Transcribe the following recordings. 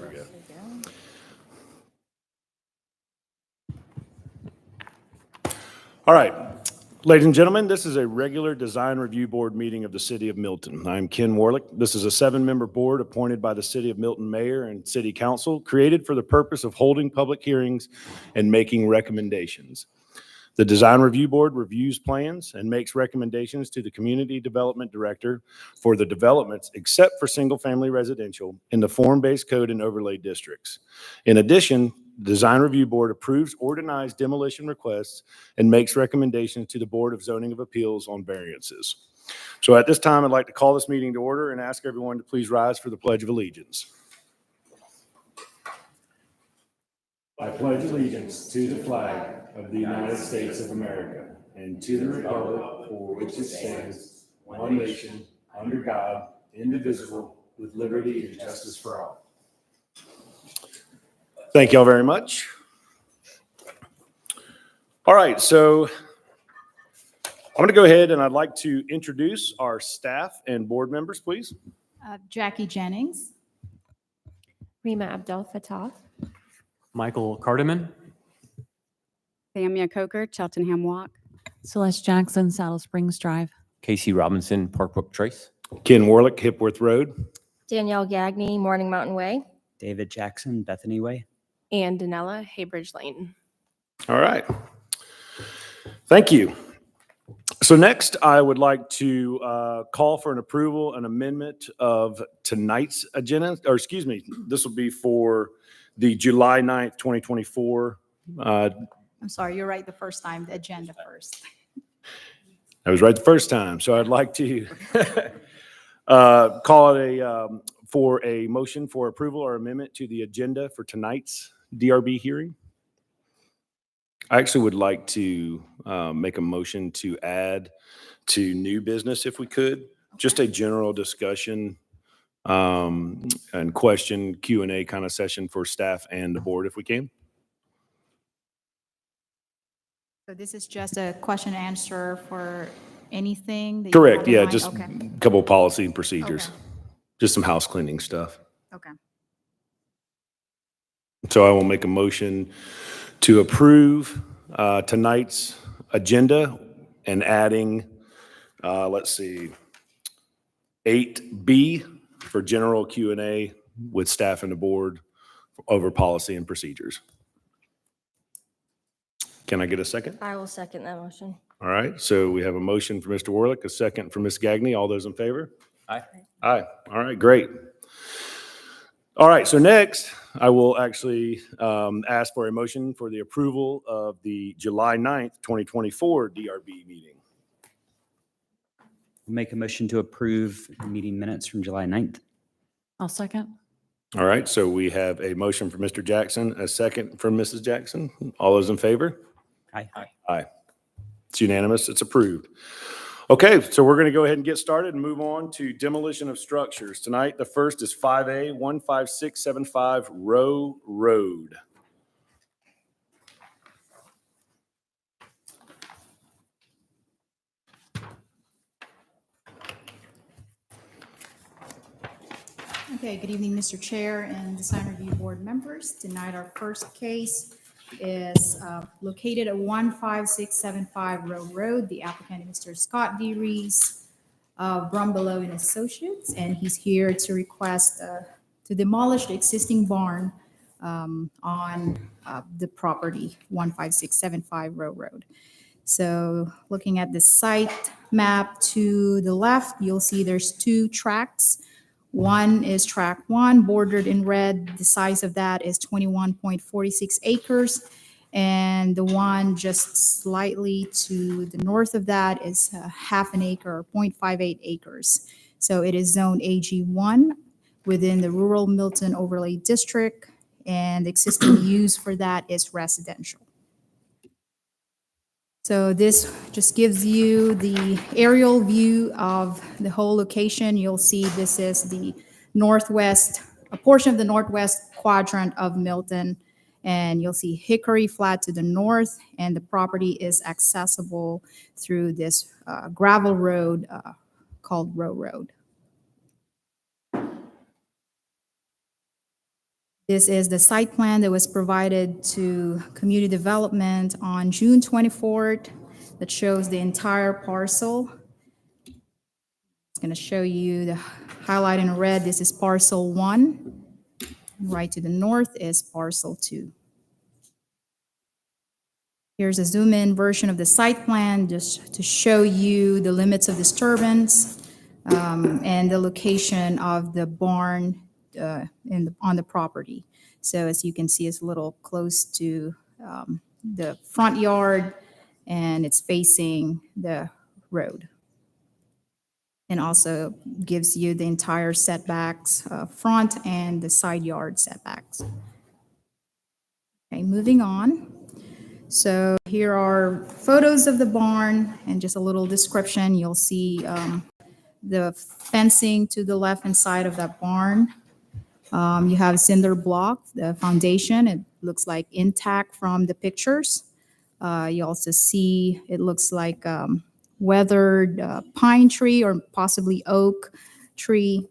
There we go. All right, ladies and gentlemen, this is a regular design review board meeting of the City of Milton. I'm Ken Warlick. This is a 7-member board appointed by the City of Milton Mayor and City Council, created for the purpose of holding public hearings and making recommendations. The Design Review Board reviews plans and makes recommendations to the Community Development Director for the developments, except for single-family residential, in the form-based code and overlay districts. In addition, the Design Review Board approves or denies demolition requests and makes recommendations to the Board of Zoning of Appeals on variances. So at this time, I'd like to call this meeting to order and ask everyone to please rise for the Pledge of Allegiance. I pledge allegiance to the flag of the United States of America and to the republic for which it stands, one nation, under God, indivisible, with liberty and justice for all. Thank you all very much. All right, so I'm going to go ahead and I'd like to introduce our staff and board members, please. Jackie Jennings. Rima Abdel Fattah. Michael Cardiman. Samia Coker, Cheltenham Walk. Celeste Jackson, Saddle Springs Drive. Casey Robinson, Parkbrook Trace. Ken Warlick, Hipworth Road. Danielle Gagne, Morning Mountain Way. David Jackson, Bethany Way. And Danella, Haybridge Lane. All right. Thank you. So next, I would like to call for an approval, an amendment of tonight's agenda, or excuse me, this will be for the July 9th, 2024. I'm sorry, you're right the first time, the agenda first. I was right the first time, so I'd like to call it for a motion for approval or amendment to the agenda for tonight's DRB hearing. I actually would like to make a motion to add to new business if we could, just a general discussion and question Q&A kind of session for staff and the board if we can. So this is just a question and answer for anything? That you Correct, have in yeah, mind? just Okay. a couple of policy and procedures, Okay. just some house cleaning stuff. Okay. So I will make a motion to approve tonight's agenda and adding, let's see, 8B for general Q&A with staff and the board over policy and procedures. Can I get a second? I will second that motion. All right, so we have a motion for Mr. Warlick, a second for Ms. Gagne. All those in favor? Aye. Aye. All right, great. All right, so next, I will actually ask for a motion for the approval of the July 9th, 2024 DRB meeting. Make a motion to approve meeting minutes from July 9th. I'll second. All right, so we have a motion for Mr. Jackson, a second from Mrs. Jackson. All those in favor? Aye. Aye. It's unanimous. It's approved. Okay, so we're going to go ahead and get started and move on to demolition of structures. Tonight, the first is 5A 15675 Row Road. Okay, good evening, Mr. Chair and Design Review Board members. Tonight, our first case is located at 15675 Row Road. The applicant is Mr. Scott D. Rees of Brumbelow and Associates, and he's here to request to demolish the existing barn on the property 15675 Row Road. So looking at the site map to the left, you'll see there's two tracts. One is tract 1, bordered in red. The size of that is 21.46 acres. And the one just slightly to the north of that is half an acre, 0.58 acres. So it is zone AG1 within the rural Milton overlay district. And the existing use for that is residential. So this just gives you the aerial view of the whole location. You'll see this is the northwest, a portion of the northwest quadrant of Milton. And you'll see Hickory Flat to the north, and the property is accessible through this gravel road called Row Road. This is the site plan that was provided to community development on June 24th that shows the entire parcel. It's going to show you the highlight in red. This is parcel 1. Right to the north is parcel 2. Here's a zoom-in version of the site plan just to show you the limits of disturbance and the location of the barn on the property. So as you can see, it's a little close to the front yard, and it's facing the road. And also gives you the entire setbacks, front and the side yard setbacks. Okay, moving on. So here are photos of the barn and just a little description. You'll see the fencing to the left-hand side of that barn. You have cinder block, the foundation. It looks like intact from the pictures. You also see it looks like weathered pine tree or possibly oak tree.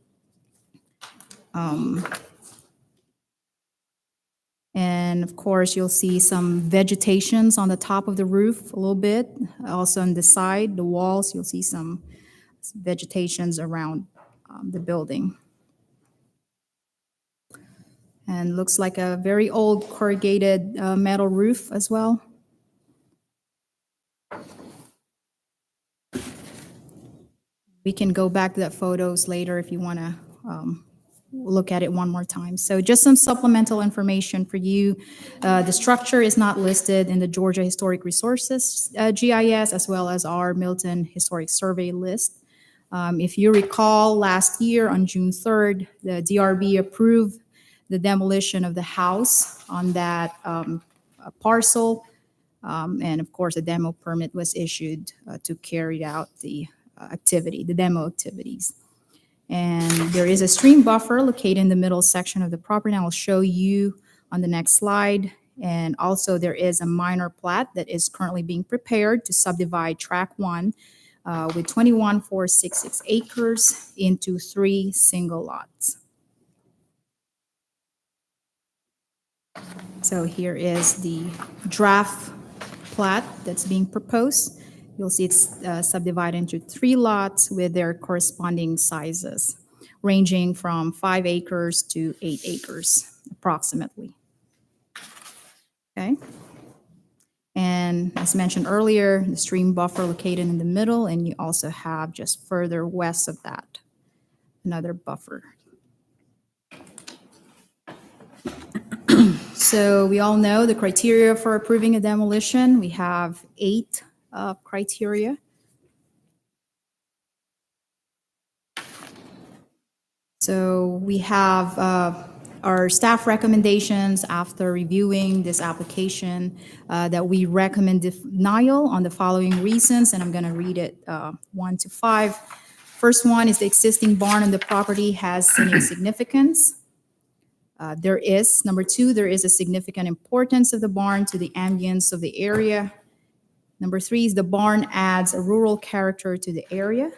And of course, you'll see some vegetations on the top of the roof a little bit. Also on the side, the walls, you'll see some vegetations around the building. And looks like a very old corrugated metal roof as well. We can go back to that photos later if you want to look at it one more time. So just some supplemental information for you. The structure is not listed in the Georgia Historic Resources GIS, as well as our Milton Historic Survey list. If you recall, last year on June 3rd, the DRB approved the demolition of the house on that parcel. And of course, a demo permit was issued to carry out the demo activities. And there is a stream buffer located in the middle section of the property. And I'll show you on the next slide. And also there is a minor plat that is currently being prepared to subdivide track 1 with 21,466 acres into 3 single lots. So here is the draft plat that's being proposed. You'll see it's subdivided into 3 lots with their corresponding sizes, ranging from 5 acres to 8 acres, approximately. Okay. And as mentioned earlier, the stream buffer located in the middle, and you also have just further west of that, another buffer. So we all know the criteria for approving a demolition. We have 8 criteria. So we have our staff recommendations after reviewing this application that we recommend denial on the following reasons, and I'm going to read it 1 to 5. First one is the existing barn on the property has scenic significance. Number 2, there is a significant importance of the barn to the ambience of the area. Number 3 is the barn adds a rural character to the area.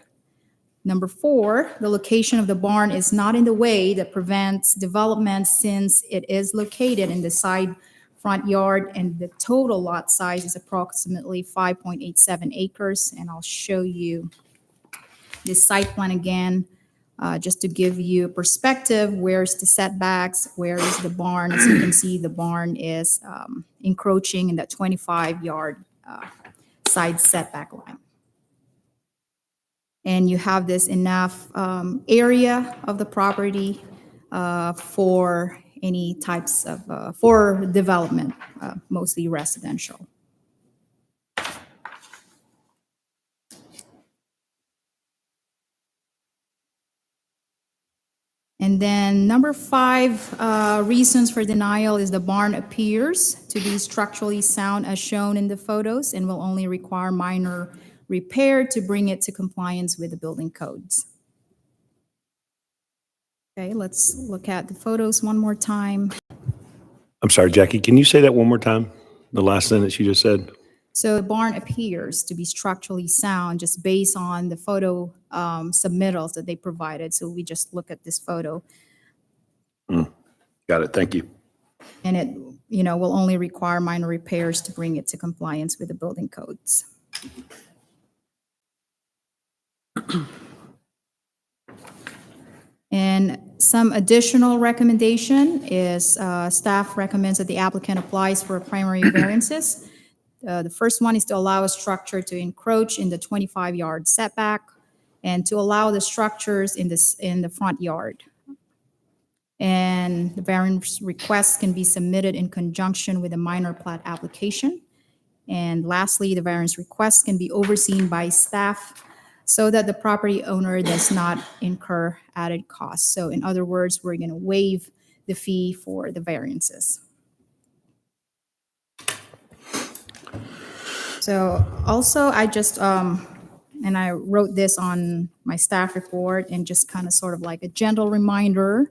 Number 4, the location of the barn is not in the way that prevents development since it is located in the side front yard, and the total lot size is approximately 5.87 acres. And I'll show you this site plan again, just to give you a perspective. Where's the setbacks? Where is the barn? As you can see, the barn is encroaching in that 25-yard side setback line. And you have this enough area of the property for any types of, for development, mostly residential. And then number 5 reasons for denial is the barn appears to be structurally sound as shown in the photos and will only require minor repair to bring it to compliance with the building codes. Okay, let's look at the photos one more time. I'm sorry, Jackie, can you say that one more time? The last sentence you just said? So the barn appears to be structurally sound just based on the photo submittals that they provided. So we just look at this photo. Got it. Thank you. And it, you know, will only require minor repairs to bring it to compliance with the building codes. And some additional recommendation is staff recommends that the applicant applies for primary variances. The first one is to allow a structure to encroach in the 25-yard setback and to allow the structures in the front yard. And the variance requests can be submitted in conjunction with a minor plat application. And lastly, the variance requests can be overseen by staff so that the property owner does not incur added costs. So in other words, we're going to waive the fee for the variances. So also, I just, and I wrote this on my staff report and just kind of sort of like a gentle reminder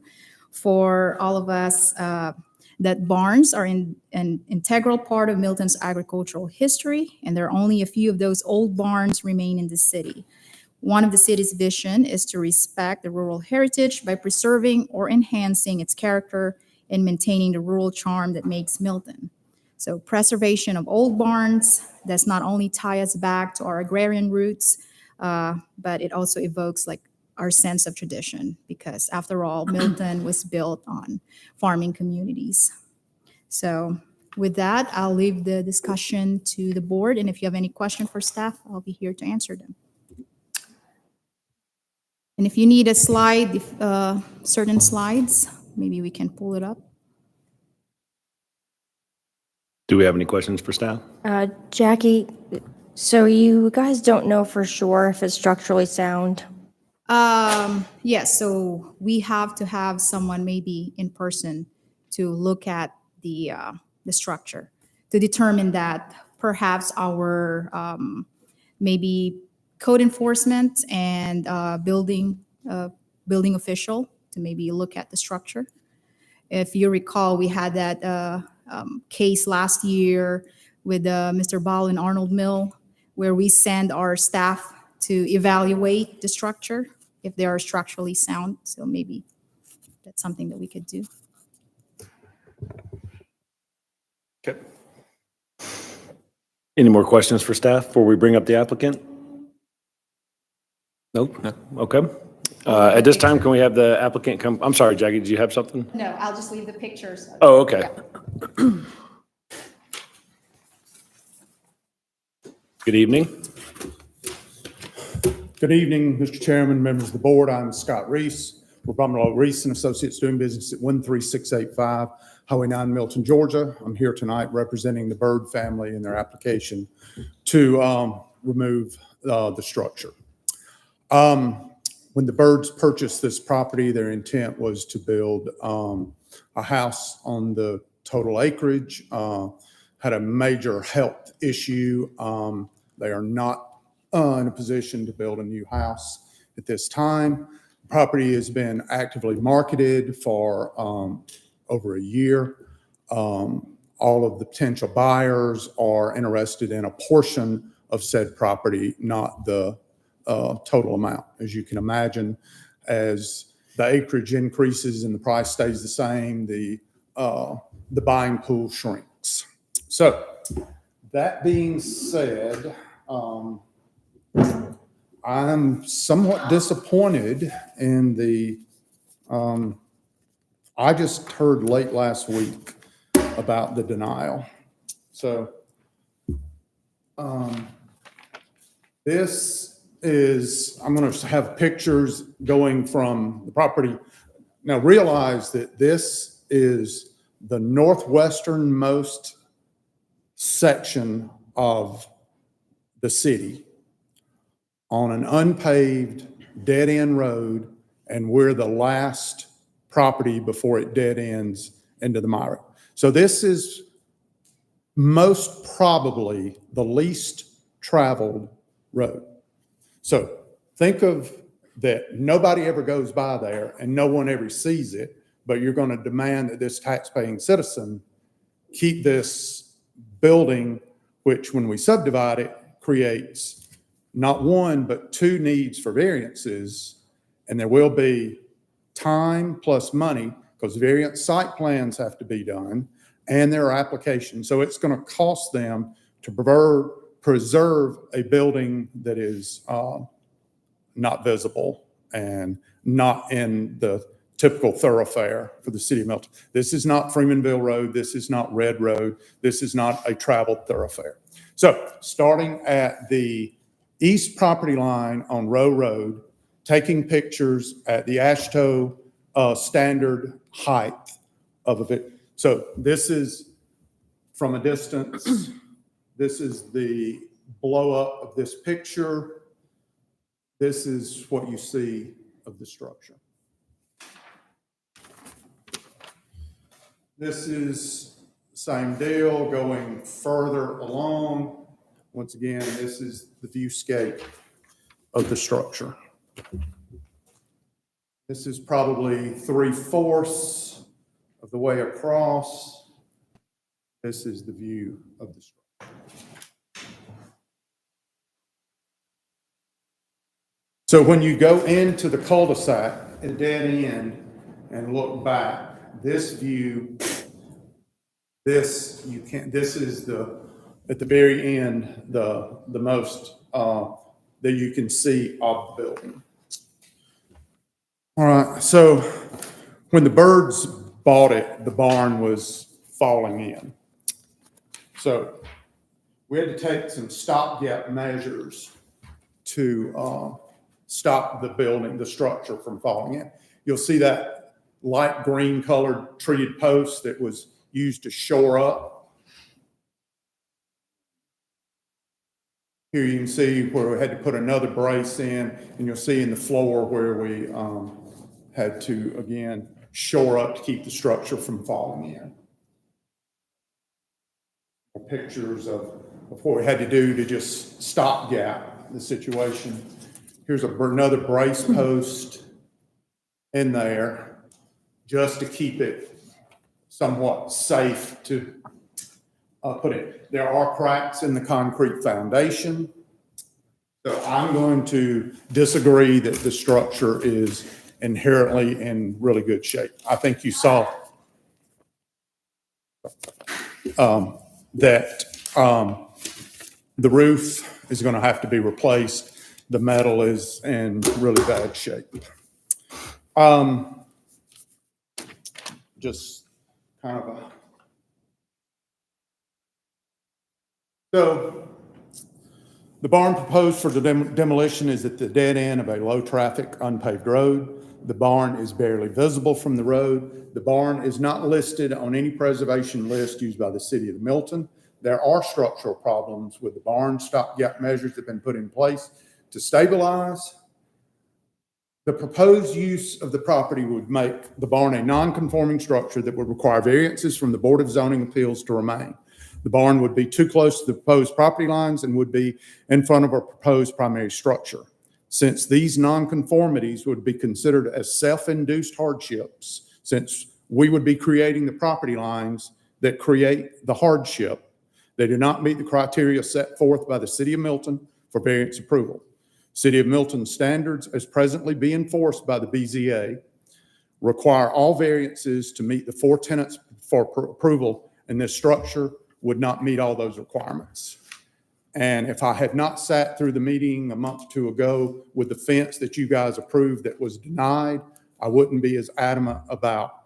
for all of us that barns are an integral part of Milton's agricultural history, and there are only a few of those old barns remain in the city. One of the city's vision is to respect the rural heritage by preserving or enhancing its character and maintaining the rural charm that makes Milton. So preservation of old barns does not only tie us back to our agrarian roots, but it also evokes like our sense of tradition, because after all, Milton was built on farming communities. So with that, I'll leave the discussion to the board, and if you have any question for staff, I'll be here to answer them. And if you need a slide, certain slides, maybe we can pull it up. Do we have any questions for staff? Jackie, so you guys don't know for sure if it's structurally sound? Yes, so we have to have someone maybe in person to look at the structure to determine that perhaps our maybe code enforcement and building official to maybe look at the structure. If you recall, we had that case last year with Mr. Ball and Arnold Mill, where we send our staff to evaluate the structure if they are structurally sound. So maybe that's something that we could do. Okay. Any more questions for staff before we bring up the applicant? Nope. No. Okay. At this time, can we have the applicant come? I'm sorry, Jackie, did you have something? No, I'll just leave the pictures. Oh, okay. Good evening. Good evening, Mr. Chairman, members of the board. I'm Scott Reese. We're Bummerlow Reese and Associates doing business at 13685 Highway 9, Milton, Georgia. I'm here tonight representing the Bird family in their application to remove the structure. When the Birds purchased this property, their intent was to build a house on the total acreage. Had a major health issue. They are not in a position to build a new house at this time. The property has been actively marketed for over a year. All of the potential buyers are interested in a portion of said property, not the total amount. As you can imagine, as the acreage increases and the price stays the same, the buying pool shrinks. So that being said, I'm somewhat disappointed in the, I just heard late last week about the denial. So this is, I'm going to have pictures going from the property. Now realize that this is the northwesternmost section of the city on an unpaved dead-end road, and we're the last property before it dead ends into the Myrick. So this is most probably the least traveled road. So think of that nobody ever goes by there and no one ever sees it, but you're going to demand that this tax-paying citizen keep this building, which when we subdivide it, creates not one, but two needs for variances, and there will be time plus money, because variant site plans have to be done and there are applications. So it's going to cost them to preserve a building that is not visible and not in the typical thoroughfare for the city of Milton. This is not Freemanville Road. This is not Red Road. This is not a traveled thoroughfare. So starting at the east property line on Row Road, taking pictures at the AASHTO standard height of it. So this is from a distance. This is the blow up of this picture. This is what you see of the structure. This is same deal going further along. Once again, this is the viewscape of the structure. This is probably 3/4 of the way across. This is the view of the structure. So when you go into the cul-de-sac at dead end and look back, this view, this is at the very end, the most that you can see of the building. All right, so when the Birds bought it, the barn was falling in. So we had to take some stopgap measures to stop the building, the structure from falling in. You'll see that light green colored treated post that was used to shore up. Here you can see where we had to put another brace in, and you'll see in the floor where we had to, again, shore up to keep the structure from falling in. Pictures of what we had to do to just stopgap the situation. Here's another brace post in there just to keep it somewhat safe to put it. There are cracks in the concrete foundation. So I'm going to disagree that the structure is inherently in really good shape. I think you saw that the roof is going to have to be replaced. The metal is in really bad shape. Just kind of a... So the barn proposed for the demolition is at the dead end of a low-traffic, unpaved road. The barn is barely visible from the road. The barn is not listed on any preservation list used by the city of Milton. There are structural problems with the barn. Stopgap measures have been put in place to stabilize. The proposed use of the property would make the barn a non-conforming structure that would require variances from the Board of Zoning Appeals to remain. The barn would be too close to the proposed property lines and would be in front of a proposed primary structure. Since these nonconformities would be considered as self-induced hardships, since we would be creating the property lines that create the hardship, they do not meet the criteria set forth by the City of Milton for variance approval. City of Milton standards, as presently being enforced by the BZA, require all variances to meet the 4 tenants for approval, and this structure would not meet all those requirements. And if I had not sat through the meeting a month or two ago with the fence that you guys approved that was denied, I wouldn't be as adamant about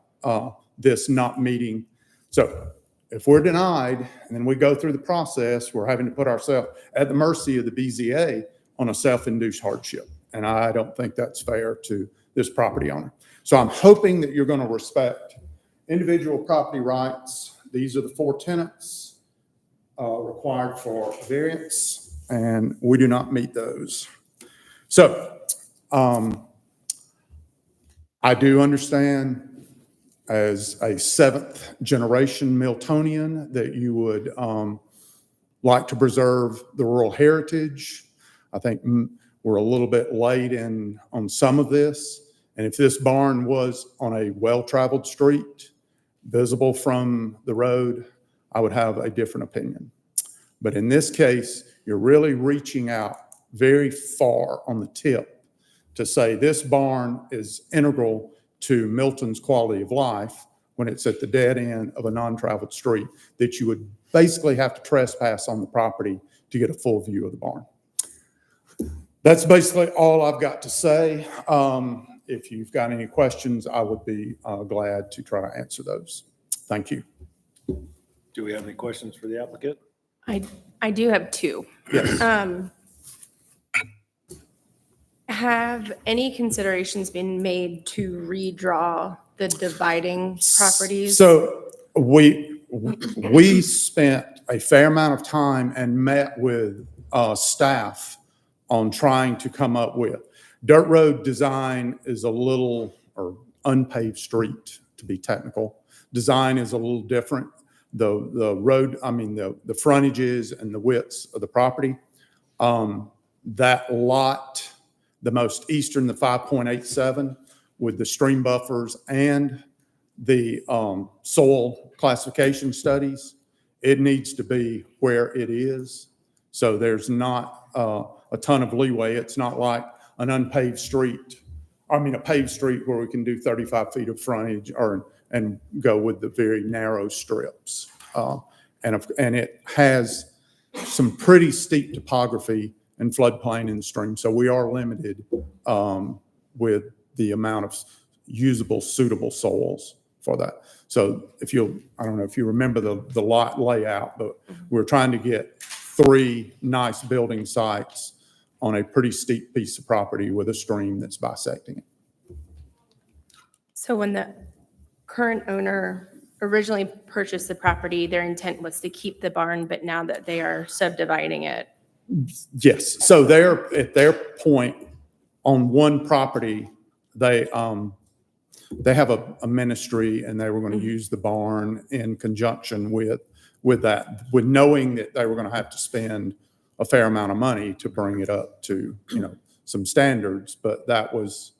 this not meeting. So if we're denied and then we go through the process, we're having to put ourselves at the mercy of the BZA on a self-induced hardship. And I don't think that's fair to this property owner. So I'm hoping that you're going to respect individual property rights. These are the 4 tenants required for variance, and we do not meet those. So I do understand as a 7th generation Miltonian that you would like to preserve the rural heritage. I think we're a little bit late on some of this. And if this barn was on a well-traveled street, visible from the road, I would have a different opinion. But in this case, you're really reaching out very far on the tip to say this barn is integral to Milton's quality of life when it's at the dead end of a non-traveled street, that you would basically have to trespass on the property to get a full view of the barn. That's basically all I've got to say. If you've got any questions, I would be glad to try to answer those. Thank you. Do we have any questions for the applicant? I do have two. Yes. Have any considerations been made to redraw the dividing properties? So we spent a fair amount of time and met with staff on trying to come up with. Dirt road design is a little, or unpaved street to be technical, design is a little different. The road, I mean, the frontages and the widths of the property, that lot, the most eastern, the 5.87 with the stream buffers and the soil classification studies, it needs to be where it is. So there's not a ton of leeway. It's not like an unpaved street, I mean, a paved street where we can do 35 feet of frontage and go with the very narrow strips. And it has some pretty steep topography and floodplain in the stream. So we are limited with the amount of usable, suitable soils for that. So I don't know if you remember the lot layout, but we're trying to get 3 nice building sites on a pretty steep piece of property with a stream that's bisecting it. So when the current owner originally purchased the property, their intent was to keep the barn, but now that they are subdividing it. Yes. So they're at their point on one property, they have a ministry and they were going to use the barn in conjunction with that, with knowing that they were going to have to spend a fair amount of money to bring it up to, some standards, but that was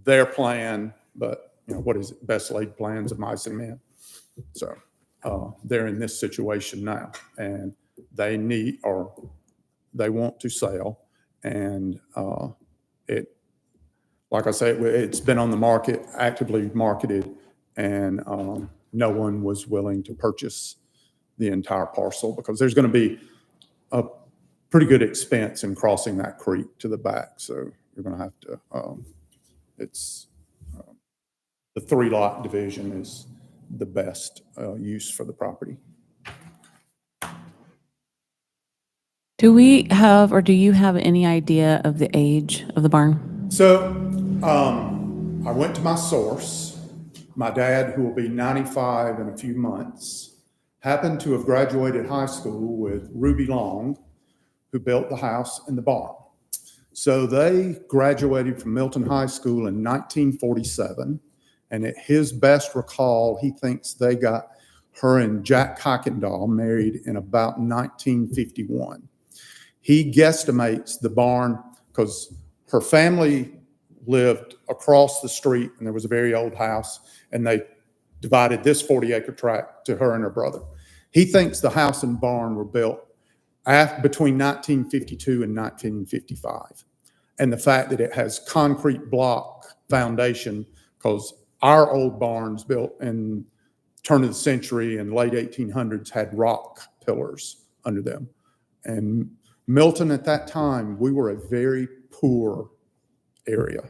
their plan. But, what is it? Best laid plans of mice and men. So they're in this situation now and they want to sell. And like I say, it's been on the market, actively marketed, and no one was willing to purchase the entire parcel because there's going to be a pretty good expense in crossing that creek to the back. So you're going to have to, the 3-lot division is the best use for the property. Do we have, or do you have any idea of the age of the barn? So I went to my source. My dad, who will be 95 in a few months, happened to have graduated high school with Ruby Long, who built the house and the barn. So they graduated from Milton High School in 1947. And at his best recall, he thinks they got her and Jack Kuykendall married in about 1951. He guesstimates the barn, because her family lived across the street and there was a very old house, and they divided this 40-acre tract to her and her brother. He thinks the house and barn were built between 1952 and 1955. And the fact that it has concrete block foundation, because our old barns built in turn of the century and late 1800s had rock pillars under them. And Milton at that time, we were a very poor area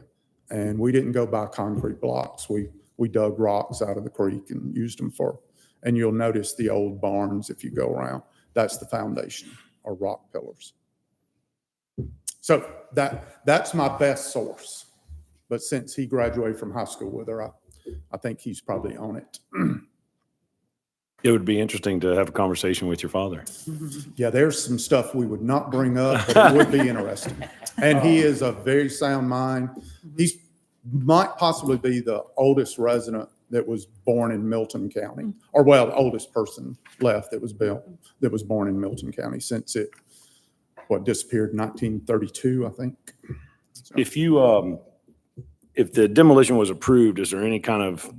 and we didn't go by concrete blocks. We dug rocks out of the creek and used them and you'll notice the old barns if you go around, that's the foundation, or rock pillars. So that's my best source. But since he graduated from high school with her, I think he's probably on it. It would be interesting to have a conversation with your father. Yeah, there's some stuff we would not bring up, but it would be interesting. And he is a very sound mind. He might possibly be the oldest resident that was born in Milton County, or the oldest person left that was born in Milton County since it disappeared in 1932, I think. So. If the demolition was approved, is there any kind of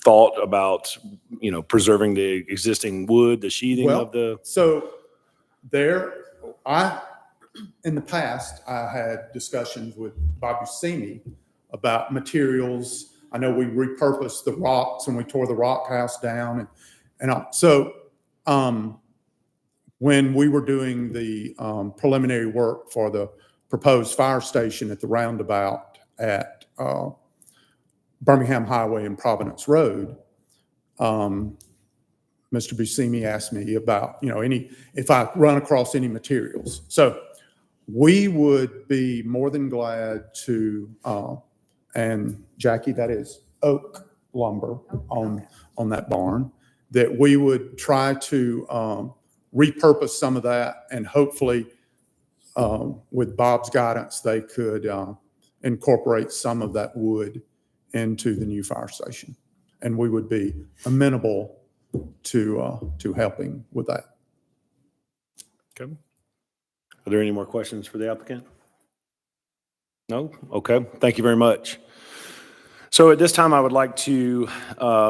thought about, preserving the existing wood, the sheathing of the? So in the past, I had discussions with Bob Buscemi about materials. I know we repurposed the rocks and we tore the rock house down and all. So when we were doing the preliminary work for the proposed fire station at the roundabout at Birmingham Highway and Providence Road, Mr. Buscemi asked me about, if I run across any materials. So we would be more than glad to, and Jackie, that is oak lumber on that barn, that we would try to repurpose some of that, and hopefully with Bob's guidance, they could incorporate some of that wood into the new fire station. And we would be amenable to helping with that. Okay. Are there any more questions for the applicant? No? Okay. Thank you very much. So at this time, I would like to,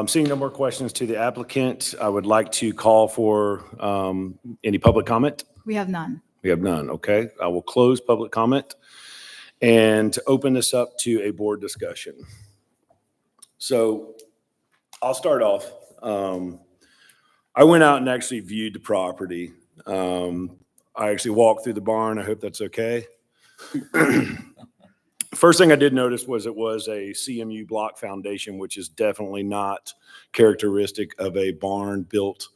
seeing no more questions to the applicant, I would like to call for any public comment. We have none. We have none. Okay. I will close public comment and open this up to a board discussion. So I'll start off. I went out and actually viewed the property. I actually walked through the barn. I hope that's okay. First thing I did notice was it was a CMU block foundation, which is definitely not characteristic of a barn built,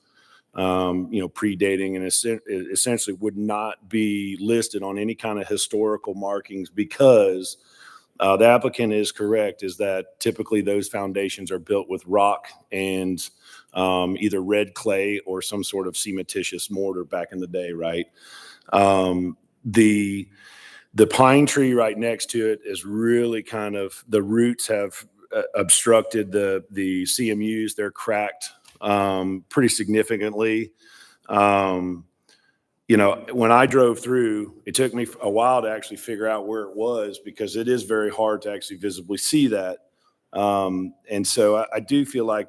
predating, and it essentially would not be listed on any kind of historical markings, because the applicant is correct, is that typically those foundations are built with rock and either red clay or some sort of cementitious mortar back in the day, right? The pine tree right next to it is really kind of, the roots have obstructed the CMUs. They're cracked pretty significantly. When I drove through, it took me a while to actually figure out where it was, because it is very hard to actually visibly see that. And so I do feel like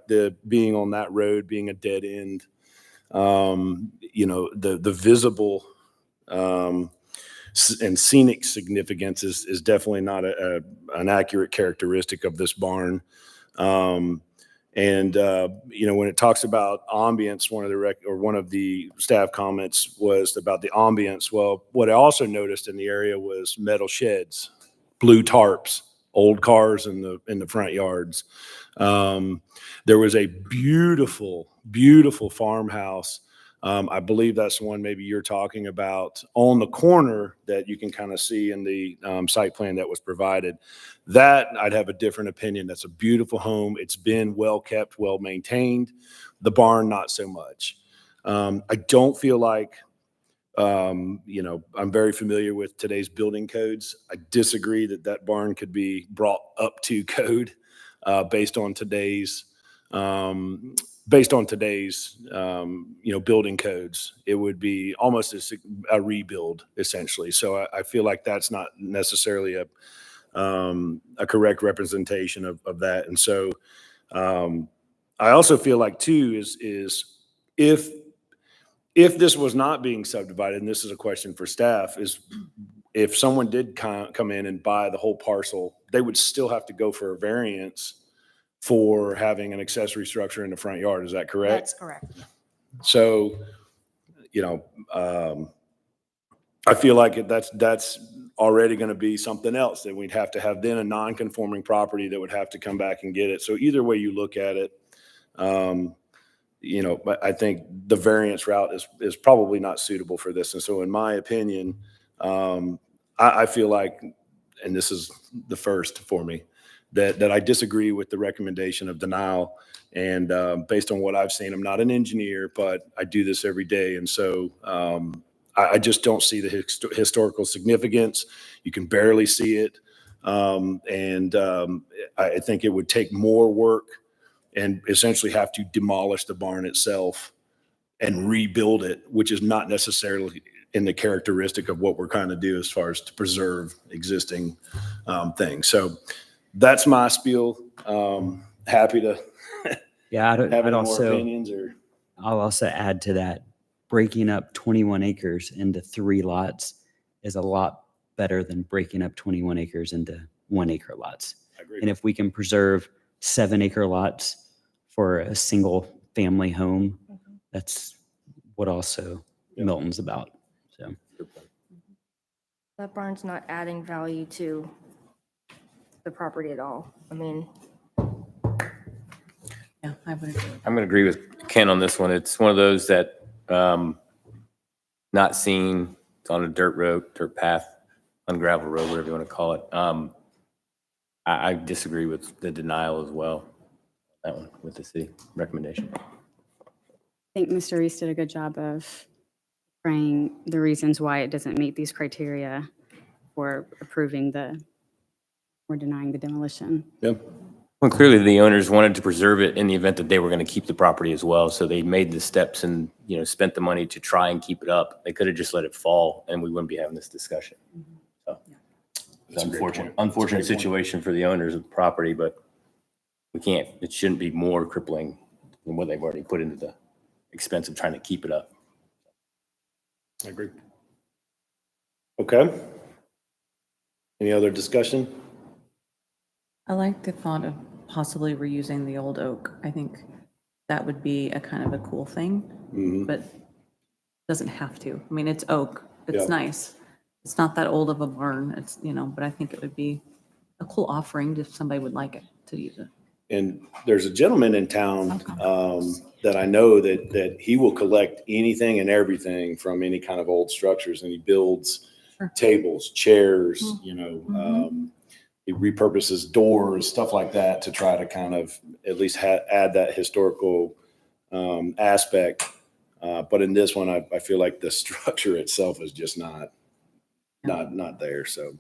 being on that road, being a dead end, the visible and scenic significance is definitely not an accurate characteristic of this barn. When it talks about ambience, one of the staff comments was about the ambience. Well, what I also noticed in the area was metal sheds, blue tarps, old cars in the front yards. There was a beautiful, beautiful farmhouse. I believe that's the one maybe you're talking about on the corner that you can kind of see in the site plan that was provided. That I'd have a different opinion. That's a beautiful home. It's been well kept, well maintained. The barn, not so much. I don't feel like, I'm very familiar with today's building codes. I disagree that barn could be brought up to code based on today's building codes. It would be almost a rebuild, essentially. So I feel like that's not necessarily a correct representation of that. And so I also feel like too is if this was not being subdivided, and this is a question for staff, is if someone did come in and buy the whole parcel, they would still have to go for a variance for having an accessory structure in the front yard. Is that correct? That's correct. So, I feel like that's already going to be something else that we'd have to have then a non-conforming property that would have to come back and get it. So either way you look at it, but I think the variance route is probably not suitable for this. And so in my opinion, I feel like, and this is the first for me, that I disagree with the recommendation of denial. And based on what I've seen, I'm not an engineer, but I do this every day. And so I just don't see the historical significance. You can barely see it. I think it would take more work and essentially have to demolish the barn itself and rebuild it, which is not necessarily in the characteristic of what we're trying to do as far as to preserve existing things. So that's my spiel. Happy to Yeah, have any more opinions or. I'll also add to that, breaking up 21 acres into 3 lots is a lot better than breaking up 21 acres into 1 acre lots. And if we can preserve 7-acre lots for a single family home, that's what also Milton's about. So That barn's not adding value to the property at all. I mean, Yeah, I would agree. I'm going to agree with Ken on this one. It's one of those that not seen. It's on a dirt road, dirt path, ungravel road, whatever you want to call it. I disagree with the denial as well. That one with the city recommendation. I think Mr. Reese did a good job of frame the reasons why it doesn't meet these criteria for approving or denying the demolition. Yep. Well, clearly the owners wanted to preserve it in the event that they were going to keep the property as well. So they made the steps and, spent the money to try and keep it up. They could have just let it fall and we wouldn't be having this discussion. So it's unfortunate situation for the owners of the property, but it shouldn't be more crippling than what they've already put into the expense of trying to keep it up. I agree. Okay. Any other discussion? I like the thought of possibly reusing the old oak. I think that would be a kind of a cool thing, but doesn't have to. I mean, it's oak. It's Yeah. nice. It's not that old of a barn. It's, but I think it would be a cool offering if somebody would like it to use it. And there's a gentleman in town that I know that he will collect anything and everything from any kind of old structures, and he builds tables, chairs, he repurposes doors, stuff like that to try to kind of at least add that historical aspect. But in this one, I feel like the structure itself is just not there. So,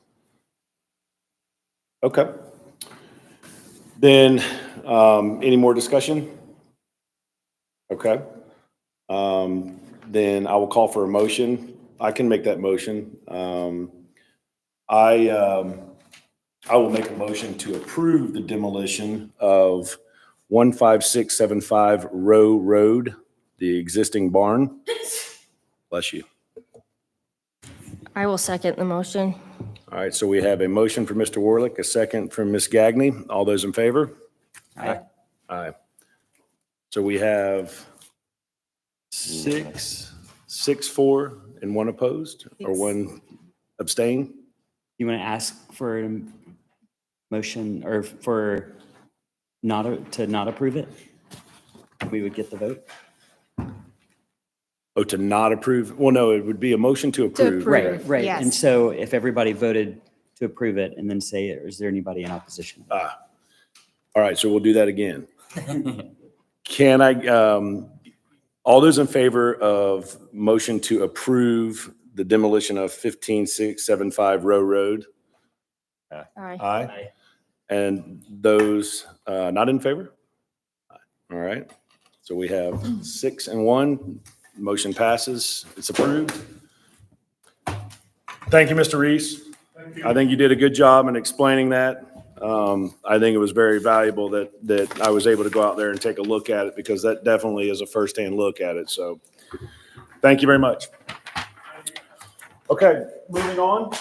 okay. Then, any more discussion? Okay. Then I will call for a motion. I can make that motion. I will make a motion to approve the demolition of 15675 Row Road, the existing barn. Bless you. I will second the motion. All right, so we have a motion from Mr. Warlick, a second from Ms. Gagney. All those in favor? Aye. Aye. So we have 4, and 1 opposed, or 1 abstain? you want to ask for a motion or for to not approve it? We would get the vote? Oh, to not approve? Well, no, it would be a motion to approve. approve. Right. Yes. And so if everybody voted to approve it and then say, is there anybody in opposition? All right, so we'll do that again. Can all those in favor of motion to approve the demolition of 15675 Row Road? Aye. Aye. And those not in favor? Aye. All right, so we have 6 and 1. Motion passes. It's approved. Thank you, Mr. Reese. I think you did a good job in explaining that. I think it was very valuable that I was able to go out there and take a look at it, because that definitely is a firsthand look at it. So thank you very much. Okay, moving on.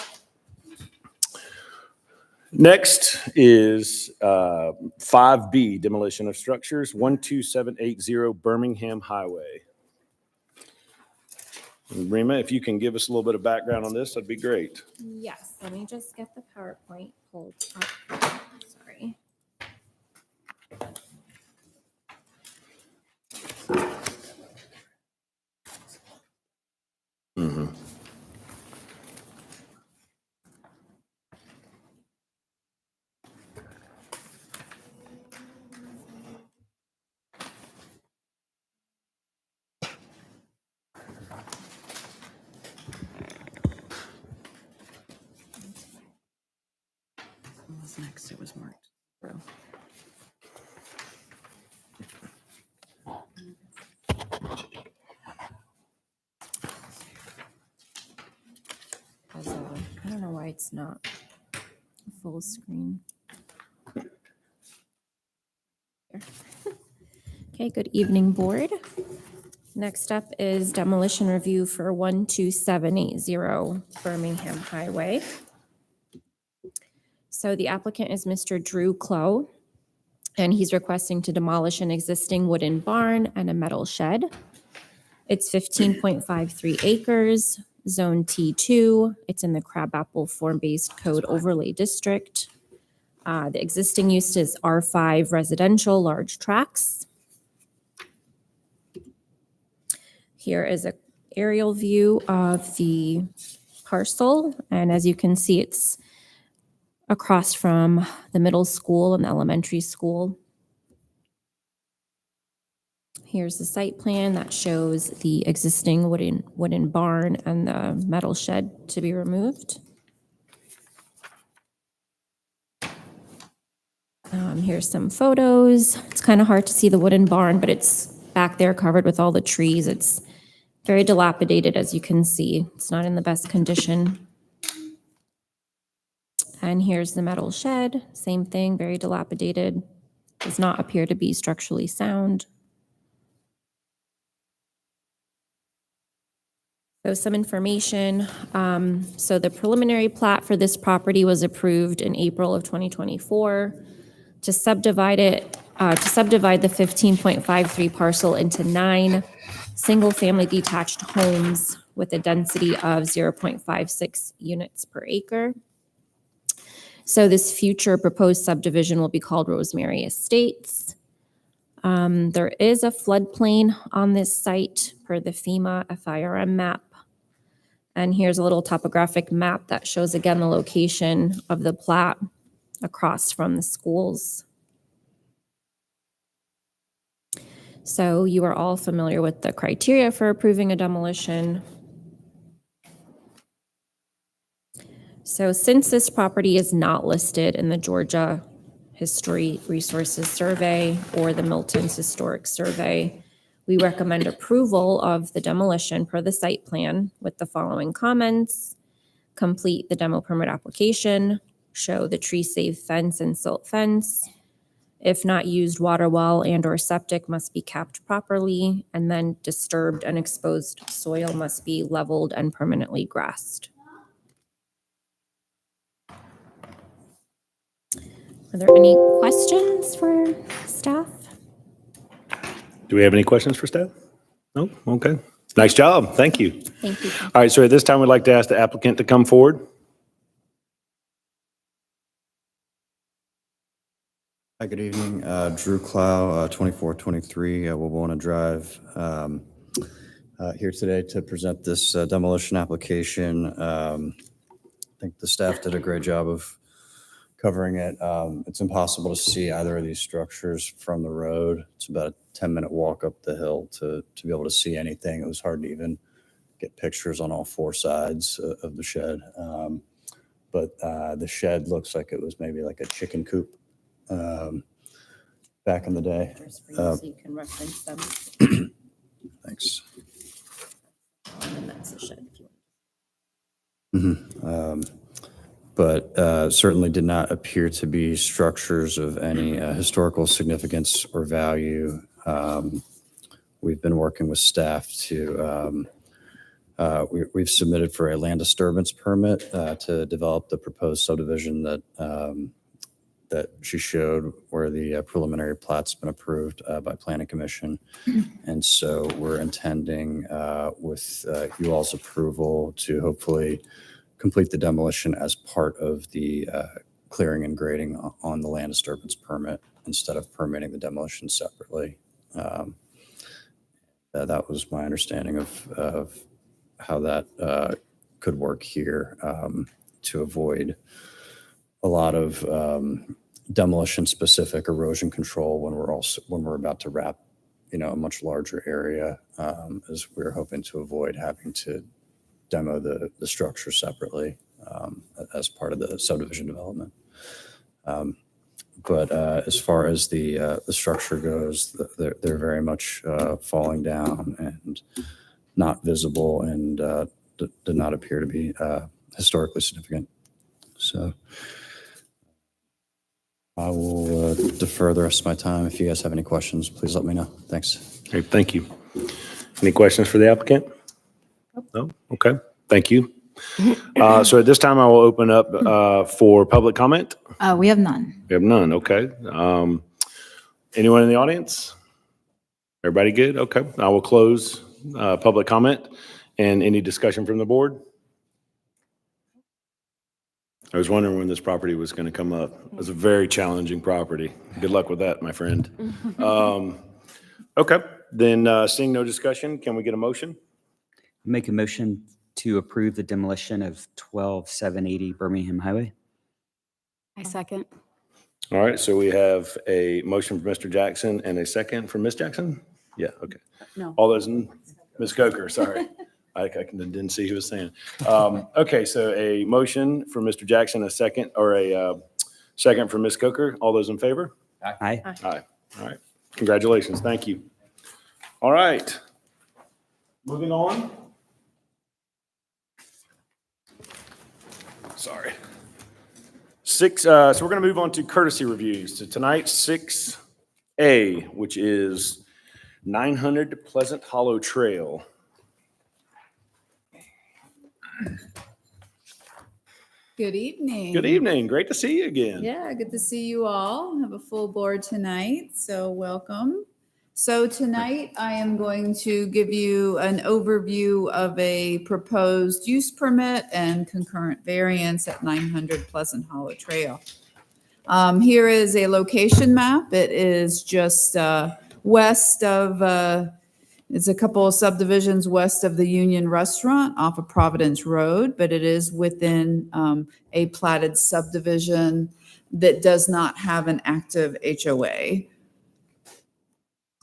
Next is 5B, demolition of structures, 12780 Birmingham Highway. And Rima, if you can give us a little bit of background on this, that'd be great. Yes, let me just get the PowerPoint pulled up. Sorry. Mm-hmm. What was next? It was marked. Row. I don't know why it's not full screen. Okay, good evening, board. Next up is demolition review for 12780 Birmingham Highway. So the applicant is Mr. Drew Clow, and he's requesting to demolish an existing wooden barn and a metal shed. It's 15.53 acres, Zone T2. It's in the Crabapple Form-Based Code Overlay District. The existing use is R5 residential, large tracts. Here is an aerial view of the parcel, and as you can see, it's across from the middle school and the elementary school. Here's the site plan that shows the existing wooden barn and the metal shed to be removed. Here's some photos. It's kind of hard to see the wooden barn, but it's back there covered with all the trees. It's very dilapidated, as you can see. It's not in the best condition. And here's the metal shed. Same thing, very dilapidated. Does not appear to be structurally sound. So some information. So the preliminary plat for this property was approved in April of 2024 to subdivide it, to subdivide the 15.53 parcel into 9 single-family detached homes with a density of 0.56 units per acre. So this future proposed subdivision will be called Rosemary Estates. There is a floodplain on this site per the FEMA FIRM map. And here's a little topographic map that shows again the location of the plat across from the schools. So you are all familiar with the criteria for approving a demolition. So since this property is not listed in the Georgia History Resources Survey or the Milton's Historic Survey, we recommend approval of the demolition per the site plan with the following comments: complete the demo permit application, show the tree-safe fence and silt fence. If not used, water well and or septic must be capped properly, and then disturbed and exposed soil must be leveled and permanently grassed. Are there any questions for staff? Do we have any questions for staff? No? Okay. Nice job. Thank you. Thank you. All right, so at this time, we'd like to ask the applicant to come forward. Hi, good evening. Drew Clow, 2423 Wawona Drive. Here today to present this demolition application. I think the staff did a great job of covering it. It's impossible to see either of these structures from the road. It's about a 10-minute walk up the hill to be able to see anything. It was hard to even get pictures on all 4 sides of the shed. But the shed looks like it was maybe like a chicken coop back in the day. So you can reference them. Thanks. And that's the shed. But certainly did not appear to be structures of any historical significance or value. We've been working with staff to, we've submitted for a land disturbance permit to develop the proposed subdivision that that she showed where the preliminary plat's been approved by Planning Commission. And so we're intending with you all's approval to hopefully complete the demolition as part of the clearing and grading on the land disturbance permit instead of permitting the demolition separately. That was my understanding of how that could work here to avoid a lot of demolition specific erosion control when we're about to wrap, a much larger area, as we're hoping to avoid having to demo the structure separately as part of the subdivision development. But as far as the structure goes, they're very much falling down and not visible and did not appear to be historically significant. So I will defer the rest of my time. If you guys have any questions, please let me know. Thanks. Great, thank you. Any questions for the applicant? No? Okay, thank you. So at this time, I will open up for public comment. We have none. We have none, okay. Anyone in the audience? Everybody good? Okay, I will close public comment and any discussion from the board. I was wondering when this property was going to come up. It was a very challenging property. Good luck with that, my friend. Okay, then seeing no discussion, can we get a motion? Make a motion to approve the demolition of 12780 Birmingham Highway. I second. All right, so we have a motion from Mr. Jackson and a second from Ms. Jackson? Yeah, okay. No. All those, Ms. Coker, sorry. I didn't see who was saying. Okay, so a motion for Mr. Jackson, a second, or a second for Ms. Coker. All those in favor? Aye. Aye. All right. Congratulations. Thank you. All right. Moving on. Sorry. So we're going to move on to courtesy reviews. So tonight, 6A, which is 900 Pleasant Hollow Trail. Good evening. Good evening. Great to see you again. Yeah, good to see you all. Have a full board tonight, so welcome. So tonight I am going to give you an overview of a proposed use permit and concurrent variance at 900 Pleasant Hollow Trail. Here is a location map. It is just west of, it's a couple of subdivisions west of the Union Restaurant off of Providence Road, but it is within a platted subdivision that does not have an active HOA.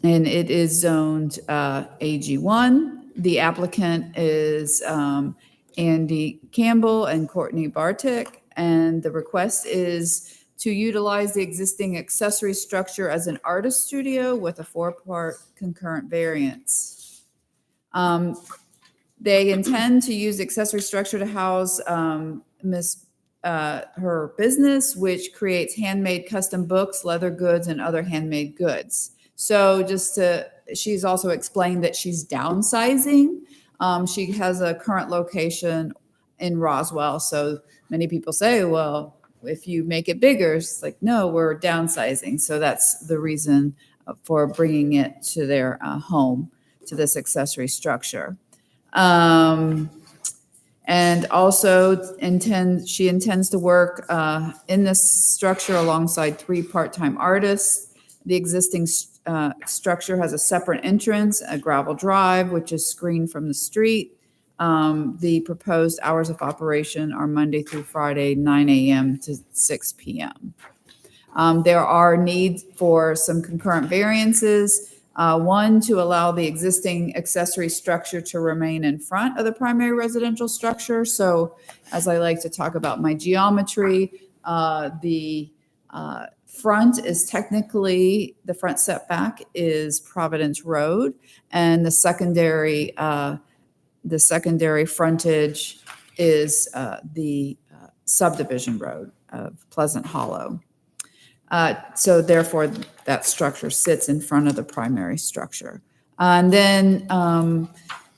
And it is zoned AG1. The applicant is Andy Campbell and Courtney Bartik, and the request is to utilize the existing accessory structure as an artist studio with a 4-part concurrent variance. They intend to use accessory structure to house her business, which creates handmade custom books, leather goods, and other handmade goods. So she's also explained that she's downsizing. She has a current location in Roswell. So many people say, well, if you make it bigger, it's like, no, we're downsizing. So that's the reason for bringing it to their home, to this accessory structure. And also she intends to work in this structure alongside 3 part-time artists. The existing structure has a separate entrance, a gravel drive, which is screened from the street. The proposed hours of operation are Monday through Friday, 9 a.m. to 6 p.m. There are needs for some concurrent variances. One, to allow the existing accessory structure to remain in front of the primary residential structure. So as I like to talk about my geometry, the front is technically, the front setback is Providence Road, and the secondary frontage is the subdivision road of Pleasant Hollow. So therefore, that structure sits in front of the primary structure. And then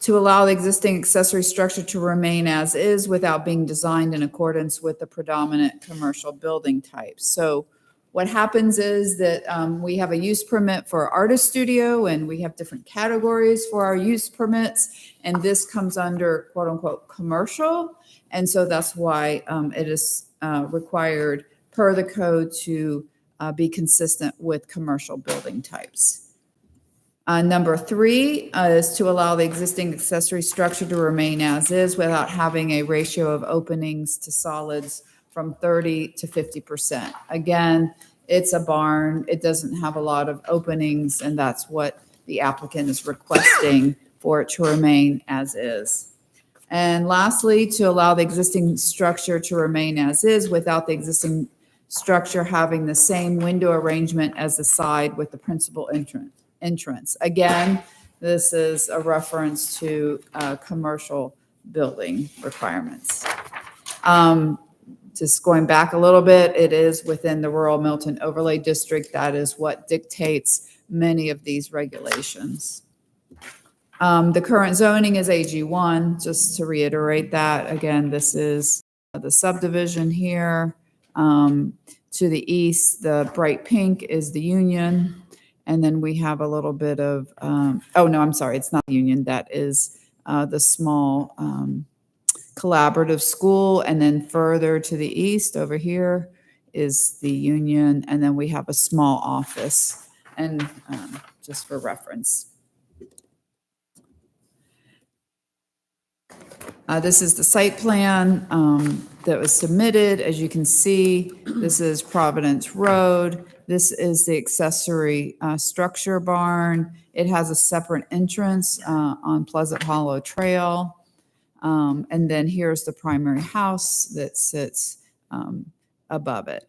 to allow the existing accessory structure to remain as is without being designed in accordance with the predominant commercial building types. So what happens is that we have a use permit for artist studio, and we have different categories for our use permits. And this comes under quote unquote commercial. And so that's why it is required per the code to be consistent with commercial building types. Number 3 is to allow the existing accessory structure to remain as is without having a ratio of openings to solids from 30 to 50%. Again, it's a barn. It doesn't have a lot of openings, and that's what the applicant is requesting for it to remain as is. And lastly, to allow the existing structure to remain as is without the existing structure having the same window arrangement as the side with the principal entrance. Again, this is a reference to commercial building requirements. Just going back a little bit, it is within the rural Milton overlay district. That is what dictates many of these regulations. The current zoning is AG1, just to reiterate that. Again, this is the subdivision here. To the east, the bright pink is the Union. And then we have a little bit of, oh, no, I'm sorry, it's not Union. That is the small collaborative school. And then further to the east over here is the Union. And then we have a small office. And just for reference. This is the site plan that was submitted. As you can see, this is Providence Road. This is the accessory structure barn. It has a separate entrance on Pleasant Hollow Trail. And then here's the primary house that sits above it.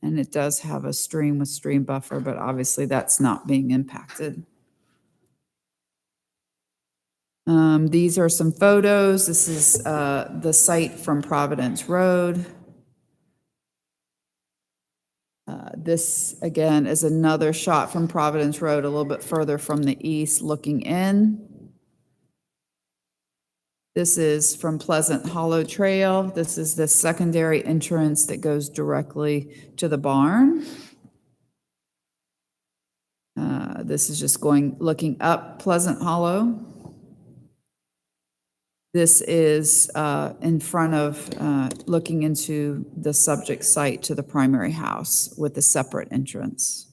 And it does have a stream with stream buffer, but obviously that's not being impacted. These are some photos. This is the site from Providence Road. This, again, is another shot from Providence Road, a little bit further from the east looking in. This is from Pleasant Hollow Trail. This is the secondary entrance that goes directly to the barn. This is just looking up Pleasant Hollow. This is in front of, looking into the subject site to the primary house with a separate entrance.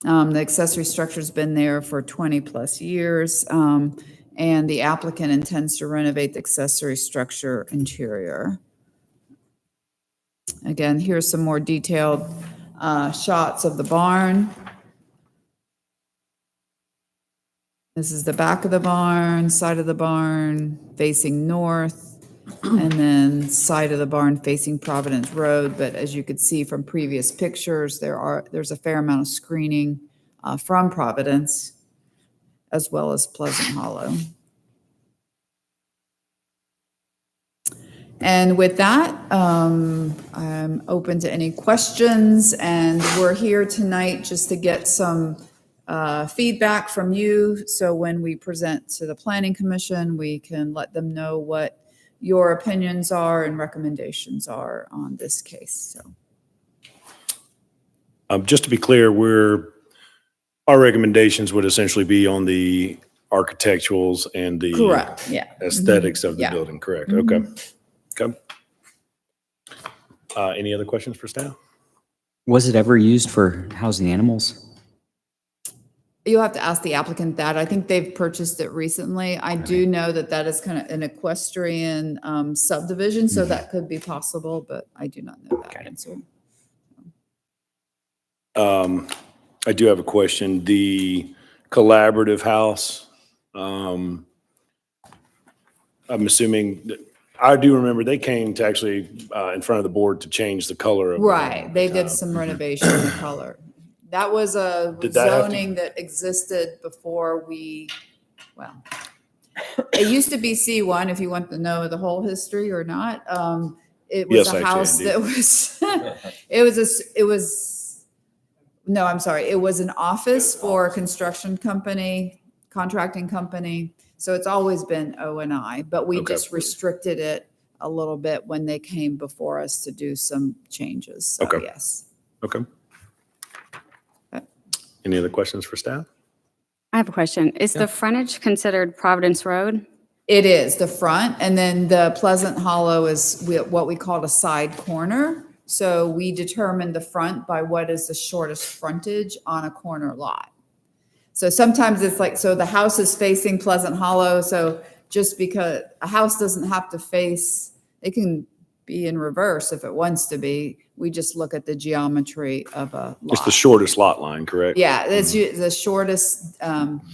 The accessory structure's been there for 20 plus years, and the applicant intends to renovate the accessory structure interior. Again, here's some more detailed shots of the barn. This is the back of the barn, side of the barn facing north, and then side of the barn facing Providence Road. But as you could see from previous pictures, there's a fair amount of screening from Providence as well as Pleasant Hollow. And with that, I'm open to any questions, and we're here tonight just to get some feedback from you. So when we present to the Planning Commission, we can let them know what your opinions are and recommendations are on this case. So, Just to be clear, our recommendations would essentially be on the architecturals and the correct, yeah, aesthetics of the Yeah. building, correct? Mhm. Okay. Any other questions for staff? Was it ever used for housing animals? You'll have to ask the applicant that. I think they've purchased it recently. I do know that that is kind of an equestrian subdivision, so that could be possible, but I do not know that answer. I do have a question. The collaborative house, I'm assuming, I do remember they came to actually in front of the board to change the color of. Right, they did some renovation in color. That was a Did that have to- zoning that existed before well, it used to be C1, if you want to know the whole history or not. It was Yes, a I house can, that was, no, I'm sorry. It was an office for a construction company, contracting company. So it's always been O&I, but we Okay. just restricted it a little bit when they came before us to do some changes. So, Okay. yes. Okay. Any other questions for staff? I have a question. Is the frontage considered Providence Road? It is the front, and then the Pleasant Hollow is what we call a side corner. So we determine the front by what is the shortest frontage on a corner lot. So sometimes it's like, so the house is facing Pleasant Hollow, so just because a house doesn't have to face, it can be in reverse if it wants to be. We just look at the geometry of a lot. It's the shortest lot line, correct? Yeah, it's the shortest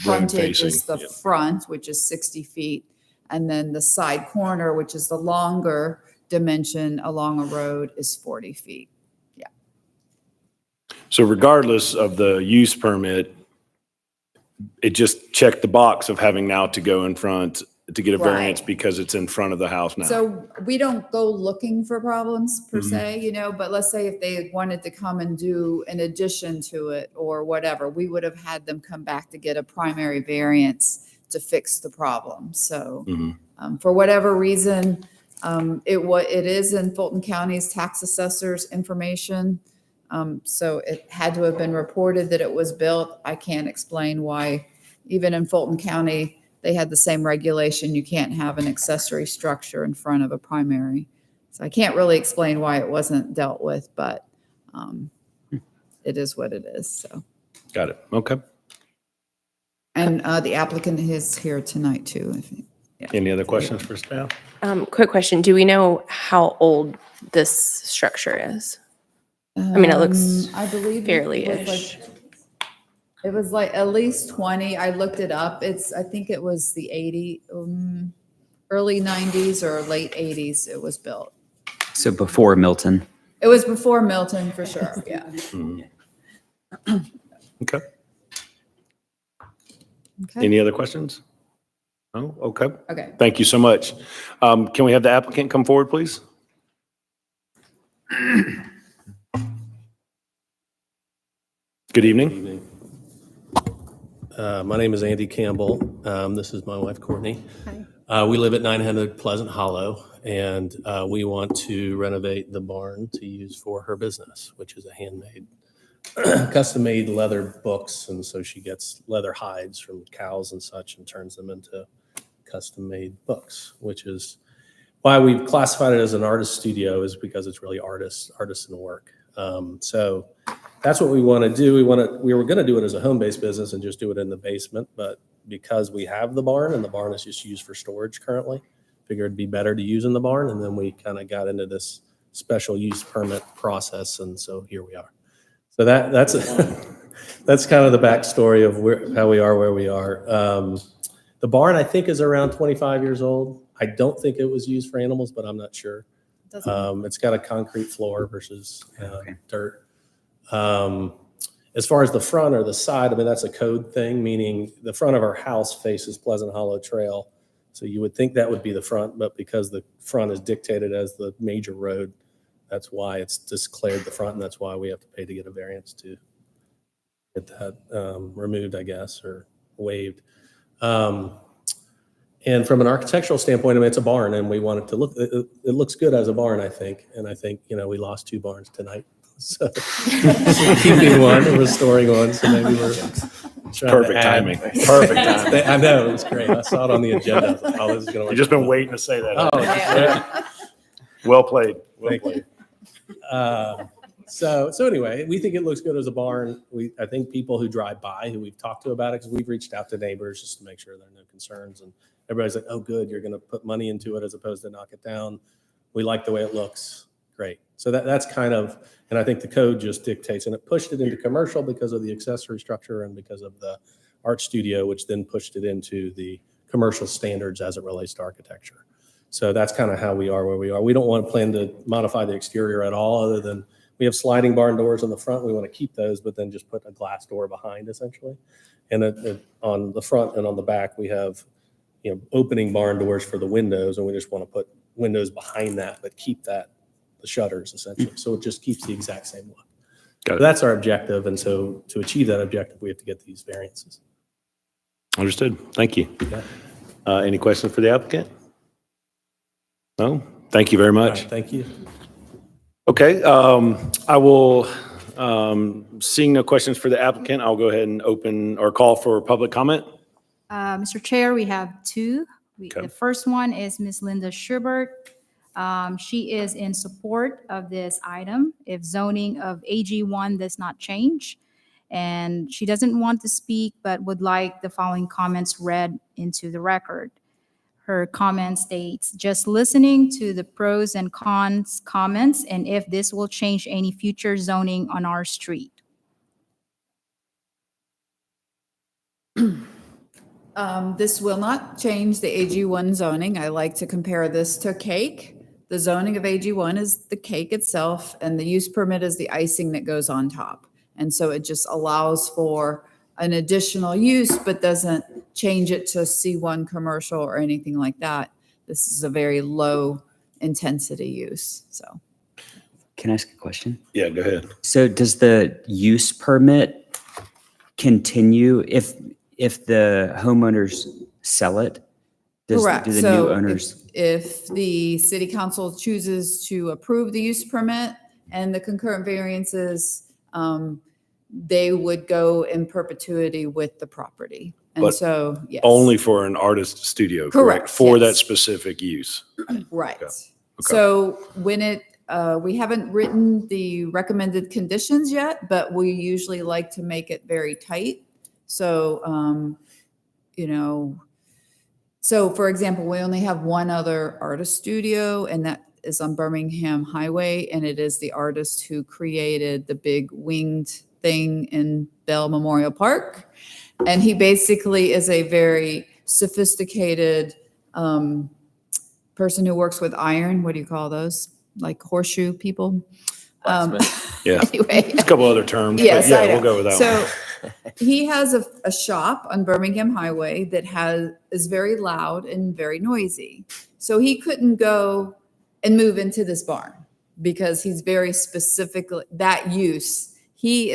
frontage is facing, the yeah. front, which is 60 feet. And then the side corner, which is the longer dimension along a road, is 40 feet. Yeah. So regardless of the use permit, it just checked the box of having now to go in front to get a variance Right. because it's in front of the house now. So we don't go looking for problems per Mhm. se, but let's say if they wanted to come and do an addition to it or whatever, we would have had them come back to get a primary variance to fix the problem. So Mhm. for whatever reason, it is in Fulton County's tax assessor's information. So it had to have been reported that it was built. I can't explain why, even in Fulton County, they had the same regulation. You can't have an accessory structure in front of a primary. So I can't really explain why it wasn't dealt with, but it is what it is, so. Got it. Okay. And the applicant is here tonight too. Yeah. Any other questions for staff? Quick question. Do we know how old this structure is? I mean, it looks I believe fairly-ish. It was like at least 20. I looked it up. I think it was the early 90s or late 80s it was built. So before Milton. It was before Milton for sure, yeah. Mhm. Okay. Okay. Any other questions? No? Okay. Okay. Thank you so much. Can we have the applicant come forward, please? Good evening. My name is Andy Campbell. This is my wife, Courtney. We live at 900 Pleasant Hollow, and we want to renovate the barn to use for her business, which is a handmade, custom-made leather books. And so she gets leather hides from cows and such and turns them into custom-made books, which is why we've classified it as an artist studio, is because it's really artisan work. So that's what we want to do. We were going to do it as a home-based business and just do it in the basement, but because we have the barn and the barn is just used for storage currently, figured it'd be better to use in the barn. And then we kind of got into this special use permit process, and so here we are. So that's that's kind of the backstory of how we are where we are. The barn, I think, is around 25 years old. I don't think it was used for animals, but I'm not sure. It's got a concrete floor versus dirt. As far as the front or the side, I mean, that's a code thing, meaning the front of our house faces Pleasant Hollow Trail. So you would think that would be the front, but because the front is dictated as the major road, that's why it's declared the front, and that's why we have to pay to get a variance to get that removed, I guess, or waived. And from an architectural standpoint, I mean, it's a barn, and we want it to look, it looks good as a barn, I think. And I think, we lost 2 barns tonight. So keeping one and restoring one. So maybe we're trying Perfect to add. timing. Perfect timing. I know, it was great. I saw it on the agenda. I was like, oh, this is going to work. You've just been waiting to say that. Oh, yeah. Well played. Well Thank played. you. So anyway, we think it looks good as a barn. I think people who drive by, who we've talked to about it, because we've reached out to neighbors just to make sure there are no concerns. And everybody's like, oh, good, you're going to put money into it as opposed to knock it down. We like the way it looks. Great. So that's kind of, and I think the code just dictates, and it pushed it into commercial because of the accessory structure and because of the art studio, which then pushed it into the commercial standards as it relates to architecture. So that's kind of how we are where we are. We don't want to plan to modify the exterior at all, other than we have sliding barn doors on the front. We want to keep those, but then just put a glass door behind, essentially. And on the front and on the back, we have opening barn doors for the windows, and we just want to put windows behind that, but keep the shutters, essentially. So it just keeps the exact same look. So that's our objective, and so to achieve that objective, we have to get these variances. Understood. Thank you. Yeah. Any questions for the applicant? No? Thank you very All much. right, thank you. Okay, I will, seeing no questions for the applicant, I'll go ahead and open or call for public comment. Mr. Chair, we have 2. Okay. The first one is Ms. Linda Schubert. She is in support of this item if zoning of AG1 does not change. And she doesn't want to speak, but would like the following comments read into the record. Her comment states, just listening to the pros and cons comments and if this will change any future zoning on our street. This will not change the AG1 zoning. I like to compare this to cake. The zoning of AG1 is the cake itself, and the use permit is the icing that goes on top. And so it just allows for an additional use, but doesn't change it to C1 commercial or anything like that. This is a very low intensity use, so. Can I ask a question? Yeah, go ahead. So does the use permit continue if the homeowners sell it? Correct. Do the So new owners? if the city council chooses to approve the use permit and the concurrent variances, they would go in perpetuity with the property. And But so, yes. Only for an artist studio, Correct, correct? For that yes. specific use. Right. Okay. So when we haven't written the recommended conditions yet, but we usually like to make it very tight. So, so for example, we only have one other artist studio, and that is on Birmingham Highway, and it is the artist who created the big winged thing in Bell Memorial Park. And he basically is a very sophisticated person who works with iron. What do you call those? Like horseshoe people? Yeah. Anyway. A couple other terms. Yes, but I yeah, know. we'll go with that one. So he has a shop on Birmingham Highway that is very loud and very noisy. So he couldn't go and move into this barn because he's very specifically that use. He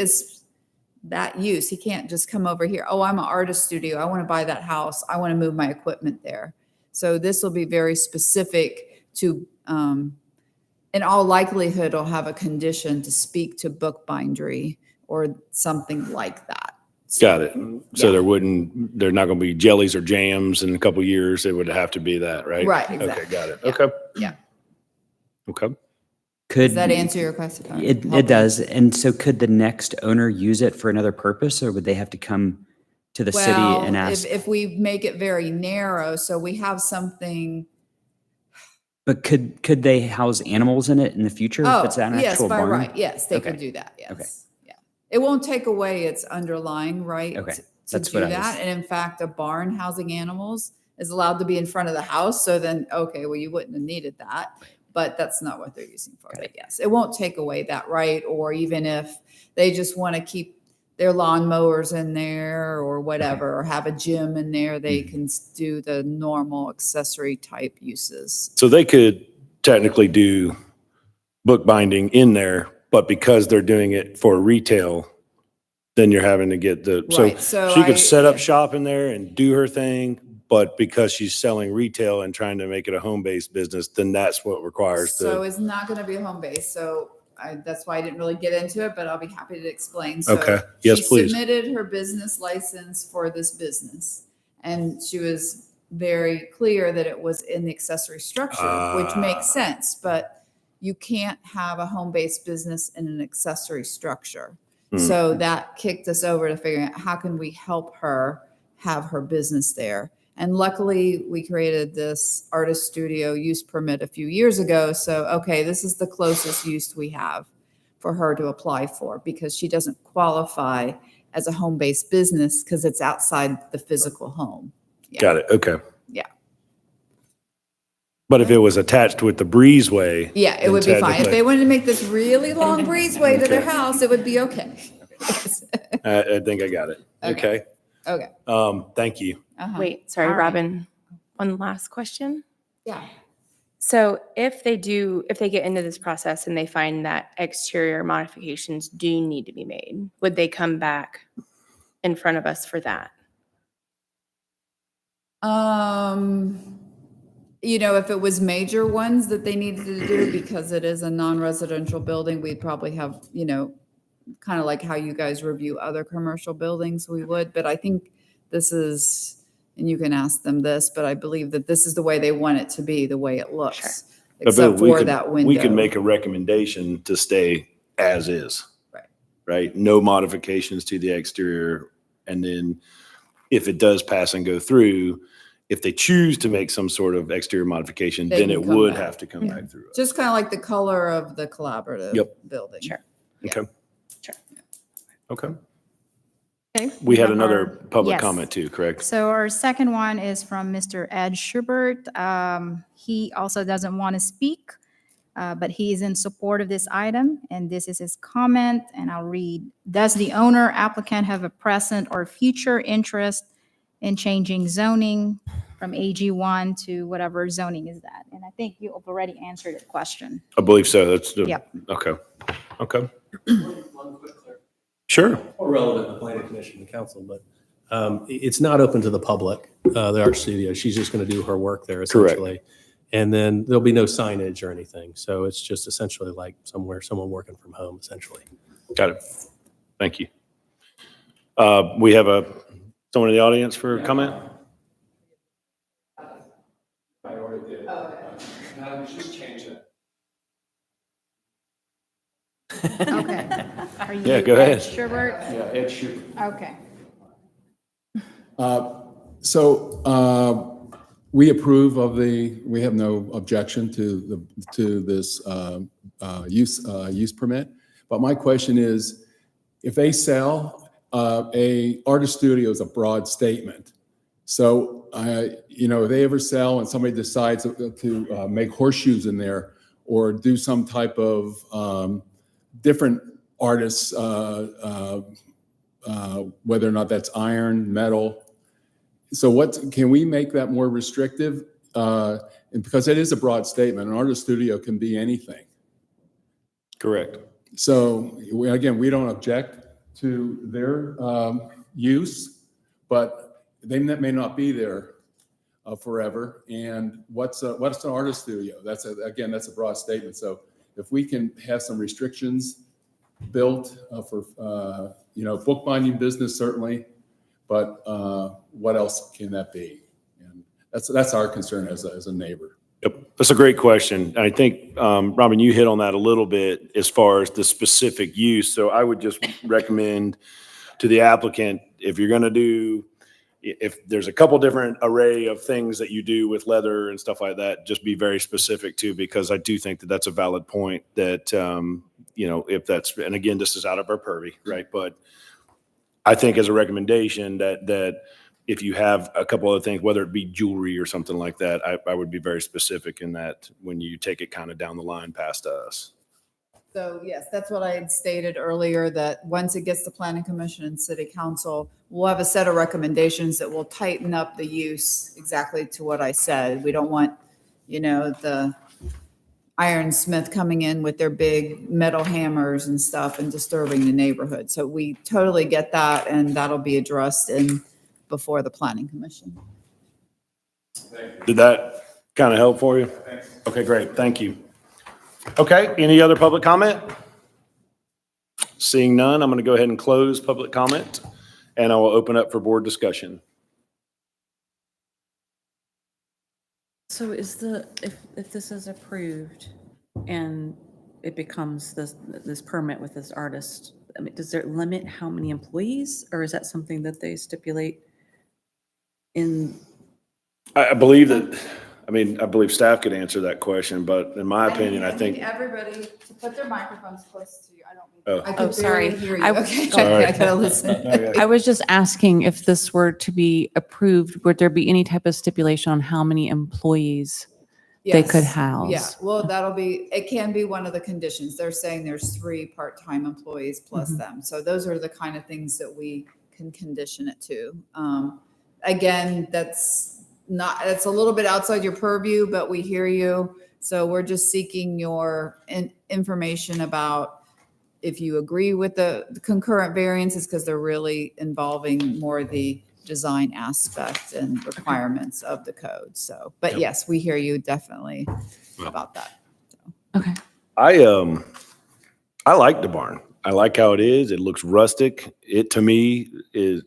can't just come over here. Oh, I'm an artist studio. I want to buy that house. I want to move my equipment there. So this will be very specific to, in all likelihood, it'll have a condition to speak to bookbindery or something like that. Got it. So Yeah. there's not going to be jellies or jams in a couple of years. It would have to be that, right? Right, Okay, exactly. got it. Yeah. Okay. Yeah. Okay. Could Does that answer your question? it does. And so could the next owner use it for another purpose, or would they have to come to the city and ask? If we make it very narrow, so we have something. But could they house animals in it in the future if it's an yes, actual by barn? right. Yes, they Okay. could do that. Yes. Okay. Yeah. It won't take away its underlying right Okay. to That's do what I that. was- And in fact, a barn housing animals is allowed to be in front of the house. So then, okay, well, you wouldn't have needed that, but that's not what they're using for. But yes, it won't take away that right. Or even if they just want to keep their lawn mowers in there or whatever, or have a gym in there, they can do the normal accessory type uses. So they could technically do bookbinding in there, but because they're doing it for retail, then you're having to get Right, so she could I- set up shop in there and do her thing, but because she's selling retail and trying to make it a home-based business, then that's what requires So the, it's not going to be home based. So that's why I didn't really get into it, but I'll be happy to explain. So Okay. Yes, she please. submitted her business license for this business, and she was very clear that it was in the accessory structure, which makes sense. But you can't have a home-based business in an accessory structure. So that kicked us over to figuring out how can we help her have her business there. And luckily, we created this artist studio use permit a few years ago. So, okay, this is the closest use we have for her to apply for because she doesn't qualify as a home-based business because it's outside the physical home. Yeah. got it, okay. Yeah. But if it was attached with the breezeway. Yeah, it then would be fine. If technically- they wanted to make this really long breezeway to their house, it would be okay. I think I got it. Okay. Okay. Thank you. Uh-huh. Wait, sorry, All right. Robin. One last question. Yeah. So if they get into this process and they find that exterior modifications do need to be made, would they come back in front of us for that? If it was major ones that they needed to do because it is a non-residential building, we'd probably have, kind of like how you guys review other commercial buildings, we would. But I think this is, and you can ask them this, but I believe that this is the way they want it to be, the way it looks, except We for could- that window. We could make a recommendation to stay as is. Right. Right? No modifications to the exterior. And then if it does pass and go through, if they choose to make some sort of exterior modification, They then can it come would back. have to come back through. us. Just kind of like the color of the collaborative Yep. building. Sure. Okay. Sure. Okay. Okay, We had have another our- public yes. comment too, correct? So our second one is from Mr. Ed Schubert. He also doesn't want to speak, but he is in support of this item, and this is his comment, and I'll read. Does the owner applicant have a present or future interest and changing zoning from AG1 to whatever zoning is that. And I think you've already answered the question. I believe so. That's the, Yep. okay. Okay. Sure. More relevant to the planning commission and council, but it's not open to the public, the art studio. She's just going to do her work there essentially. And then there'll be no signage or anything. So it's just essentially like someone working from home, essentially. Got it. Thank you. We have someone in the audience for a comment? I already did. Just change it. Okay. Are you Yeah, go ahead. Ed Schubert? Yeah, Ed Schubert. Okay. We approve of we have no objection to this use permit. But my question is, if they sell, a artist studio is a broad statement. So, if they ever sell and somebody decides to make horseshoes in there or do some type of different artists, whether or not that's iron, metal. So can we make that more restrictive? And because it is a broad statement, an artist studio can be anything. Correct. So again, we don't object to their use, but they may not be there forever. And what's an artist studio? That's a broad statement. So if we can have some restrictions built for bookbinding business, certainly, but what else can that be? And that's our concern as a neighbor. Yep. That's a great question. I think, Robin, you hit on that a little bit as far as the specific use. So I would just recommend to the applicant, if you're going to do, if there's a couple different array of things that you do with leather and stuff like that, just be very specific too, because I do think that that's a valid point that, if that's, and again, this is out of our purview, right? But I think as a recommendation that if you have a couple other things, whether it be jewelry or something like that, I would be very specific in that when you take it kind of down the line past us. So yes, that's what I had stated earlier, that once it gets to planning commission and city council, we'll have a set of recommendations that will tighten up the use exactly to what I said. We don't want, the ironsmith coming in with their big metal hammers and stuff and disturbing the neighborhood. So we totally get that, and that'll be addressed before the planning commission. Did that kind of help for you? Okay, great. Thank you. Okay, any other public comment? Seeing none, I'm going to go ahead and close public comment, and I will open up for board discussion. So if this is approved and it becomes this permit with this artist, I mean, does it limit how many employees, or is that something that they stipulate in? I believe staff could answer that question, but in my opinion, I think. Everybody to put their microphones close to you. I Oh, sorry. Hear you. I- Okay. Sorry. I gotta listen. I was just asking if this were to be approved, would there be any type of stipulation on how many employees they could Yes. house? Yeah, well, it can be one of the conditions. They're saying there's 3 part-time employees plus them. So those are the kind of things that we can condition it to. Again, that's a little bit outside your purview, but we hear you. So we're just seeking your information about if you agree with the concurrent variances, because they're really involving more the design aspect and requirements of the code. So, but Yep. yes, we hear you definitely about that. Okay. I like the barn. I like how it is. It looks rustic. It, to me, is,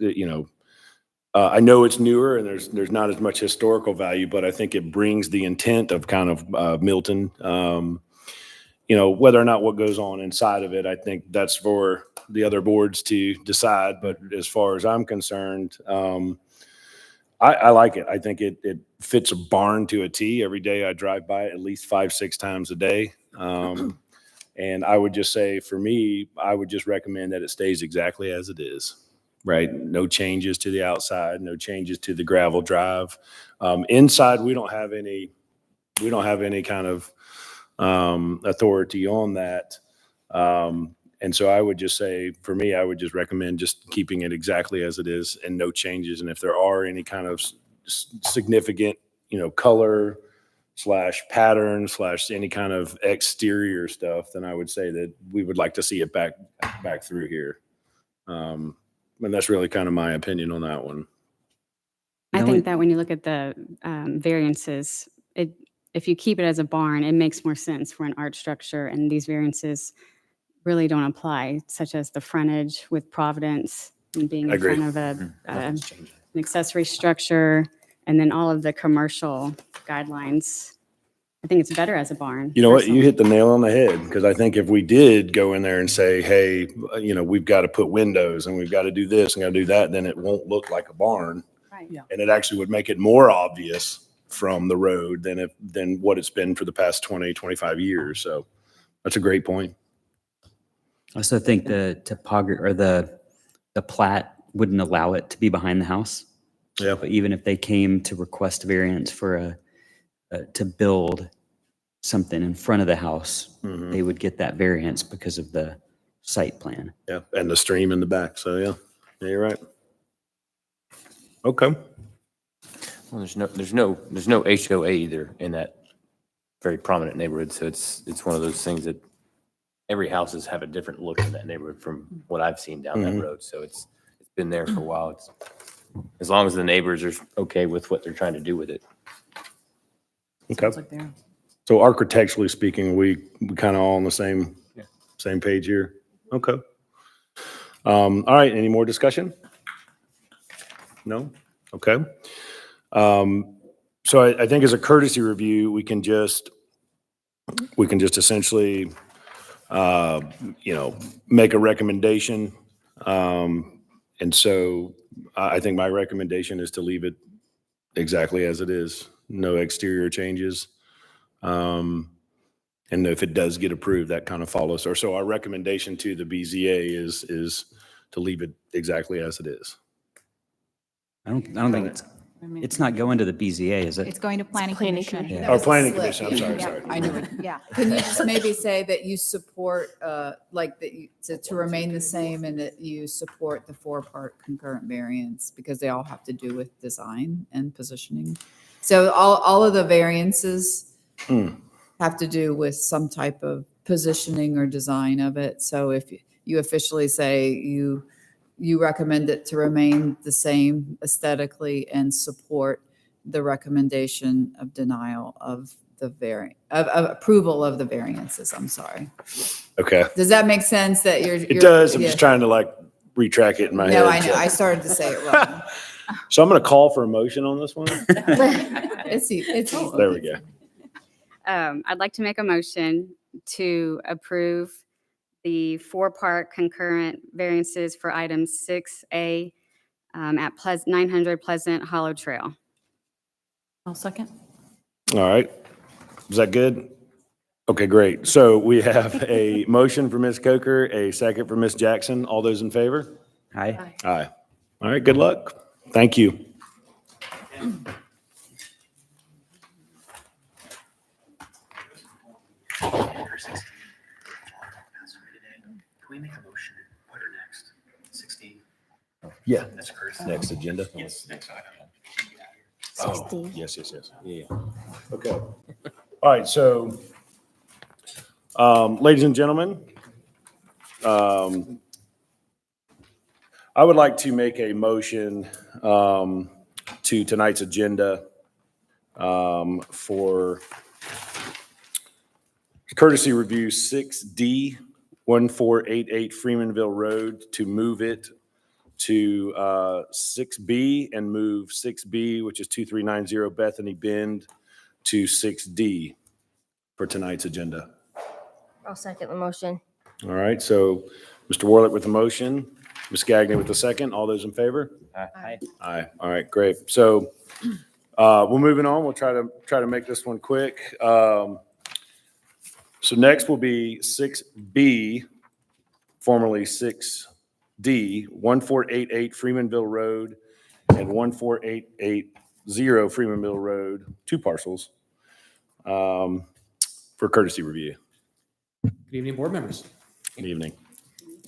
I know it's newer and there's not as much historical value, but I think it brings the intent of kind of Milton. Whether or not what goes on inside of it, I think that's for the other boards to decide. But as far as I'm concerned, I like it. I think it fits a barn to a T. Every day I drive by it at least 5-6 times a day. And I would just say, for me, I would just recommend that it stays exactly as it is, right? No changes to the outside, no changes to the gravel drive. Inside, we don't have any kind of authority on that. And so I would just say, for me, I would just recommend just keeping it exactly as it is and no changes. And if there are any kind of significant, color / pattern / any kind of exterior stuff, then I would say that we would like to see it back through here. And that's really kind of my opinion on that one. I think that when you look at the variances, if you keep it as a barn, it makes more sense for an art structure, and these variances really don't apply, such as the frontage with Providence and being in front of an accessory structure, and then all of the commercial guidelines. I think it's better as a barn. You know what? You hit the nail on the head, because I think if we did go in there and say, hey, we've got to put windows and we've got to do this and got to do that, then it won't look like a barn. Right. Yeah. And it actually would make it more obvious from the road than what it's been for the past 20, 25 years. So that's a great point. I also think the topography or the plat wouldn't allow it to be behind the house. Yeah. But even if they came to request a variance for to build something in front of the house, they would get that variance because of the site plan. Yeah. And the stream in the back. So yeah, you're right. Okay. Well, there's no HOA either in that very prominent neighborhood. So it's one of those things that every houses have a different look in that neighborhood from what I've seen down that road. So it's been there for a while. It's, as long as the neighbors are okay with what they're trying to do with it. Okay. Sounds like they're- So architecturally speaking, we kind of all on the same page here. Okay. All right. Any more discussion? No? Okay. So I think as a courtesy review, we can just essentially, make a recommendation. And so I think my recommendation is to leave it exactly as it is. No exterior changes. And if it does get approved, that kind of follows. Or so our recommendation to the BZA is to leave it exactly as it is. I don't think it's not going to the BZA, is it? It's going to planning Planning commission. commission. That Or was a planning slip. commission, I'm sorry, Yeah. sorry. I knew it. Yeah. Can you just maybe say that you support, like, that to remain the same, and that you support the 4-part concurrent variance, because they all have to do with design and positioning? So all of the variances have to do with some type of positioning or design of it. So if you officially say you recommend it to remain the same aesthetically and support the recommendation of denial of the of approval of the variances, I'm sorry. Okay. Does that make sense that you're? It does. I'm just trying to retrack it in my head. No, I know. so- I started to say it wrong. So I'm going to call for a motion on this one. It's easy. There we go. I'd like to make a motion to approve the 4-part concurrent variances for item 6A at 900 Pleasant Hollow Trail. I'll second. All right. Is that good? Okay, great. So we have a motion for Ms. Coker, a second for Ms. Jackson. All those in favor? Aye. Aye. All right, good luck. Thank you. Can we make a motion? Put her next. 16. Yeah. That's first. Next agenda. Yes, next item. Oh, yes. Yeah. Okay. All right, so, ladies and gentlemen, I would like to make a motion to tonight's agenda for courtesy review 6D, 1488 Freemanville Road, to move it to 6B and move 6B, which is 2390 Bethany Bend, to 6D for tonight's agenda. I'll second the motion. All right, so Mr. Warlick with the motion, Ms. Gagnon with the second. All those in favor? Aye. Aye. All right, great. So we're moving on. We'll try to make this one quick. So next will be 6B, formerly 6D, 1488 Freemanville Road and 14880 Freemanville Road, 2 parcels, for courtesy review. Good evening, board members. Good evening.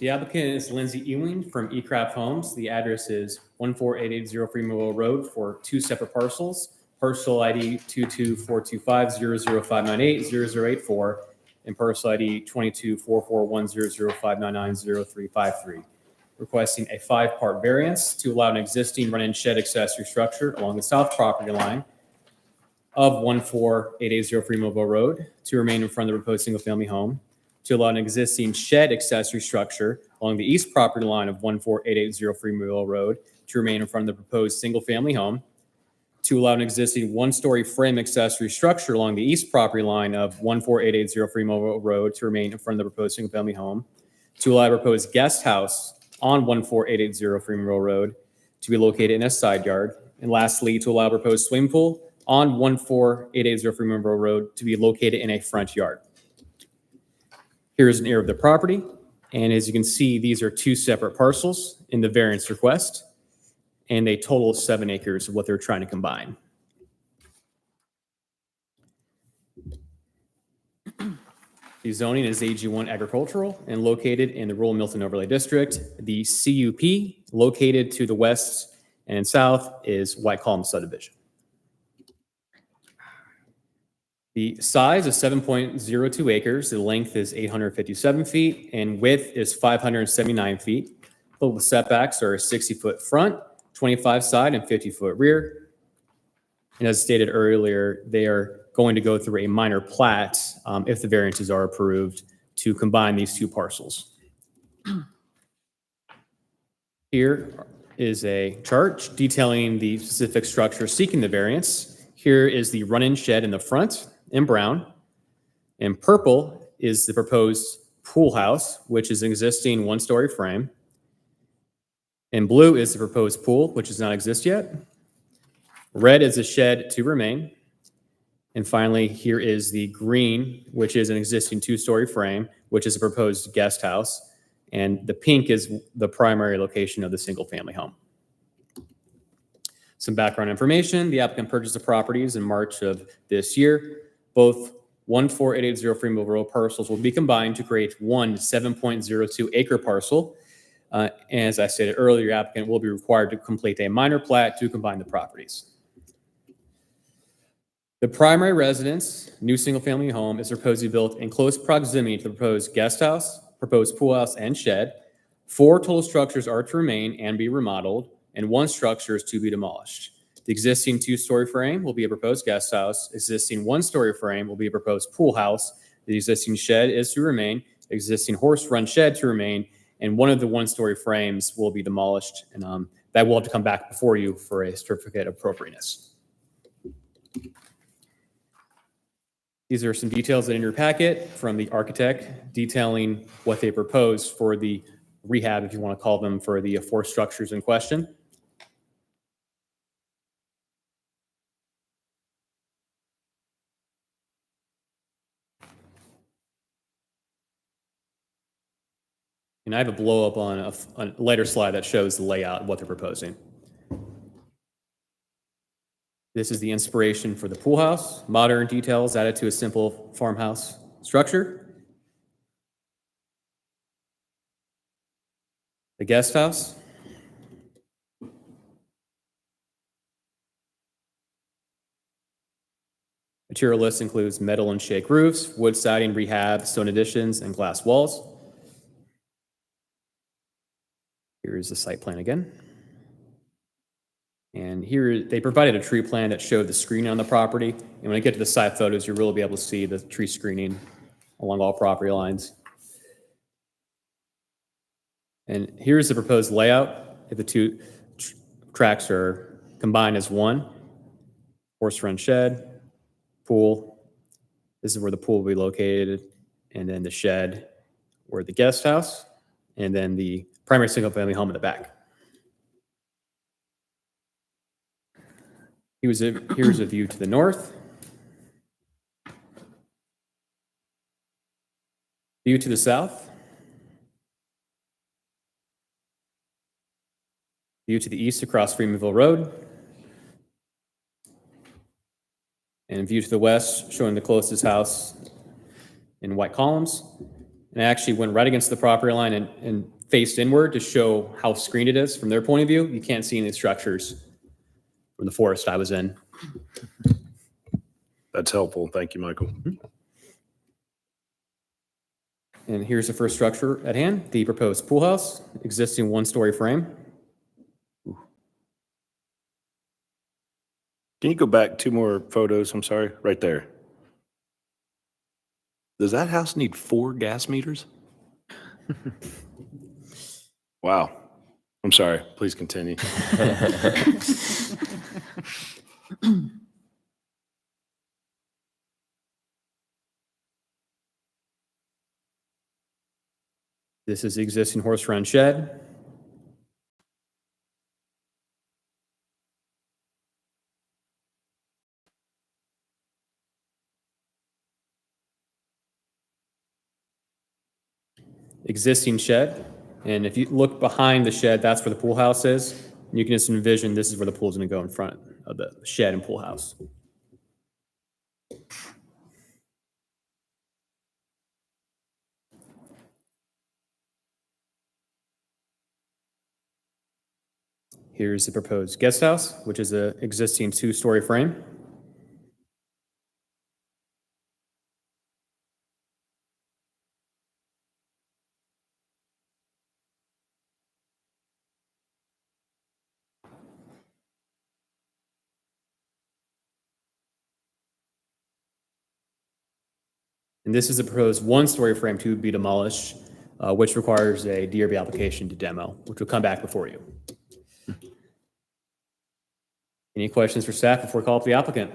The applicant is Lindsay Ewing from eCraft Homes. The address is 14880 Freemanville Road for two separate parcels. Parcel ID 224250059800084 and parcel ID 224410059900353. Requesting a 5-part variance to allow an existing run-in shed accessory structure along the south property line of 14880 Freemanville Road to remain in front of the proposed single-family home, to allow an existing shed accessory structure along the east property line of 14880 Freemanville Road to remain in front of the proposed single-family home, to allow an existing one-story frame accessory structure along the east property line of 14880 Freemanville Road to remain in front of the proposed single-family home, to allow a proposed guest house on 14880 Freemanville Road to be located in a side yard, and lastly, to allow a proposed swimming pool on 14880 Freemanville Road to be located in a front yard. Here is an area of the property, and as you can see, these are two separate parcels in the variance request, and they total 7 acres of what they're trying to combine. The zoning is AG1 agricultural and located in the rural Milton overlay district. The CUP located to the west and south is White Column subdivision. The size is 7.02 acres. The length is 857 feet and width is 579 feet. Total setbacks are 60-foot front, 25 side, and 50-foot rear. And as stated earlier, they are going to go through a minor plat if the variances are approved to combine these two parcels. Here is a chart detailing the specific structure seeking the variance. Here is the run-in shed in the front in brown. In purple is the proposed pool house, which is an existing one-story frame. In blue is the proposed pool, which does not exist yet. Red is the shed to remain. And finally, here is the green, which is an existing 2-story frame, which is a proposed guest house. And the pink is the primary location of the single-family home. Some background information. The applicant purchased the properties in March of this year. Both 14880 Freemanville Road parcels will be combined to create one 7.02 acre parcel. As I stated earlier, the applicant will be required to complete a minor plat to combine the properties. The primary residence, new single-family home, is proposed to be built in close proximity to the proposed guest house, proposed pool house, and shed. 4 total structures are to remain and be remodeled, and 1 structure is to be demolished. The existing 2-story frame will be a proposed guest house. Existing 1-story frame will be a proposed pool house. The existing shed is to remain. Existing horse run shed to remain, and one of the 1-story frames will be demolished, and that will have to come back before you for a certificate of appropriateness. These are some details in your packet from the architect detailing what they proposed for the rehab, if you want to call them, for the 4 structures in question. And I have a blow up on a later slide that shows the layout of what they're proposing. This is the inspiration for the pool house, modern details added to a simple farmhouse structure. The guest house. Material list includes metal and shake roofs, wood siding, rehab, stone additions, and glass walls. Here's the site plan again. And here they provided a tree plan that showed the screening on the property. And when I get to the site photos, you'll really be able to see the tree screening along all property lines. And here's the proposed layout. If the 2 tracks are combined as one, horse run shed, pool. This is where the pool will be located. And then the shed or the guest house. And then the primary single family home in the back. Here's a view to the north. View to the south. View to the east across Freemanville Road. And view to the west, showing the closest house in white columns. And I actually went right against the property line and faced inward to show how screened it is from their point of view. You can't see any structures from the forest I was in. That's helpful. Thank you, Michael. And here's the first structure at hand, the proposed pool house, existing one-story frame. Can you go back 2 more photos? I'm sorry, right there. Does that house need 4 gas meters? Wow. I'm sorry. Please continue. This is the existing horse-run shed. Existing shed. And if you look behind the shed, that's where the pool house is. And you can just envision this is where the pool is going to go in front of the shed and pool house. Here's the proposed guest house, which is an existing 2-story frame. And this is a proposed 1-story frame to be demolished, which requires a DRB application to demo, which will come back before you. Any questions for staff before we call up the applicant?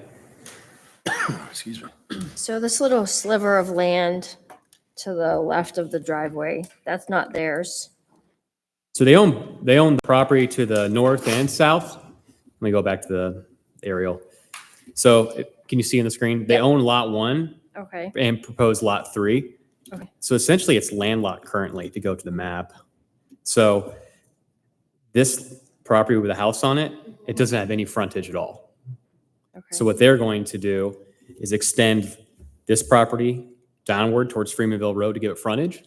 Excuse me. So this little sliver of land to the left of the driveway, that's not theirs. So they own the property to the north and south. Let me go back to the aerial. So can you see on the screen? They own lot 1 Okay. and proposed lot 3. Okay. So essentially it's landlocked currently if you go to the map. So this property with a house on it, it doesn't have any frontage at all. Okay. So what they're going to do is extend this property downward towards Freemanville Road to give it frontage.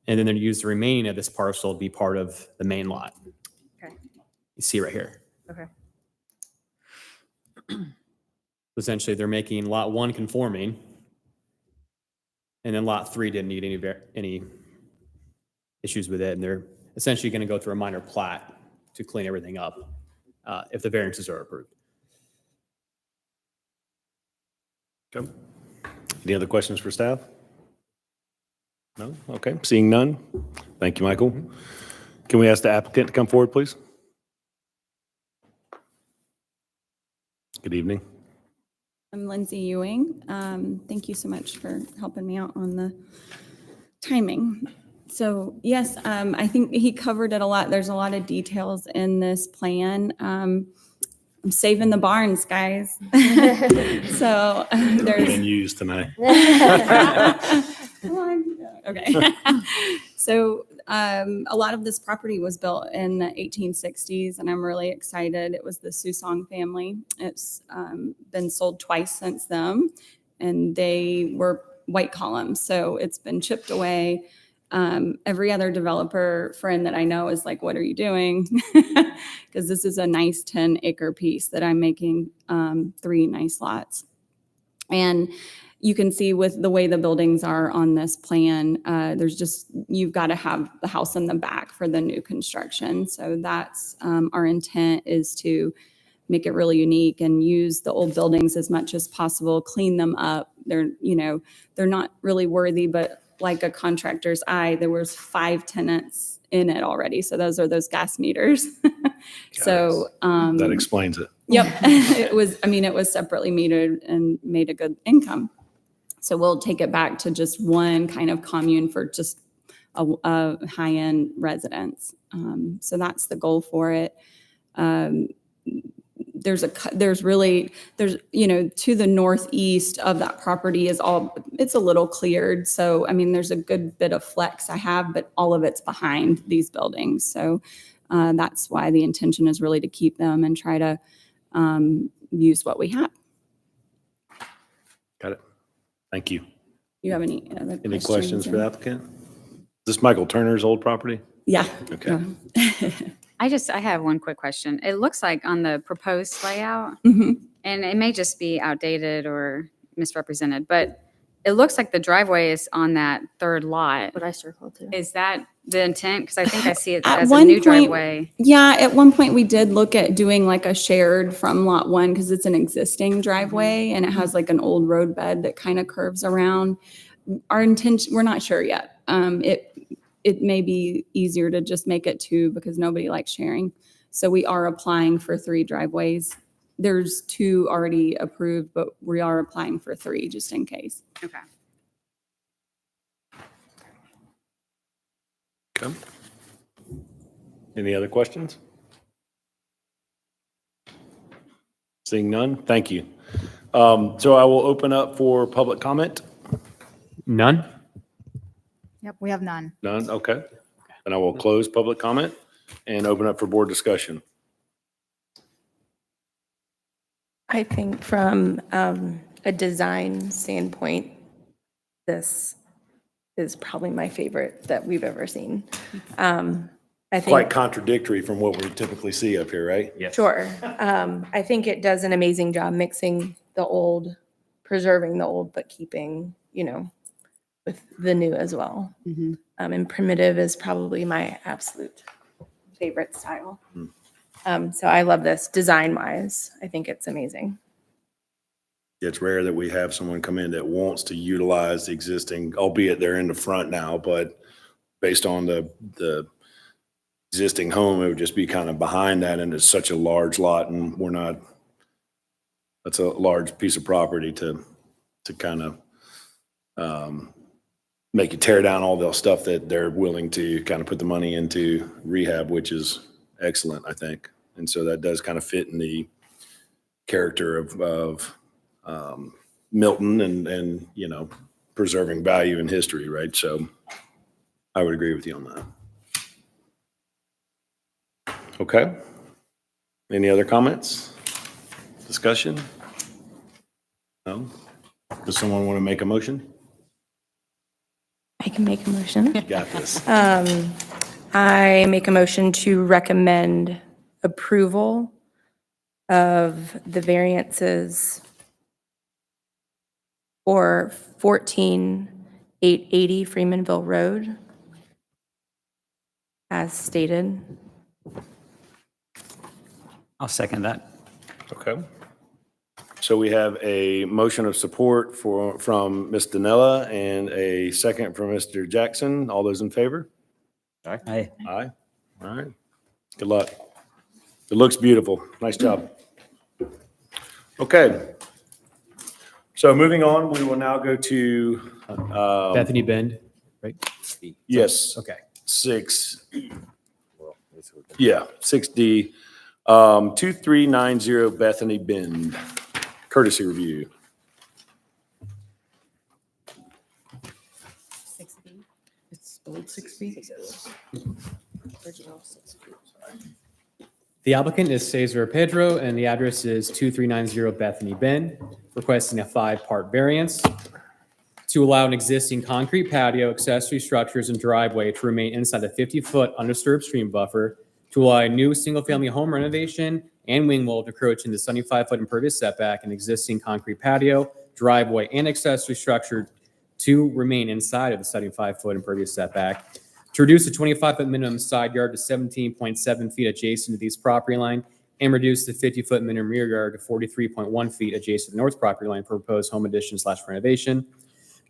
And then they're use the remaining of this parcel to be part of the main lot. Okay. You see right here. Okay. Essentially, they're making lot 1 conforming. And then lot 3 didn't need any issues with it. And they're essentially going to go through a minor plat to clean everything up if the variances are approved. Okay. Any other questions for staff? No? Okay. Seeing none. Thank you, Michael. Can we ask the applicant to come forward, please? Good evening. I'm Lindsay Ewing. Thank you so much for helping me out on the timing. So yes, I think he covered it a lot. There's a lot of details in this plan. I'm saving the barns, guys. So there's Being used tonight. Come on. Okay. So a lot of this property was built in the 1860s, and I'm really excited. It was the Susong family. It's been sold twice since then, and they were white columns. So it's been chipped away. Every other developer friend that I know is like, what are you doing? Because this is a nice 10-acre piece that I'm making 3 nice lots. And you can see with the way the buildings are on this plan, you've got to have the house in the back for the new construction. So that's our intent, is to make it really unique and use the old buildings as much as possible, clean them up. They're not really worthy, but like a contractor's eye, there was 5 tenants in it already. So those are those gas meters. So that explains it. Yep. It was separately metered and made a good income. So we'll take it back to just one kind of commune for just a high-end residence. So that's the goal for it. There's to the northeast of that property it's a little cleared. So, there's a good bit of flex I have, but all of it's behind these buildings. So that's why the intention is really to keep them and try to use what we have. Got it. Thank you. you have any other questions? Any questions for the applicant? Is this Michael Turner's old property? Yeah. Okay. I have one quick question. It looks like on the proposed layout, Mhm. and it may just be outdated or misrepresented, but it looks like the driveway is on that third lot. What I circled too. Is that the intent? Because I think I see it At as a one new point- driveway. Yeah, at one point we did look at doing like a shared from lot one because it's an existing driveway and it has like an old road bed that kind of curves around. Our intention, we're not sure yet. It may be easier to just make it two because nobody likes sharing. So we are applying for 3 driveways. There's 2 already approved, but we are applying for 3 just in case. Okay. Okay. Any other questions? Seeing none, thank you. So I will open up for public comment. None? Yep, we have none. None, okay. And I will close public comment and open up for board discussion. I think from a design standpoint, this is probably my favorite that we've ever seen. I think. Quite contradictory from what we typically see up here, right? Yes. Sure. I think it does an amazing job mixing the old, preserving the old, but keeping, with the new as well. And primitive is probably my absolute favorite style. So I love this design-wise. I think it's amazing. It's rare that we have someone come in that wants to utilize the existing, albeit they're in the front now, but based on the existing home, it would just be kind of behind that, and it's such a large lot, and that's a large piece of property to kind of make you tear down all the stuff that they're willing to kind of put the money into rehab, which is excellent, I think. And so that does kind of fit in the character of Milton and preserving value in history, right? So I would agree with you on that. Okay. Any other comments? Discussion? No? Does someone want to make a motion? I can make a motion. You got this. I make a motion to recommend approval of the variances for 14880 Freemanville Road as stated. I'll second that. Okay. So we have a motion of support from Ms. Danella and a second from Mr. Jackson. All those in favor? Aye. Aye. All right. Good luck. It looks beautiful. Nice job. Okay. So moving on, we will now go to, Bethany Bend, right? yes, Okay. 6D, 2390 Bethany Bend, courtesy review. 6B. It's spelled 6B. Original 6B. The applicant is Cesar Pedro, and the address is 2390 Bethany Bend, requesting a 5-part variance to allow an existing concrete patio, accessory structures, and driveway to remain inside the 50-foot undisturbed stream buffer, to allow a new single-family home renovation and wing wall to encroach into 75-foot impervious setback, an existing concrete patio, driveway, and accessory structure to remain inside of the 75-foot impervious setback, to reduce the 25-foot minimum side yard to 17.7 feet adjacent to the east property line, and reduce the 50-foot minimum rear yard to 43.1 feet adjacent to the north property line for proposed home addition/renovation,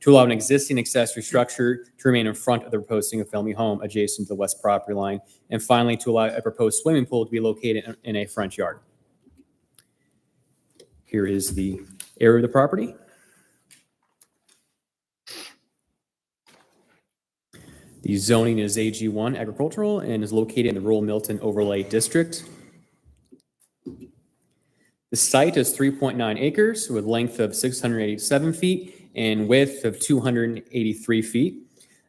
to allow an existing accessory structure to remain in front of the proposed single-family home adjacent to the west property line, and finally, to allow a proposed swimming pool to be located in a front yard. Here is the area of the property. The zoning is AG1 agricultural and is located in the rural Milton overlay district. The site is 3.9 acres with length of 687 feet and width of 283 feet.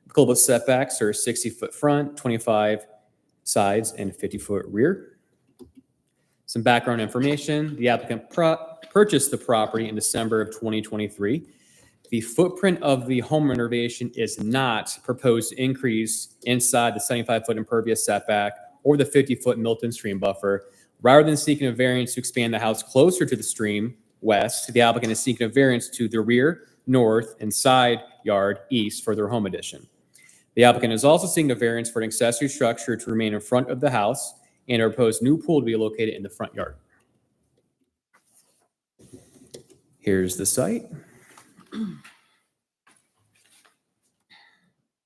Global setbacks are 60-foot front, 25 sides, and 50-foot rear. Some background information. The applicant purchased the property in December of 2023. The footprint of the home renovation is not proposed to increase inside the 75-foot impervious setback or the 50-foot Milton stream buffer. Rather than seeking a variance to expand the house closer to the stream west, the applicant is seeking a variance to the rear, north, and side yard east for their home addition. The applicant is also seeking a variance for an accessory structure to remain in front of the house and a proposed new pool to be located in the front yard. Here's the site.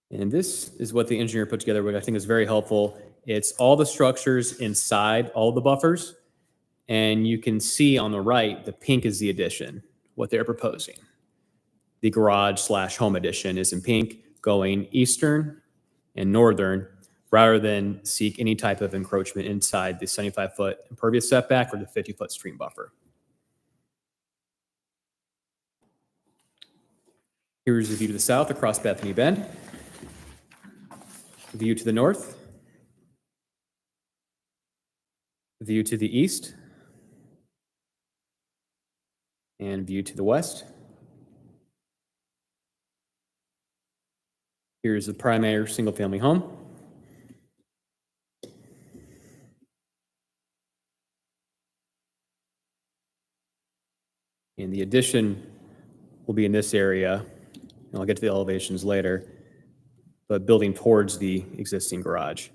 And this is what the engineer put together, which I think is very helpful. It's all the structures inside all the buffers. And you can see on the right, the pink is the addition, what they're proposing. The garage/home addition is in pink, going eastern and northern, rather than seek any type of encroachment inside the 75-foot impervious setback or the 50-foot stream buffer. Here's the view to the south across Bethany Bend. View to the north. View to the east. And view to the west. Here's the primary single-family home. And the addition will be in this area. And I'll get to the elevations later, but building towards the existing garage.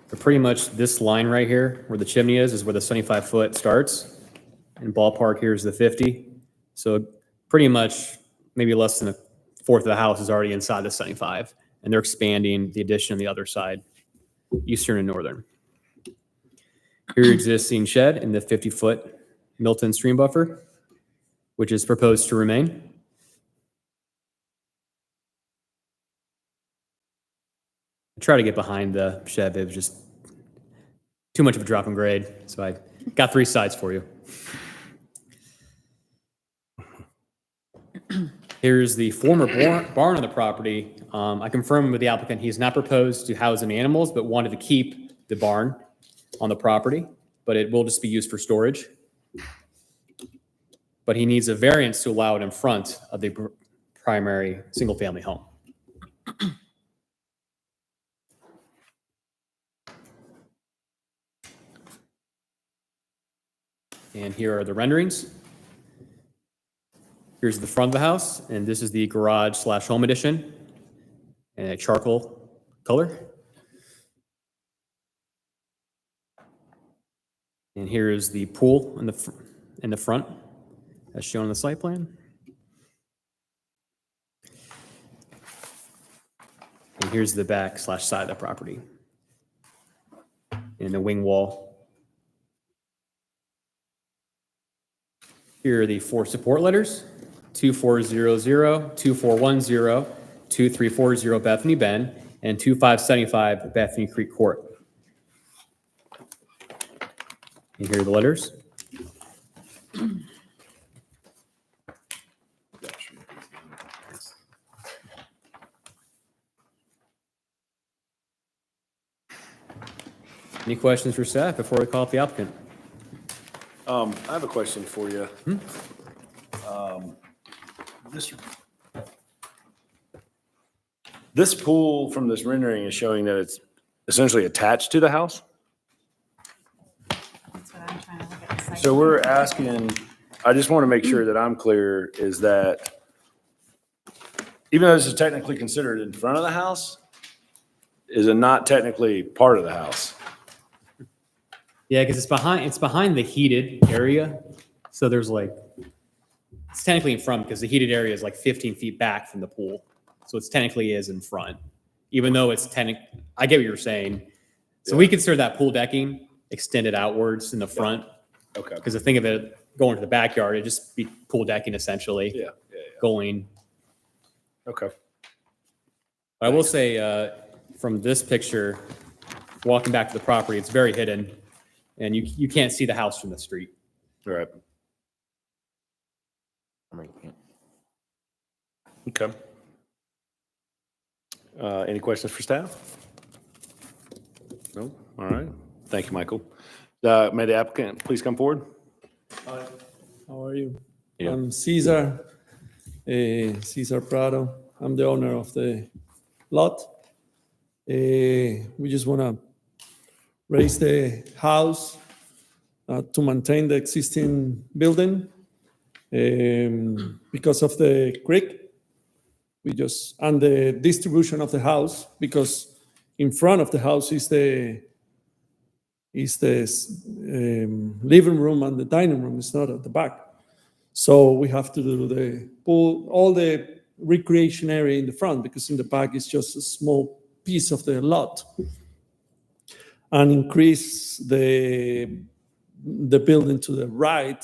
But pretty much this line right here, where the chimney is where the 75-foot starts. And ballpark here is the 50. So pretty much maybe less than a fourth of the house is already inside the 75. And they're expanding the addition on the other side, eastern and northern. Here, your existing shed in the 50-foot Milton stream buffer, which is proposed to remain. I try to get behind the shed, but it was just too much of a drop in grade. So I got 3 sides for you. Here's the former barn on the property. I confirmed with the applicant he's not proposed to house any animals, but wanted to keep the barn on the property, but it will just be used for storage. But he needs a variance to allow it in front of the primary single-family home. And here are the renderings. Here's the front of the house, and this is the garage/home addition in a charcoal color. And here is the pool in the front, as shown on the site plan. And here's the back/side of the property. And the wing wall. Here are the 4 support letters: 2400, 2410, 2340 Bethany Bend, and 2575 Bethany Creek Court. And here are the letters. Any questions for staff before we call up the applicant? I have a question for you. This pool from this rendering is showing that it's essentially attached to the house. That's what I'm trying to look at. the site So plan. we're asking, I just want to make sure that I'm clear, is that even though this is technically considered in front of the house, is it not technically part of the house? Yeah, because it's behind the heated area. So there's it's technically in front because the heated area is like 15 feet back from the pool. So it's technically is in front, even though it's I get what you're saying. So we consider that pool decking extended outwards in the front. Okay. Because the thing of it going to the backyard, it'd just be pool decking essentially. Yeah. Going. Okay. But I will say from this picture, walking back to the property, it's very hidden. And you can't see the house from the street. All right. Okay. Any questions for staff? No? All right. Thank you, Michael. May the applicant please come forward? Hi, how are you? Yeah. I'm Cesar, Cesar Prado. I'm the owner of the lot. We just want to raise the house to maintain the existing building. Because of the creek, and the distribution of the house, because in front of the house is the living room and the dining room. It's not at the back. So we have to do the pool, all the recreation area in the front, because in the back is just a small piece of the lot. And increase the building to the right,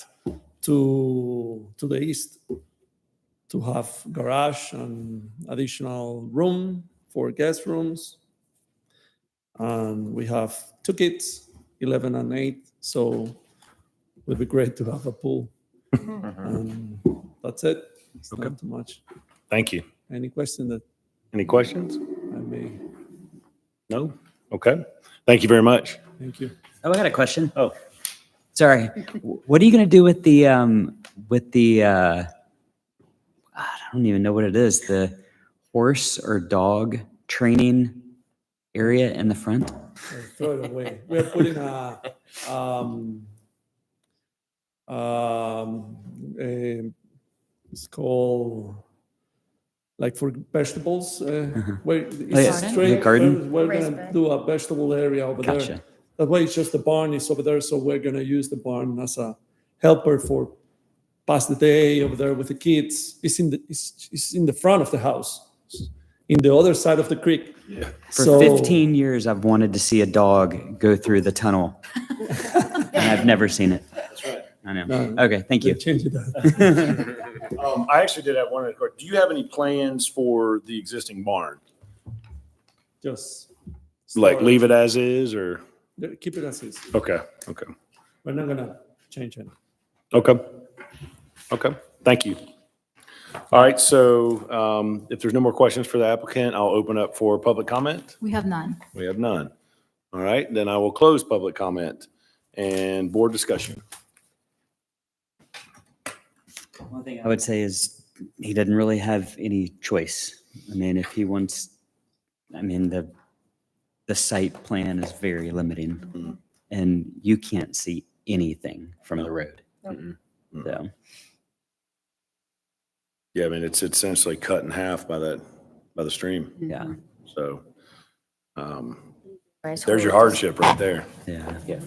to the east, to have garage and additional room for guest rooms. And we have 2 kids, 11 and 8, so it would be great to have a pool. And that's it. It's not too much. Thank you. Any question Any questions? I may? No? Okay. Thank you very much. Thank you. Oh, I got a question. Oh. Sorry. What are you going to do with the I don't even know what it is, the horse or dog training area in the front? Throw it away. We're putting it's called like for vegetables. Where it's yeah. straight. The garden? We're Raised gonna bed. do a vegetable area over there. Gotcha. That way, it's just the barn is over there, so we're gonna use the barn as a helper for pass the day over there with the kids. It's in the front of the house, in the other side of the creek. Yeah. For 15 years, I've wanted to see a dog go through the tunnel. And I've never seen it. That's right. I know. No, Okay, thank you. Change that. I actually did have one other question. Do you have any plans for the existing barn? Just Like leave it as is or? keep it as is. Okay, okay. We're not gonna change it. Okay. Okay, thank you. All right, so if there's no more questions for the applicant, I'll open up for public comment. We have none. We have none. All right, then I will close public comment and board discussion. One thing I would say is he doesn't really have any choice. I mean, if he wants, I mean, the site plan is very limiting and you can't see anything from the road. So, Yeah, I mean, it's essentially cut in half by the stream. yeah, So Nice there's your hole of hardship right there. yeah. Yeah,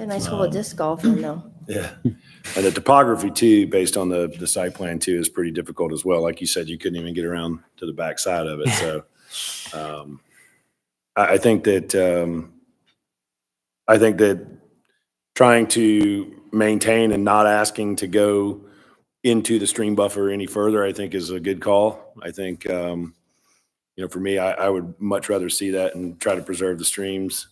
nice hole of disc golf in though. Yeah. And the topography too, based on the site plan too, is pretty difficult as well. Like you said, you couldn't even get around to the back side of it. So I think that trying to maintain and not asking to go into the stream buffer any further, I think is a good call. I think, for me, I would much rather see that and try to preserve the streams,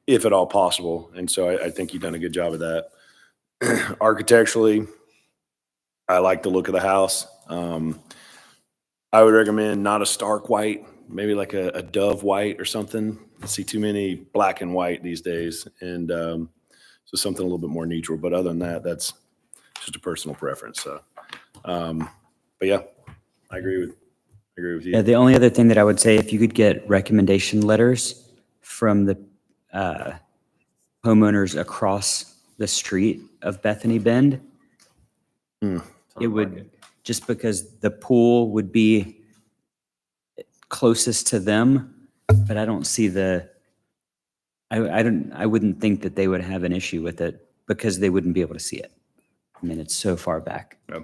if at all possible. And so I think you've done a good job of that. Architecturally, I like the look of the house. I would recommend not a stark white, maybe like a dove white or something. I see too many black and white these days. And so something a little bit more neutral. But other than that, that's just a personal preference. So, but yeah, I agree with you. Yeah, the only other thing that I would say, if you could get recommendation letters from the homeowners across the street of Bethany Bend, it would, just because the pool would be closest to them, but I don't see I wouldn't think that they would have an issue with it because they wouldn't be able to see it. I mean, it's so far back. Yeah.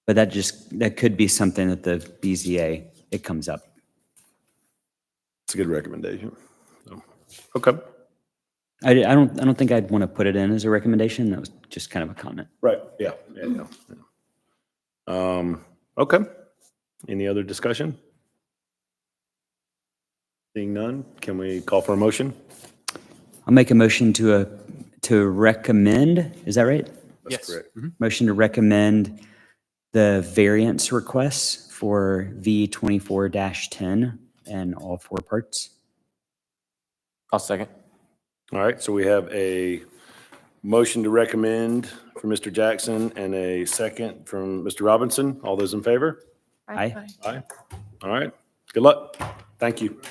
But that could be something that the BZA, it comes up. It's a good recommendation. So, okay. I don't think I'd want to put it in as a recommendation. That was just kind of a comment. Right. Yeah. Okay. Any other discussion? Seeing none, can we call for a motion? I'll make a motion to recommend, is that right? That's correct. Motion to recommend the variance requests for V24-10 and all 4 parts. I'll second. All right, so we have a motion to recommend from Mr. Jackson and a second from Mr. Robinson. All those in favor? Aye. Aye. All right, good luck. Thank you.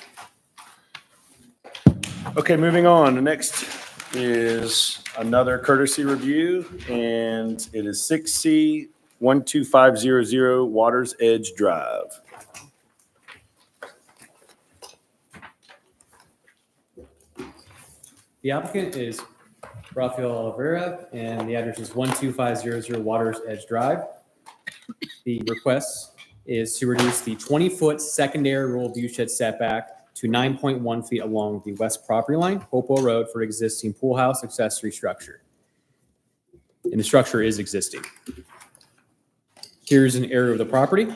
Okay, moving on. The next is another courtesy review, and it is 6C 12500 Waters Edge Drive. The applicant is Rafael Oliveira, and the address is 12500 Waters Edge Drive. The request is to reduce the 20-foot secondary rural view shed setback to 9.1 feet along the west property line, Hopewell Road, for existing pool house accessory structure. And the structure is existing. Here's an area of the property.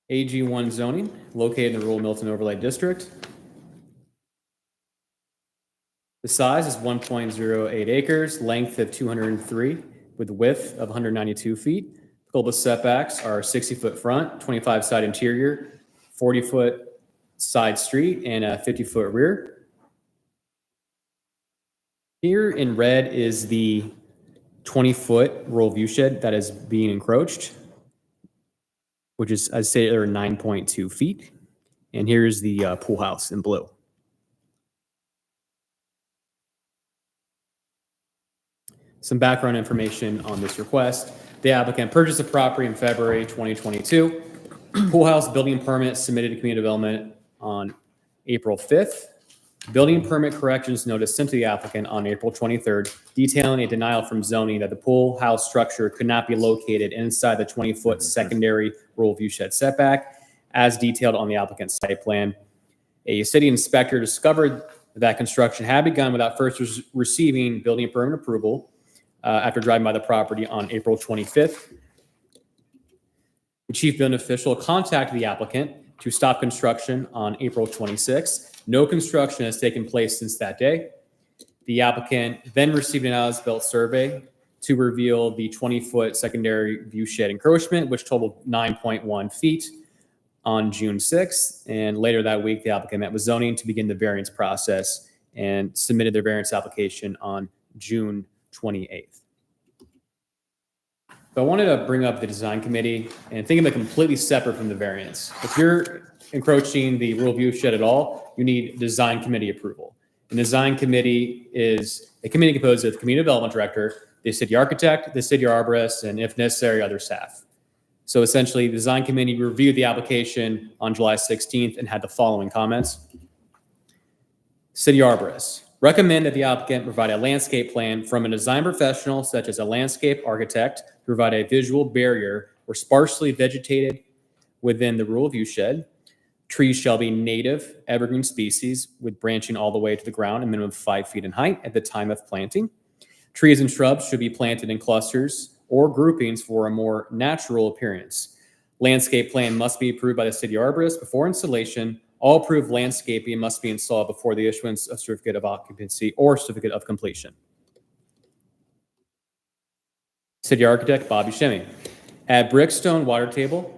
AG1 zoning, located in the rural Milton Overlay District. The size is 1.08 acres, length of 203, with width of 192 feet. Global setbacks are 60-foot front, 25 side interior, 40-foot side street, and a 50-foot rear. Here in red is the 20-foot rural view shed that is being encroached, which is, I'd say, they're 9.2 feet. And here's the pool house in blue. Some background information on this request. The applicant purchased the property in February 2022. Pool house building permit submitted to community development on April 5th. Building permit corrections notice sent to the applicant on April 23rd, detailing a denial from zoning that the pool house structure could not be located inside the 20-foot secondary rural view shed setback, as detailed on the applicant's site plan. A city inspector discovered that construction had begun without first receiving building permit approval after driving by the property on April 25th. The chief building official contacted the applicant to stop construction on April 26th. No construction has taken place since that day. The applicant then received an as-built survey to reveal the 20-foot secondary view shed encroachment, which totaled 9.1 feet on June 6th. And later that week, the applicant met with zoning to begin the variance process and submitted their variance application on June 28th. So I wanted to bring up the design committee and think of it completely separate from the variance. If you're encroaching the rural view shed at all, you need design committee approval. The design committee is a committee composed of the community development director, the city architect, the city arborist, and if necessary, other staff. So essentially, the design committee reviewed the application on July 16th and had the following comments. City arborist. Recommend that the applicant provide a landscape plan from a design professional, such as a landscape architect, to provide a visual barrier or sparsely vegetated within the rural view shed. Trees shall be native evergreen species with branching all the way to the ground, a minimum of 5 feet in height at the time of planting. Trees and shrubs should be planted in clusters or groupings for a more natural appearance. Landscape plan must be approved by the city arborist before installation. All approved landscaping must be installed before the issuance of certificate of occupancy or certificate of completion. City architect Bobby Shimmy. Add brickstone water table,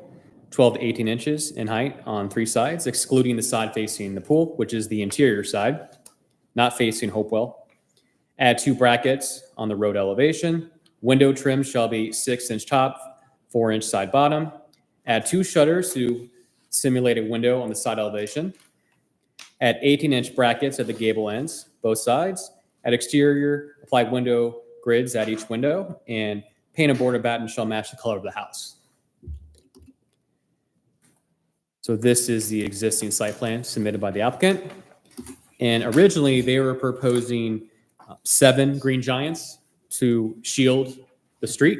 12 to 18 inches in height on 3 sides, excluding the side facing the pool, which is the interior side, not facing Hopewell. Add 2 brackets on the road elevation. Window trim shall be 6-inch top, 4-inch side bottom. Add 2 shutters to simulate a window on the side elevation. Add 18-inch brackets at the gable ends, both sides. At exterior, apply window grids at each window, and paint a border batten shall match the color of the house. So this is the existing site plan submitted by the applicant. And originally, they were proposing 7 green giants to shield the street.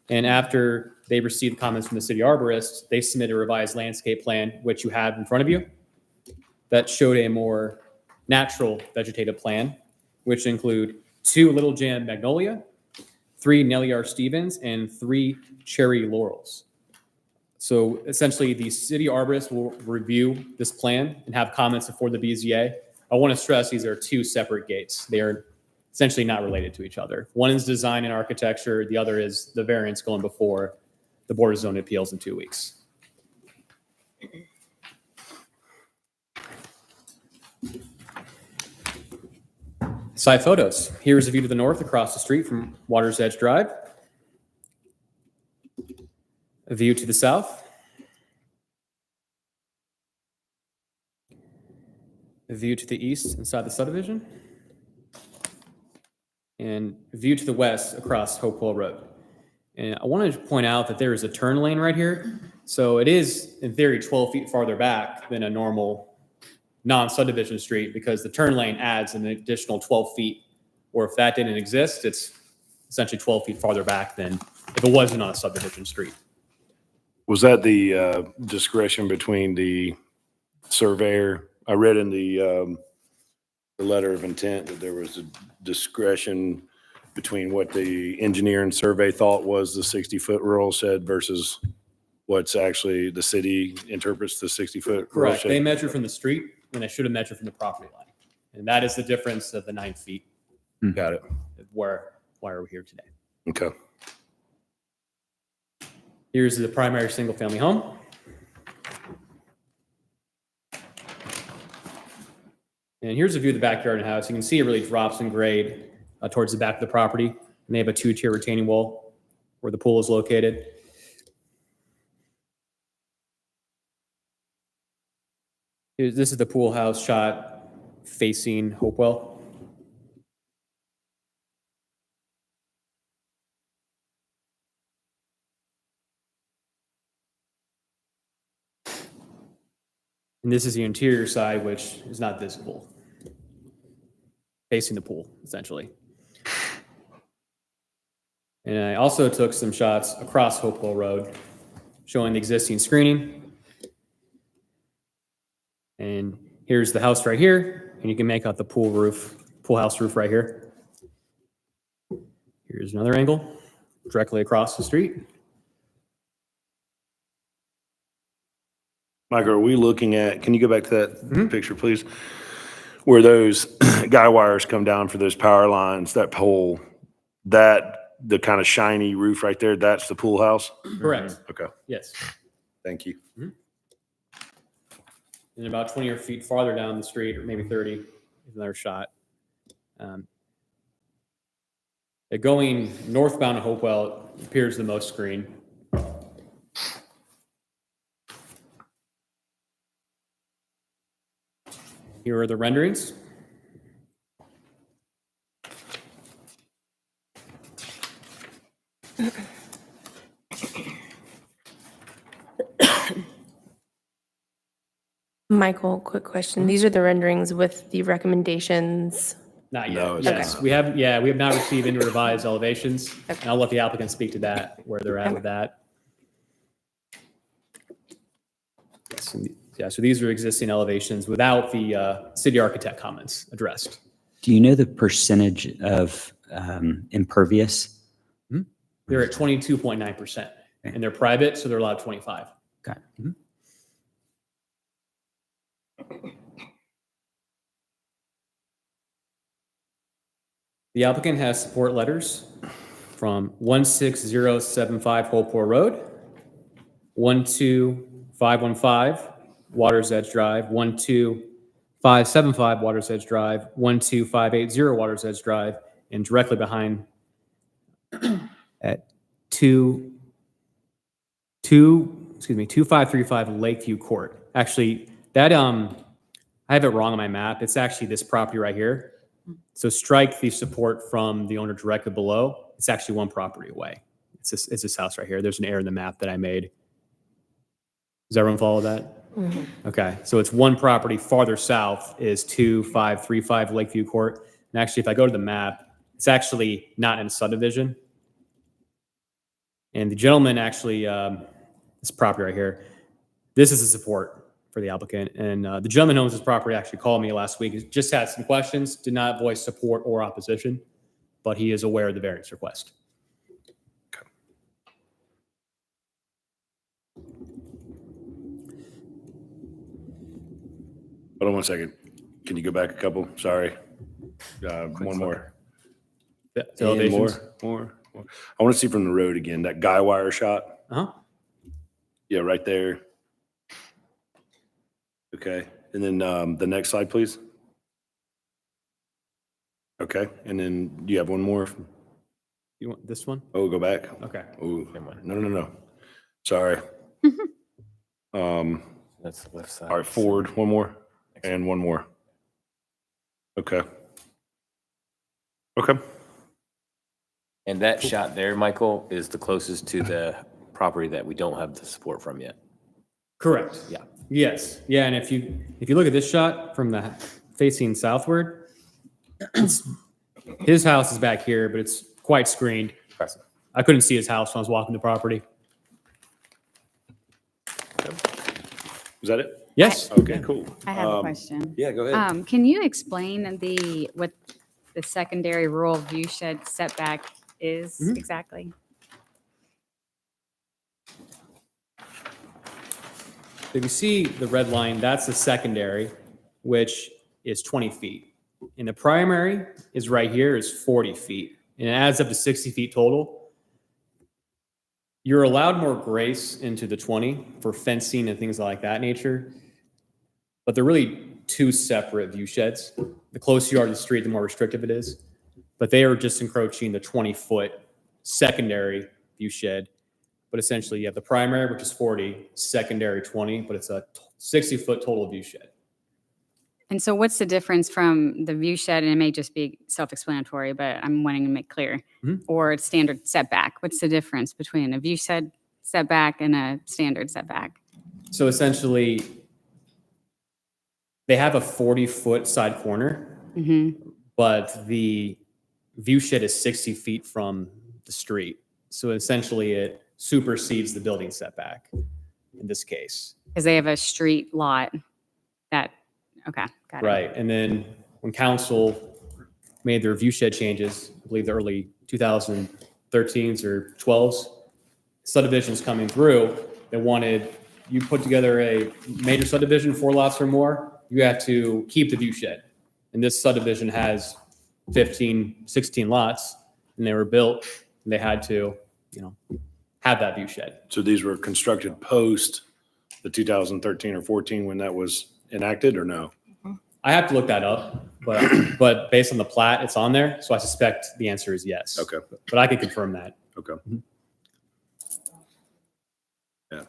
And after they received comments from the city arborist, they submitted a revised landscape plan, which you have in front of you, that showed a more natural vegetative plan, which include 2 little jam magnolia, 3 Nellie R. Stevens, and 3 cherry laurels. So essentially, the city arborist will review this plan and have comments before the BZA I want to stress these are two separate gates. They are essentially not related to each other. One is design and architecture. The other is the variance going before the Board of Zoning Appeals in 2 weeks. Side photos. Here's a view to the north across the street from Water's Edge Drive. A view to the south. A view to the east inside the subdivision. And a view to the west across Hopewell Road. And I wanted to point out that there is a turn lane right here. So it is, in theory, 12 feet farther back than a normal non-subdivision street because the turn lane adds an additional 12 feet. Or if that didn't exist, it's essentially 12 feet farther back than if it wasn't on a subdivision street. Was that the discretion between the surveyor? I read in the letter of intent that there was a discretion between what the engineer and survey thought was the 60-foot rule said versus what's actually the city interprets the 60-foot. Correct. They measure from the street and they should have measured from the property line. And that is the difference of the 9 feet. Got it. Why are we here today? Okay. Here's the primary single-family home. And here's a view of the backyard and house. You can see it really drops in grade towards the back of the property. And they have a 2-tier retaining wall where the pool is located. This is the pool house shot facing Hopewell. And this is the interior side, which is not visible, facing the pool, essentially. And I also took some shots across Hopewell Road, showing the existing screening. And here's the house right here, and you can make out the pool house roof right here. Here's another angle, directly across the street. Michael, are we looking at, can you go back to that picture, please? Where those guy wires come down for those power lines, that pole, the kind of shiny roof right there, that's the pool house? Correct. Okay. Yes. Thank you. And about 20 feet farther down the street, or maybe 30, is another shot. Going northbound to Hopewell appears the most screened. Here are the renderings. Michael, quick question. These are the renderings with the recommendations. Not yet. No, it's Yes, not. we have not received any revised elevations. And I'll let the applicant speak to that, where they're at with that. Yes, yeah, so these are existing elevations without the city architect comments addressed. Do you know the percentage of impervious? They're at 22.9%, and they're private, so they're allowed 25. Got it. The applicant has support letters from 16075 Hopewell Road, 12515 Water's Edge Drive, 12575 Water's Edge Drive, 12580 Water's Edge Drive, and directly behind at 2535 Lakeview Court. Actually, that I have it wrong on my map. It's actually this property right here. So strike the support from the owner directly below. It's actually one property away. It's this house right here. There's an error in the map that I made. Does everyone follow that? Mm-hmm. Okay, so it's one property farther south is 2535 Lakeview Court. And actually, if I go to the map, it's actually not in a subdivision. And the gentleman actually, this property right here, this is the support for the applicant. And the gentleman who owns this property actually called me last week. He just had some questions, did not voice support or opposition, but he is aware of the variance request. Hold on one second. Can you go back a couple? Sorry. One more. The And elevations. more. I want to see from the road again, that guy wire shot. Uh-huh. Yeah, right there. Okay. And then the next slide, please. Okay. And then do you have one more? You want this one? Oh, go back. Okay. Oh, no. Sorry. That's the left side. All right, forward, one more, and one more. Okay. Okay. And that shot there, Michael, is the closest to the property that we don't have the support from yet. Correct. Yeah. Yes. Yeah. And if you look at this shot from the facing southward, his house is back here, but it's quite screened. Impressive. I couldn't see his house when I was walking the property. Is that it? Yes. Okay, cool. I have a question. Yeah, go ahead. Can you explain what the secondary rural view shed setback is exactly? So if you see the red line, that's the secondary, which is 20 feet. And the primary is right here is 40 feet. And it adds up to 60 feet total. You're allowed more grace into the 20 for fencing and things like that nature. But they're really two separate view sheds. The closer you are to the street, the more restrictive it is. But they are just encroaching the 20-foot secondary view shed. But essentially, you have the primary, which is 40, secondary 20, but it's a 60-foot total view shed. And so what's the difference from the view shed, and it may just be self-explanatory, but I'm wanting to make clear, or standard setback? What's the difference between a view shed setback and a standard setback? So essentially, they have a 40-foot side corner, but the view shed is 60 feet from the street. So essentially, it supersedes the building setback in this case. Because they have a street lot that, okay, got it. Right. And then when council made their view shed changes, I believe the early 2013s or 12s, subdivisions coming through, they wanted, you put together a major subdivision, 4 lots or more, you have to keep the view shed. And this subdivision has 15, 16 lots, and they were built, and they had to, have that view shed. So these were constructed post the 2013 or 14 when that was enacted, or no? I have to look that up, but based on the plat, it's on there. So I suspect the answer is yes. Okay. But I can confirm that. Okay. Yeah.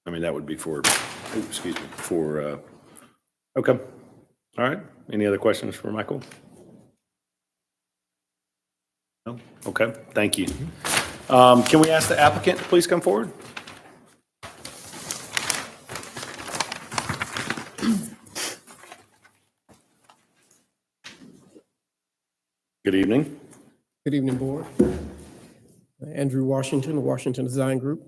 I mean, that would be for, okay. All right. Any other questions for Michael? No? Okay, thank you. Can we ask the applicant to please come forward? Good evening. Good evening, Board. Andrew Washington, the Washington Design Group,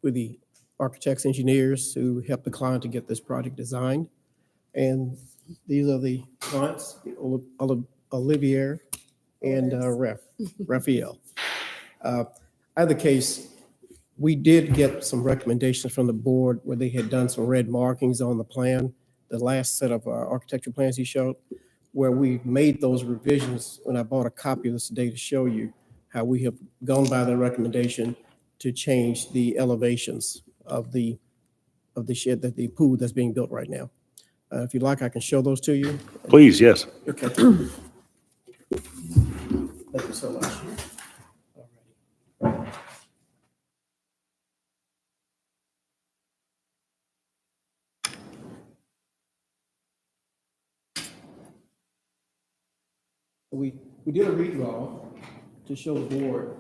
with the architects, engineers who helped the client to get this project designed. And these are the clients, Olivier and Raphael. Either case, we did get some recommendations from the board where they had done some red markings on the plan, the last set of architectural plans he showed, where we made those revisions. When I bought a copy of this today to show you how we have gone by the recommendation to change the elevations of the shed, that the pool that's being built right now. If you'd like, I can show those to you. Please, yes. Okay. Thank you so much. We did a redraw to show the board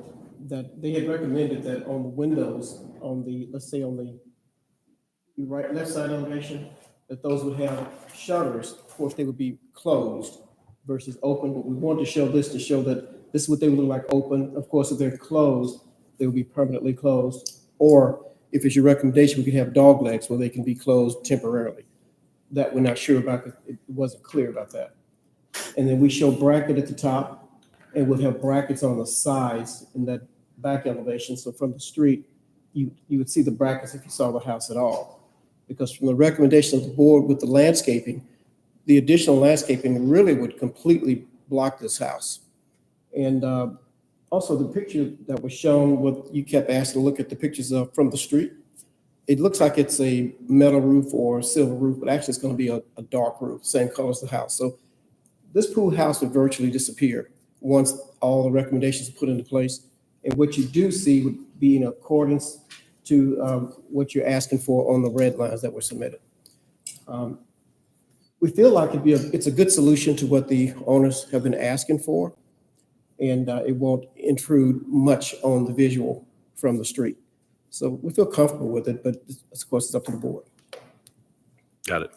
that they had recommended that on the windows, on the, let's say on the left side elevation, that those would have shutters. Of course, they would be closed versus open, but we wanted to show this to show that this is what they would look like open. Of course, if they're closed, they will be permanently closed. Or if it's your recommendation, we could have dog legs where they can be closed temporarily. That we're not sure about, it wasn't clear about that. And then we show bracket at the top, and we'll have brackets on the sides in that back elevation. So from the street, you would see the brackets if you saw the house at all. because from the recommendation of the board with the landscaping, the additional landscaping really would completely block this house. And also the picture that was shown, what you kept asking to look at the pictures of from the street, it looks like it's a metal roof or a silver roof, but actually it's going to be a dark roof, same color as the house. So this pool house would virtually disappear once all the recommendations are put into place. And what you do see would be in accordance to what you're asking for on the red lines that were submitted. We feel like it's a good solution to what the owners have been asking for, and it won't intrude much on the visual from the street. So we feel comfortable with it, but of course it's up to the board. Got it.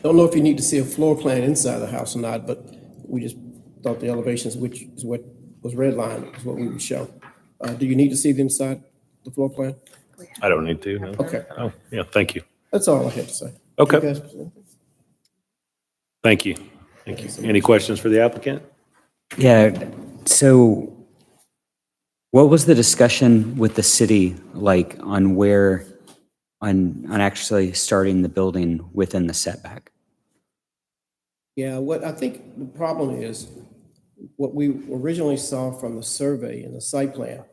Don't know if you need to see a floor plan inside the house or not, but we just thought the elevations, which is what was redlined, is what we would show. Do you need to see the inside, the floor plan? I don't need to, no. Okay. Oh, yeah, thank you. That's all I had to say. Okay. You guys- Thank you. Thank you. Any questions for the applicant? Yeah, so what was the discussion with the city like on where, on actually starting the building within the setback? Yeah, what I think the problem is, what we originally saw from the survey and the site plan,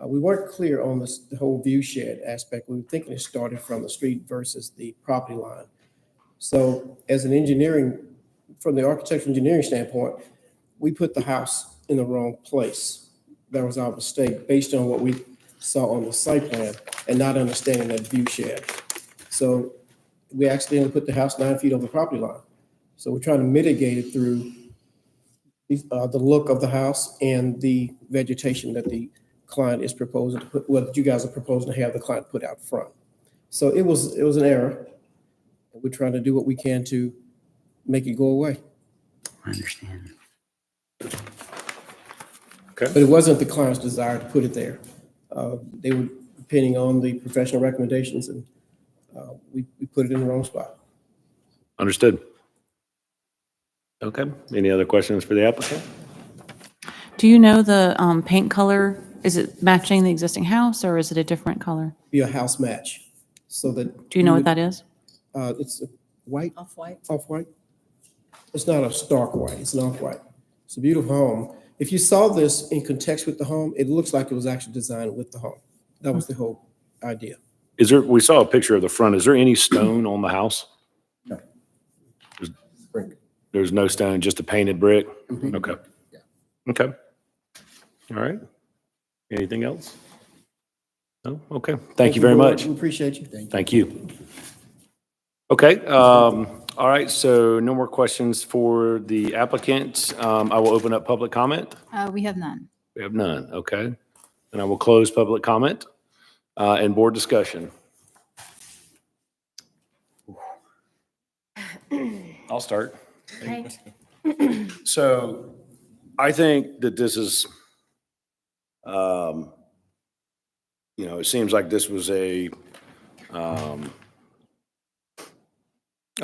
we weren't clear on the whole view shed aspect. We were thinking it started from the street versus the property line. So as an engineering, from the architectural engineering standpoint, we put the house in the wrong place. That was our mistake based on what we saw on the site plan and not understanding that view shed. So we accidentally put the house 9 feet over the property line. So we're trying to mitigate it through the look of the house and the vegetation that the client is proposing to put, what you guys are proposing to have the client put out front. So it was an error. We're trying to do what we can to make it go away. I understand. Okay. But it wasn't the client's desire to put it there. They were depending on the professional recommendations, and we put it in the wrong spot. Understood. Okay. Any other questions for the applicant? Do you know the paint color? Is it matching the existing house or is it a different color? Be a house match, so that. Do you know what that is? It's a white. Off-white. Off-white. It's not a stark white, it's an off-white. It's a beautiful home. If you saw this in context with the home, it looks like it was actually designed with the home. That was the whole idea. Is there, we saw a picture of the front. Is there any stone on the house? No. There's no stone, just a painted brick? Mhm. Okay. Okay. All right. Anything else? No? Okay. Thank you very Board. much. We appreciate you. Thank you. Okay. All right. So no more questions for the applicant. I will open up public comment. We have none. We have none. Okay. And I will close public comment and board discussion. I'll start. Okay. So I think that this is, it seems like this was a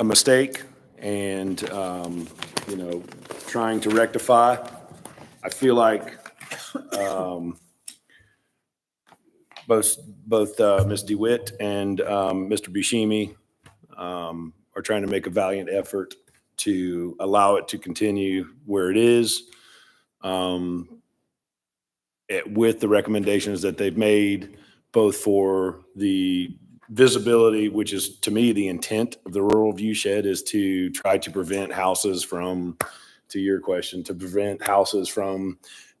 mistake and, trying to rectify. I feel like both Ms. DeWitt and Mr. Buscemi are trying to make a valiant effort to allow it to continue where it is, with the recommendations that they've made, both for the visibility, which is to me the intent of the rural view shed, is to try to prevent houses from, to your question, to prevent houses from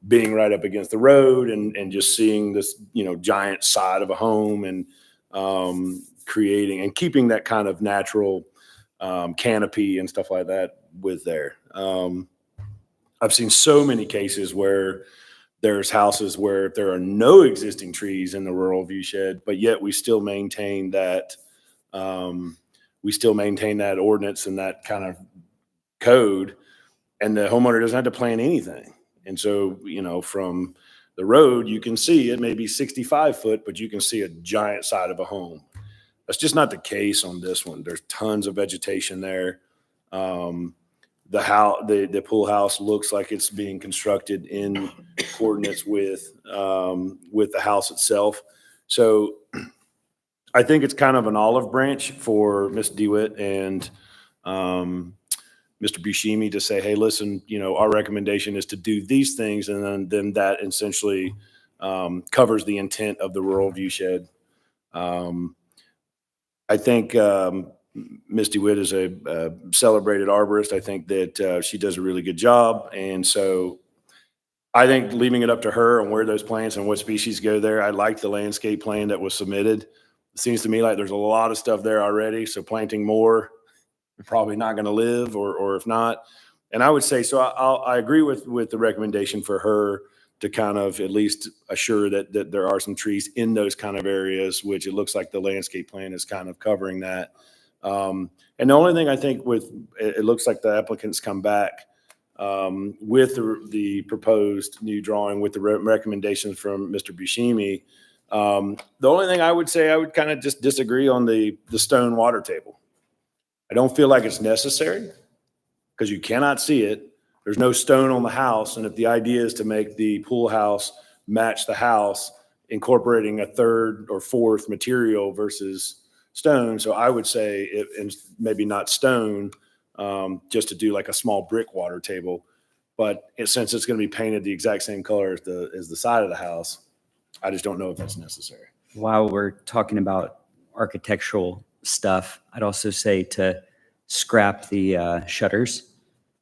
being right up against the road and just seeing this, giant side of a home and creating and keeping that kind of natural canopy and stuff like that with there. I've seen so many cases where there's houses where there are no existing trees in the rural view shed, but yet we still maintain that ordinance and that kind of code, and the homeowner doesn't have to plan anything. And so, from the road, you can see it may be 65 foot, but you can see a giant side of a home. That's just not the case on this one. There's tons of vegetation there. the pool house looks like it's being constructed in coordinates with the house itself. So I think it's kind of an olive branch for Ms. DeWitt and Mr. Buscemi to say, hey, listen, our recommendation is to do these things, and then that essentially covers the intent of the rural view shed. I think Ms. DeWitt is a celebrated arborist. I think that she does a really good job. And so I think leaving it up to her on where those plants and what species go there. I like the landscape plan that was submitted. It seems to me like there's a lot of stuff there already. So planting more, you're probably not going to live, or if not. And I would say, so I agree with the recommendation for her to kind of at least assure that there are some trees in those kind of areas, which it looks like the landscape plan is kind of covering that. And the only thing I think it looks like the applicants come back with the proposed new drawing with the recommendations from Mr. Buscemi. The only thing I would say, I would kind of just disagree on the stone water table. I don't feel like it's necessary because you cannot see it. There's no stone on the house. And if the idea is to make the pool house match the house, incorporating a third or fourth material versus stone. So I would say, and maybe not stone, just to do like a small brick water table. But since it's going to be painted the exact same color as the side of the house, I just don't know if that's necessary. While we're talking about architectural stuff, I'd also say to scrap the shutters,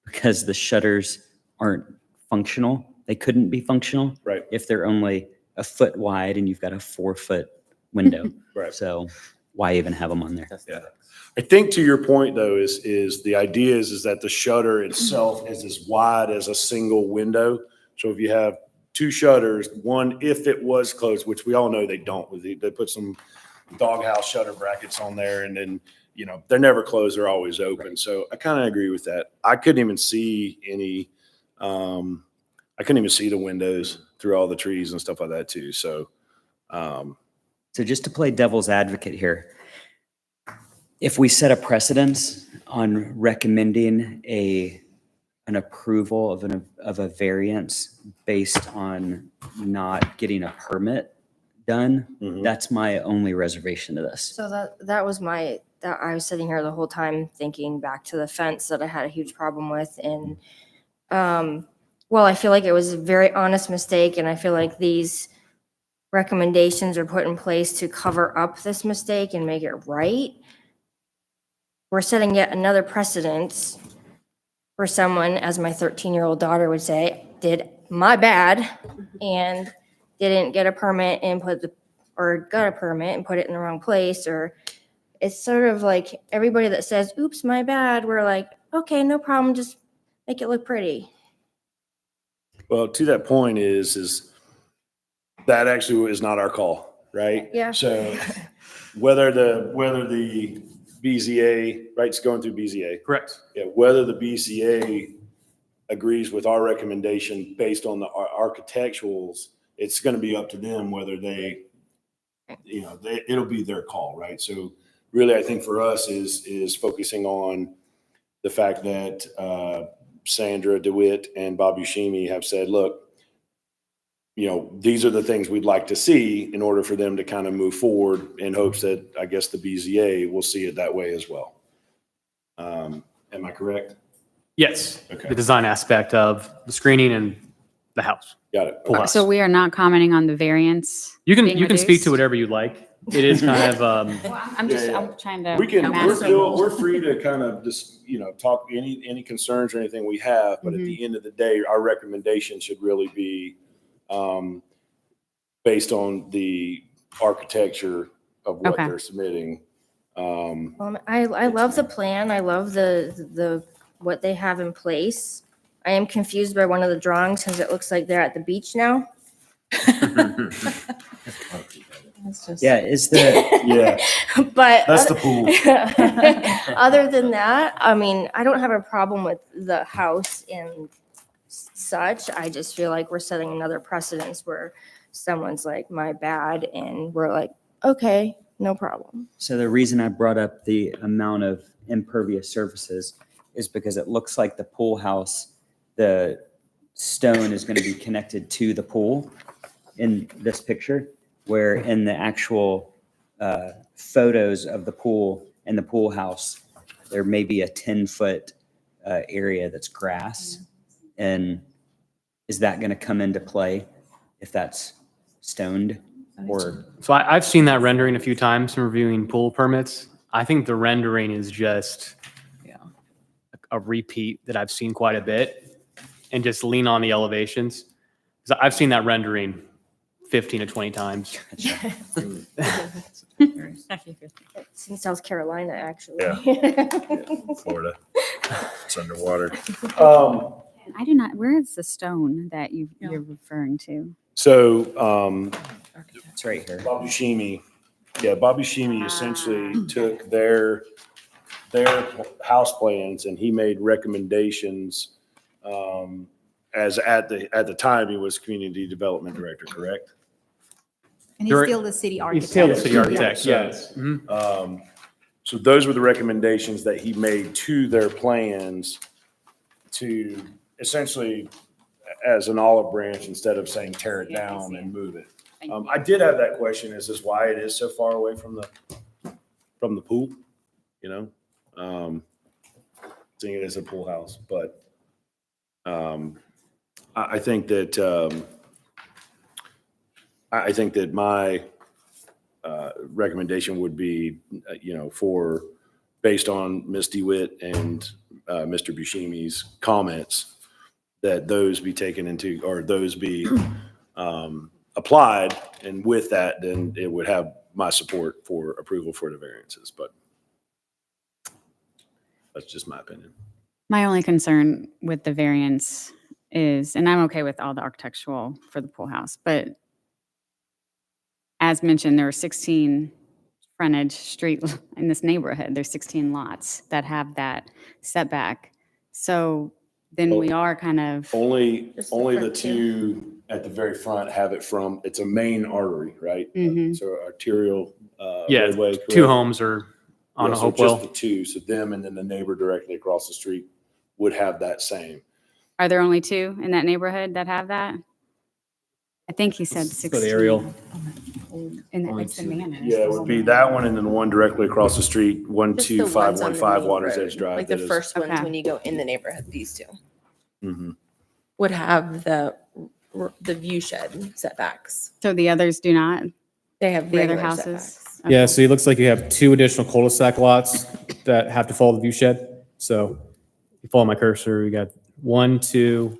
because the shutters aren't functional. They couldn't be functional if they're only a foot wide and you've got a 4-foot window. Right. So why even have them on there? Yeah. I think to your point though, is the idea is that the shutter itself is as wide as a single window. So if you have two shutters, one, if it was closed, which we all know they don't, they put some doghouse shutter brackets on there, and then, they're never closed, they're always open. So I kind of agree with that. I couldn't even see the windows through all the trees and stuff like that too. So, So just to play devil's advocate here, if we set a precedence on recommending an approval of a variance based on not getting a permit done, that's my only reservation to this. So that was that I was sitting here the whole time thinking back to the fence that I had a huge problem with. And, well, I feel like it was a very honest mistake. And I feel like these recommendations are put in place to cover up this mistake and make it right. We're setting yet another precedent for someone, as my 13-year-old daughter would say, did my bad and didn't get a permit and got a permit and put it in the wrong place. Or it's sort of like everybody that says, oops, my bad, we're like, okay, no problem, just make it look pretty. well, to that point is that actually is not our call, right? Yeah. So whether the BZA, right, it's going through BZA. Correct. Yeah, whether the BZA agrees with our recommendation based on the architecturals, it's going to be up to them whether it'll be their call, right? So really, I think for us is focusing on the fact that Sandra DeWitt and Bob Buscemi have said, look, these are the things we'd like to see in order for them to kind of move forward, in hopes that, I guess, the BZA will see it that way as well. Am I correct? Yes. Okay. The design aspect of the screening and the house. Got it. Pool house. So we are not commenting on the variance. You can being speak to reduced? whatever you like. It is kind of Well, I'm trying to. We're free to kind of just, talk any concerns or anything we have, but at the end of the day, our recommendation should really be based on the architecture of what they're submitting. I love the plan. I love the what they have in place. I am confused by one of the drawings because it looks like they're at the beach now. Yeah, is the But that's the pool. Other than that, I mean, I don't have a problem with the house and such. I just feel like we're setting another precedence where someone's like, my bad, and we're like, okay, no problem. So the reason I brought up the amount of impervious surfaces is because it looks like the pool house, the stone is going to be connected to the pool in this picture, where in the actual photos of the pool and the pool house, there may be a 10-foot area that's grass. And is that going to come into play if that's stoned? Or So I've seen that rendering a few times in reviewing pool permits. I think the rendering is just a repeat that I've seen quite a bit, and just lean on the elevations. 'Cause I've seen that rendering 15 to 20 times. It's in South Carolina, actually. Yeah. Florida. It's underwater. I do not, where is the stone that you're referring to? So, it's right here. Bobby Shimi, Bobby Shimi essentially took their house plans and he made recommendations, as at the time he was community development director, correct? And he's still the city architect. He's still the city architect, So, yes. So those were the recommendations that he made to their plans to essentially as an olive branch instead of saying tear it down and move it. I did have that question, is this why it is so far away from the pool? You know, seeing it as a pool house, but I think that my recommendation would be, based on Ms. DeWitt and Mr. Buscemi's comments, that those be taken into, or those be applied, and with that, then it would have my support for approval for the variances, but that's just my opinion. My only concern with the variance is, and I'm okay with all the architectural for the pool house, but as mentioned, there are 16 frontage street in this neighborhood. There's 16 lots that have that setback. So then we are kind of. Only the two at the very front have it from, it's a main artery, right? So arterial roadway. Two correct? homes are on Yeah, a so Hopewell. just the two, so them and then the neighbor directly across the street would have that same. Are there only two in that neighborhood that have that? I think he said 16. For the aerial. In the, it's the manor. Yeah, it would be that one and then the one directly across the street, Just the ones on the 12515 main Waters road, Edge Drive. Like the that is- first ones when you go in the neighborhood, these two Mhm. would have the view shed setbacks. So the others do not? They have The other regular houses? setbacks. Yeah, so it looks like you have two additional cul-de-sac lots that have to follow the view shed. So if you follow my cursor, we got 1, 2,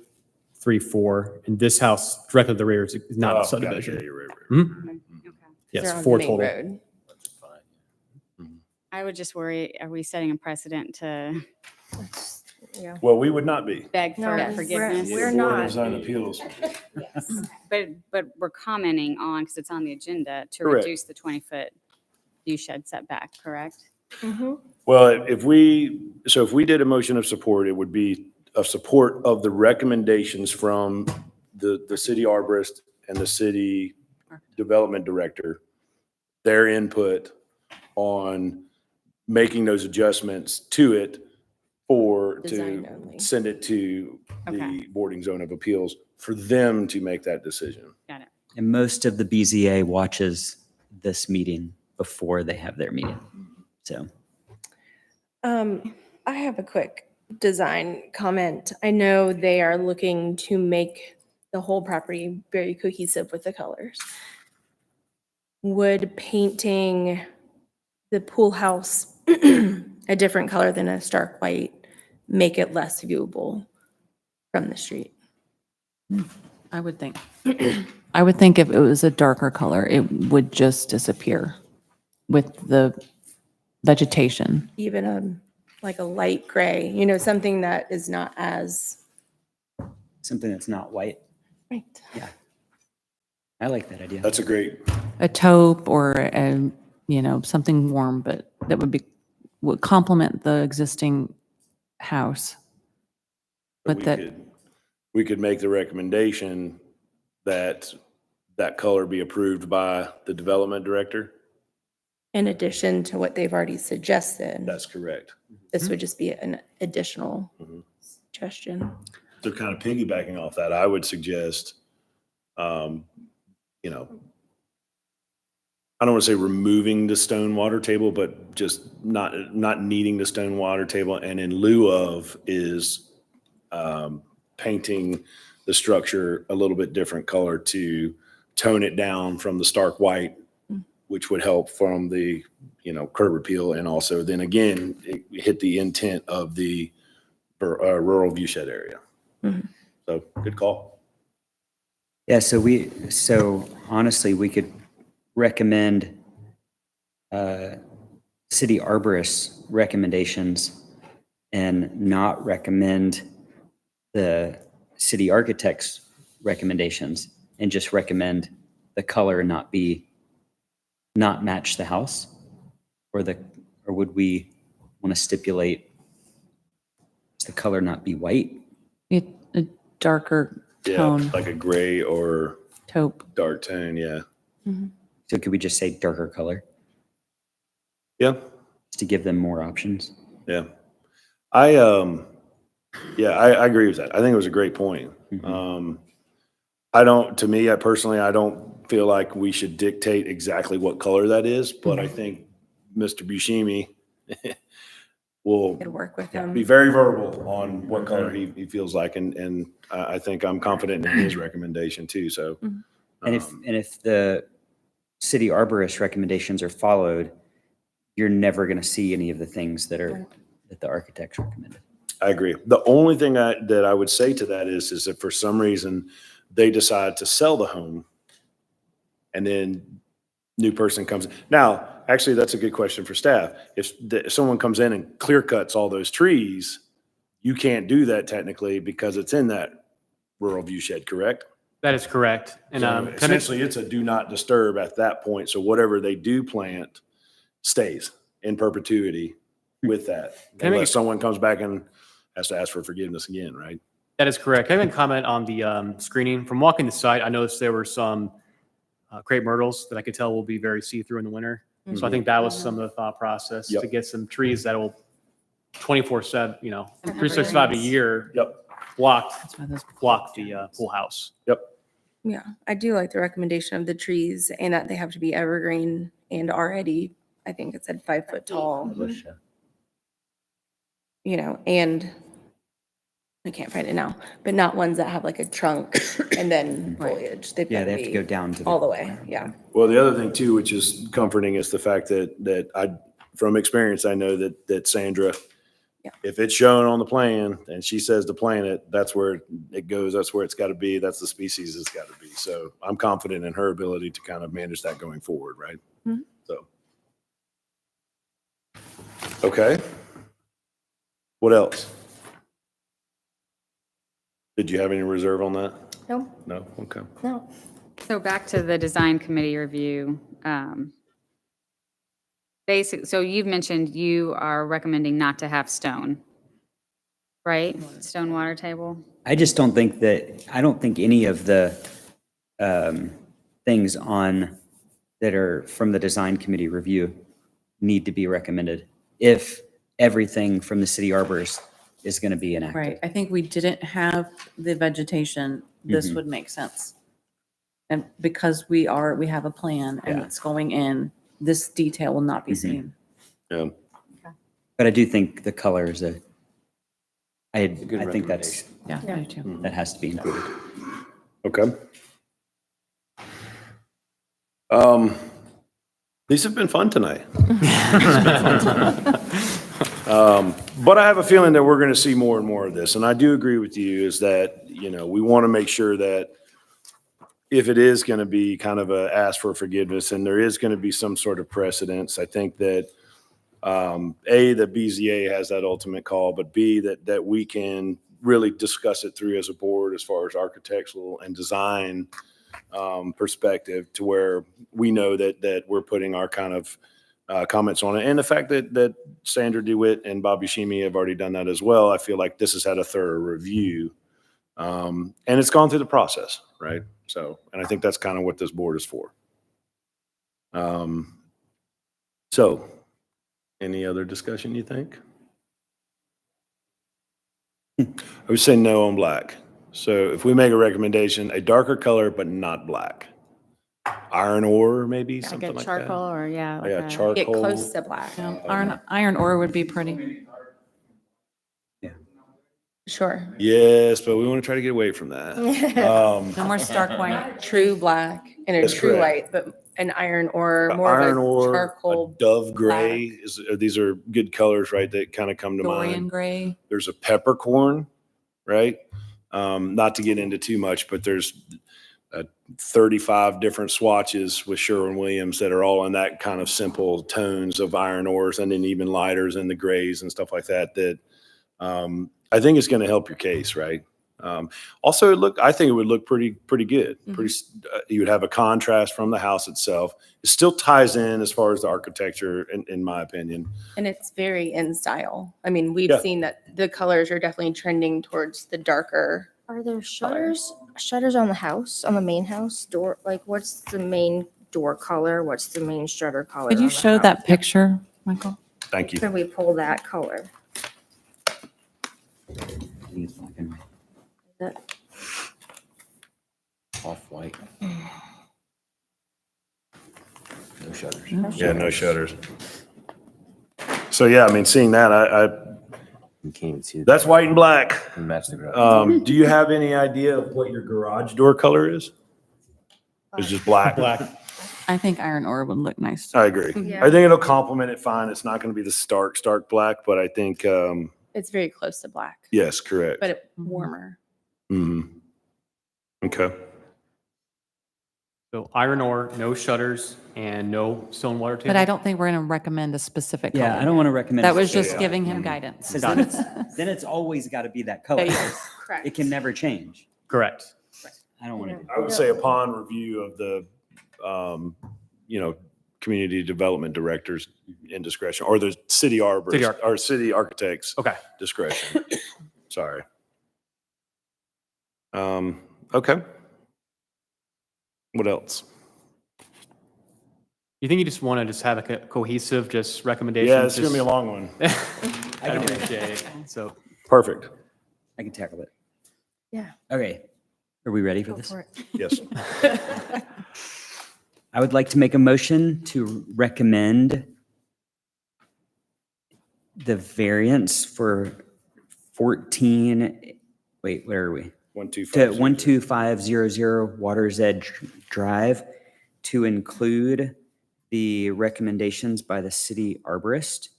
3, 4, and this house directly to the rear is not Oh, a subdivision. yeah, you're right. Mhm. They're Yes, on the 4 main total. road. I would just worry, are we setting a precedent to Yeah. Well, we would not be. beg for No, forgiveness? we're Board not. of Zone Appeals. Yes. But we're commenting on, because it's on the agenda, to Correct. reduce the 20-foot view shed setback, correct? Well, if we did a motion of support, it would be of support of the recommendations from the city arborist and the city development director, their input on making those adjustments to it Design only. send it to Okay. the boarding zone of appeals for them to make that decision. Got it. And most of the BZA watches this meeting before they have their meeting. So I have a quick design comment. I know they are looking to make the whole property very cohesive with the colors. Would painting the pool house a different color than a stark white make it less viewable from the street? I would think. I would think if it was a darker color, it would just disappear with the vegetation. Even like a light gray, something that is not as. something that's not white. Right. Yeah. I like that idea. That's a great, A taupe or something warm, but that would complement the existing house. But that, we could make the recommendation that that color be approved by the development director. in addition to what they've already suggested. That's correct. This would just be an additional Mhm. suggestion. So kind of piggybacking off that, I would suggest, you know, I don't want to say removing the stone water table, but just not needing the stone water table, and in lieu of is painting the structure a little bit different color to tone it down from the stark white, which would help from the, curb appeal, and also then again hit the intent of the rural viewshed area. Mhm. So good call. Yeah, so honestly, we could recommend city arborist recommendations and not recommend the city architect's recommendations, and just recommend the color not match the house, or would we want to stipulate the color not be white? A darker Yeah, tone, like a gray or taupe. dark tone. Yeah. So could we just say darker color? Yeah. Just to give them more options? Yeah. I agree with that. I think it was a great point. To me, I personally, I don't feel like we should dictate exactly what color that is, but I think Mr. Buscemi will Could work with him. be very verbal on what color he feels like. And I think I'm confident in his recommendation too. So, And if the city arborist recommendations are followed, you're never going to see any of the things that the architects recommended. I agree. The only thing that I would say to that is if for some reason they decide to sell the home and then new person comes in. Now, actually, that's a good question for staff. If someone comes in and clear cuts all those trees, you can't do that technically because it's in that rural viewshed, correct? That is correct. And So essentially, it's a do not disturb at that point. So whatever they do plant stays in perpetuity with that, Can I make unless a- someone comes back and has to ask for forgiveness again, right? That is correct. I have a comment on the screening. From walking the site, I noticed there were some crepe myrtles that I could tell will be very see-through in the winter. So I think that was some of the thought process to get some trees that will 24/7, 365 a year block the pool house. Yep. Yeah, I do like the recommendation of the trees and that they have to be evergreen and already, I think it said 5 foot tall. And I can't find it now, but not ones that have like a trunk and then foliage. They've Yeah, got they have to be go down to all the way. Yeah. Well, the other thing too, which is comforting, is the fact that from experience, I know that Sandra, if it's shown on the plan and she says to plant it, that's where it goes. That's where it's got to be. That's the species it's got to be. So I'm confident in her ability to kind of manage that going forward, right? Mhm. So. Okay. What else? Did you have any reserve on that? No, No? Okay. no. So back to the design committee review. So you've mentioned you are recommending not to have stone, right? Stone water table? I just don't think I don't think any of the things that are from the design committee review need to be recommended if everything from the city arborist is going to be enacted. Right. I think we didn't have the vegetation, this Mhm. would make sense. And because we have a plan and Yeah. it's going in, this detail will not be Mhm. seen. Yeah. But I do think the color is I think that's, Yeah, I do too. that has to be included. Okay. These have been fun tonight. But I have a feeling that we're going to see more and more of this. And I do agree with you is that, we want to make sure that if it is going to be kind of a ask for forgiveness and there is going to be some sort of precedence, I think that A, the BZA has that ultimate call, but B, that we can really discuss it through as a board as far as architectural and design perspective, to where we know that we're putting our kind of comments on it. And the fact that Sandra DeWitt and Bob Buscemi have already done that as well, I feel like this has had a thorough review. And it's gone through the process, right? So, and I think that's kind of what this board is for. So, any other discussion you think? I would say no on black. So if we make a recommendation, a darker color, but not black. Iron ore, maybe, Like something a like charcoal that. or, yeah. Yeah, like a- charcoal. Get close to black. Iron ore would be pretty. Sure. Yes, but we want to try to get away from that. No more stark white. Not true black and a That's true correct. white, but an iron ore, more Iron of a ore, charcoal. a dove gray, these are good colors, right, that kind of come to Dorian mind. gray. There's a peppercorn, right? Not to get into too much, but there's 35 different swatches with Sherwin-Williams that are all in that kind of simple tones of iron ores, and then even lighters and the grays and stuff like that, that I think it's going to help your case, right? Also, I think it would look pretty good. You would have a contrast from the house itself. It still ties in as far as the architecture, in my opinion. And it's very in style. I mean, we've Yeah. seen that the colors are definitely trending towards the darker. Are there shutters on the house, on the main house door? Like, what's the main door color? What's the main shutter color? Could on you the show house? that picture, Michael? Thank you. Could we pull that color? I think it's black and white. That- Off-white. No shutters. Yeah, no shutters. So yeah, I mean, seeing that, You can't even see. that's white and black. And match the garage. Do you have any idea of what your garage door color is? It's just black. Black. I think iron ore would look nice. I agree. Yeah. I think it'll complement it fine. It's not going to be the stark black, but I think, It's very close to black, yes, correct. but warmer. Okay. So iron ore, no shutters, and no stone water table. But I don't think we're going to recommend a specific color. Yeah, I don't want to recommend. That a was specific just giving color. him guidance. Because then it's always got to be that color. Correct. It can never change. Correct. I don't want to. I would say upon review of the, community development director's indiscretion, or the city arborist, or city architect's Okay. discretion. Sorry. Okay. What else? You think you just want to have a cohesive, just recommendation? Yeah, it's going to be a long one. I appreciate it. So Perfect. I can tackle it. Yeah. Okay. Are we ready for Go this? for it. Yes. I would like to make a motion to recommend the variance for 14, wait, where are we? 12500 Water's Edge Drive, to include the recommendations by the city arborist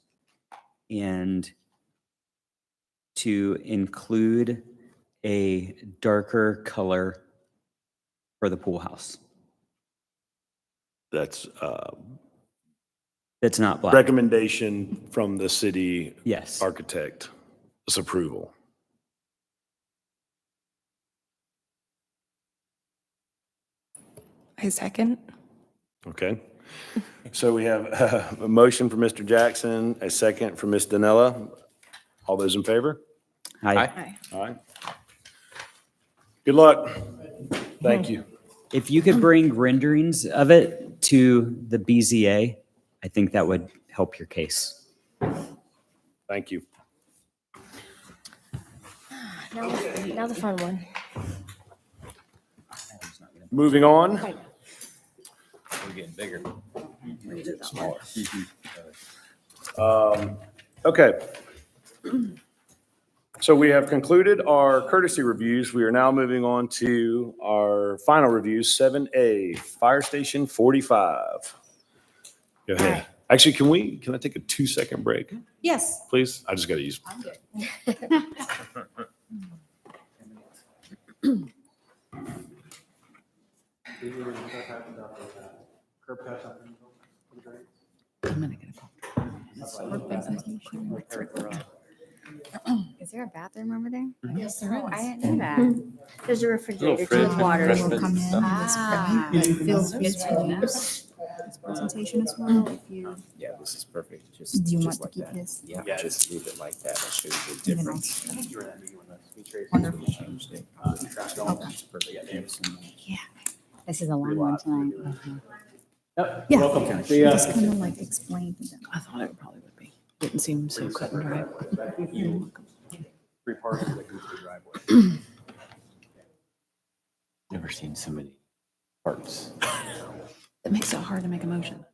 and to include a darker color for the pool house. That's That's not black. recommendation from the city Yes. architect. This approval. I second. Okay. So we have a motion for Mr. Jackson, a second for Ms. Danella. All those in favor? Aye. All right. Good luck. Thank you. If you could bring renderings of it to the BZA, I think that would help your case. Thank you. Now the fun one. Moving on. We're getting bigger. Smaller. Okay. So we have concluded our courtesy reviews. We are now moving on to our final review, 7A, Fire Station 45. Go ahead. Actually, can I take a 2-second break, Yes. please? I just got to use. I'm good. Is there a bathroom over there? Yes, there Oh, I is. didn't know that. There's a refrigerator too with water. Will come in Ah. this spring, but feel free to use this presentation as well if you, Yeah, this is perfect. Just, do you want just to like keep that. this? Yeah, just leave it like that. That shows the Even difference. Wonderful. Changed it. It's perfect. Yeah. This is a long one tonight. Yeah, welcome. she just kind of like explained to them. I thought it probably would be. Didn't seem so cut and dry. Three parcels that go to the driveway. Never seen so many parts. It makes it hard to make a motion.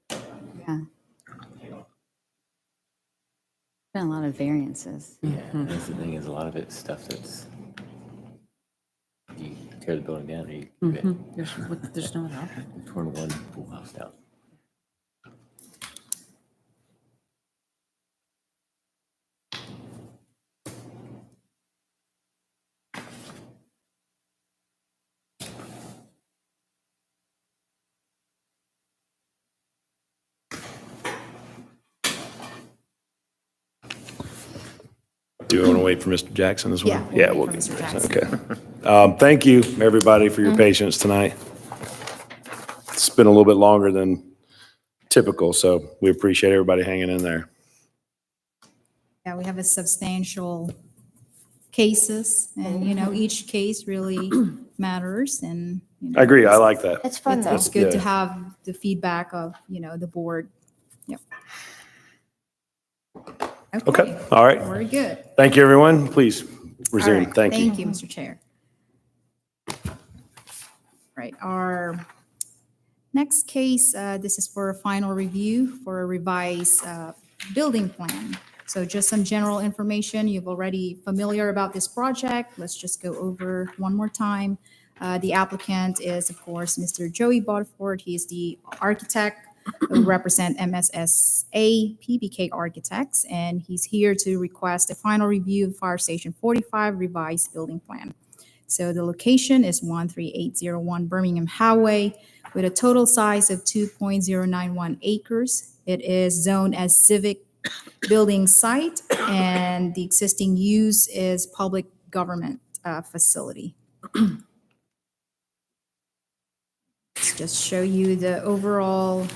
Yeah. Been a lot of variances. Yeah, that's the thing, is a lot of it's stuff that's, you tear the building down, or you There's no other option. torn one pool house down. Do you want to wait for Mr. Jackson as well? Yeah, We'll wait get for Mr. Jackson. Jackson. Okay. Thank you, everybody, for your patience tonight. It's been a little bit longer than typical, so we appreciate everybody hanging in there. Yeah, we have a substantial cases and, each case really matters and. I agree. I like that. It's fun though. It's good to have the feedback of, the board. Yep. Okay. All right. Very good. Thank you, everyone. Please All resume. right, Thank you. Thank you, Mr. Chair. Right, our next case, this is for a final review for a revised building plan. So just some general information. You've already familiar about this project. Let's just go over one more time. The applicant is, of course, Mr. Joey Bodford. He is the architect who represent MSSA PBK Architects, and he's here to request a final review of Fire Station 45 revised building plan. So the location is 13801 Birmingham Highway with a total size of 2.091 acres. It is zoned as civic building site, and the existing use is public government facility. Let's just show you the overall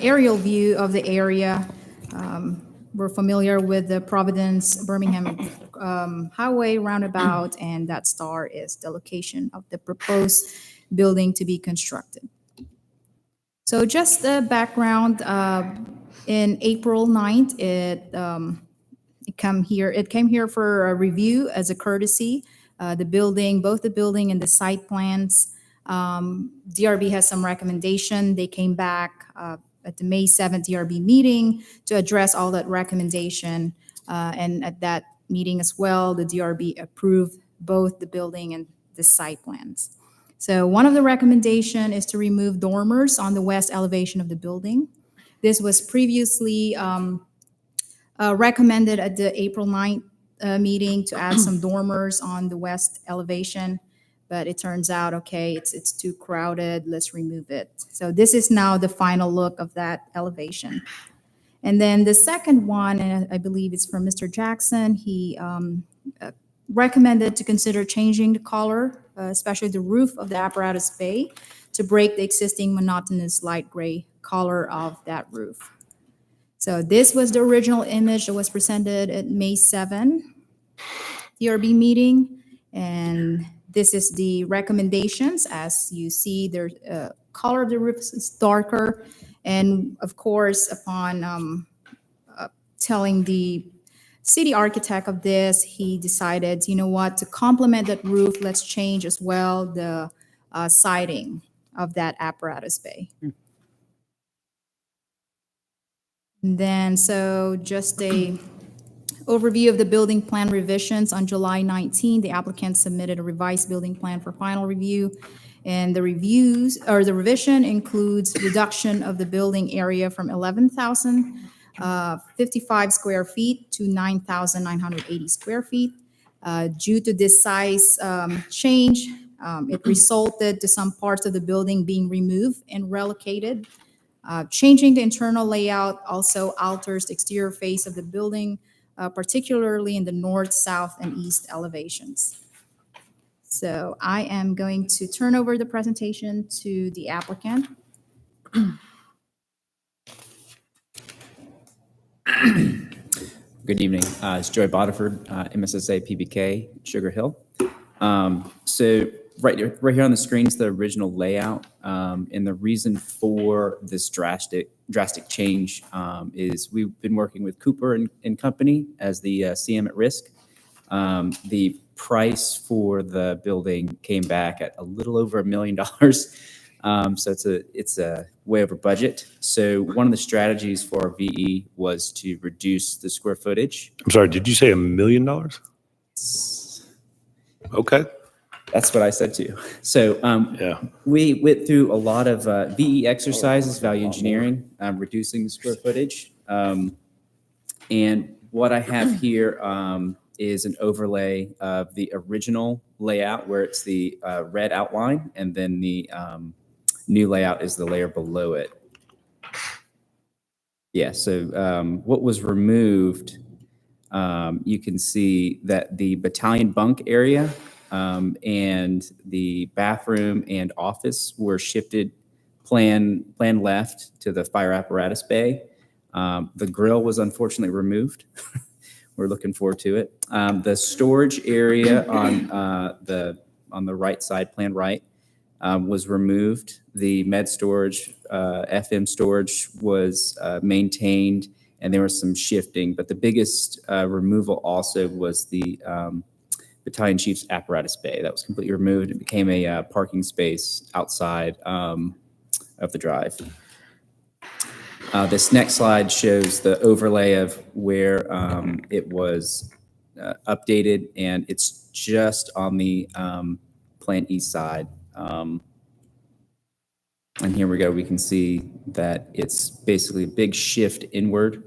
aerial view of the area. We're familiar with the Providence Birmingham Highway roundabout, and that star is the location of the proposed building to be constructed. So just the background, in April 9th, it came here for a review as a courtesy. Both the building and the site plans. DRB has some recommendation. They came back at the May 7th DRB meeting to address all that recommendation. And at that meeting as well, the DRB approved both the building and the site plans. So one of the recommendation is to remove dormers on the west elevation of the building. This was previously recommended at the April 9th meeting to add some dormers on the west elevation, but it turns out, okay, it's too crowded, let's remove it. So this is now the final look of that elevation. And then the second one, and I believe it's from Mr. Jackson, he recommended to consider changing the color, especially the roof of the apparatus bay, to break the existing monotonous light gray color of that roof. So this was the original image that was presented at May 7 DRB meeting, and this is the recommendations. As you see, the color of the roof is darker, and of course, upon telling the city architect of this, he decided, you know what, to complement that roof, let's change as well the siding of that apparatus bay. And then, so just a overview of the building plan revisions. On July 19, the applicant submitted a revised building plan for final review. And the revision includes reduction of the building area from 11,055 square feet to 9,980 square feet. Due to this size change, it resulted to some parts of the building being removed and relocated. Changing the internal layout also alters the exterior face of the building, particularly in the north, south, and east elevations. So I am going to turn over the presentation to the applicant. Good evening. It's Joy Bodiford, MSSA PBK, Sugar Hill. So right here on the screen is the original layout. And the reason for this drastic change is we've been working with Cooper and Company as the CM at risk. The price for the building came back at a little over $1 million. So it's a way over budget. So one of the strategies for VE was to reduce the square footage. I'm sorry, did you say $1 million? Okay. That's what I said too. So Yeah. we went through a lot of VE exercises, value engineering, reducing the square footage. And what I have here is an overlay of the original layout where it's the red outline, and then the new layout is the layer below it. Yeah, so what was removed, you can see that the battalion bunk area and the bathroom and office were shifted plan left to the fire apparatus bay. The grill was unfortunately removed. We're looking forward to it. The storage area on the right side, plan right, was removed. The med storage, FM storage was maintained, and there was some shifting. But the biggest removal also was the battalion chief's apparatus bay. That was completely removed. It became a parking space outside of the drive. This next slide shows the overlay of where it was updated, and it's just on the plant east side. And here we go. We can see that it's basically a big shift inward.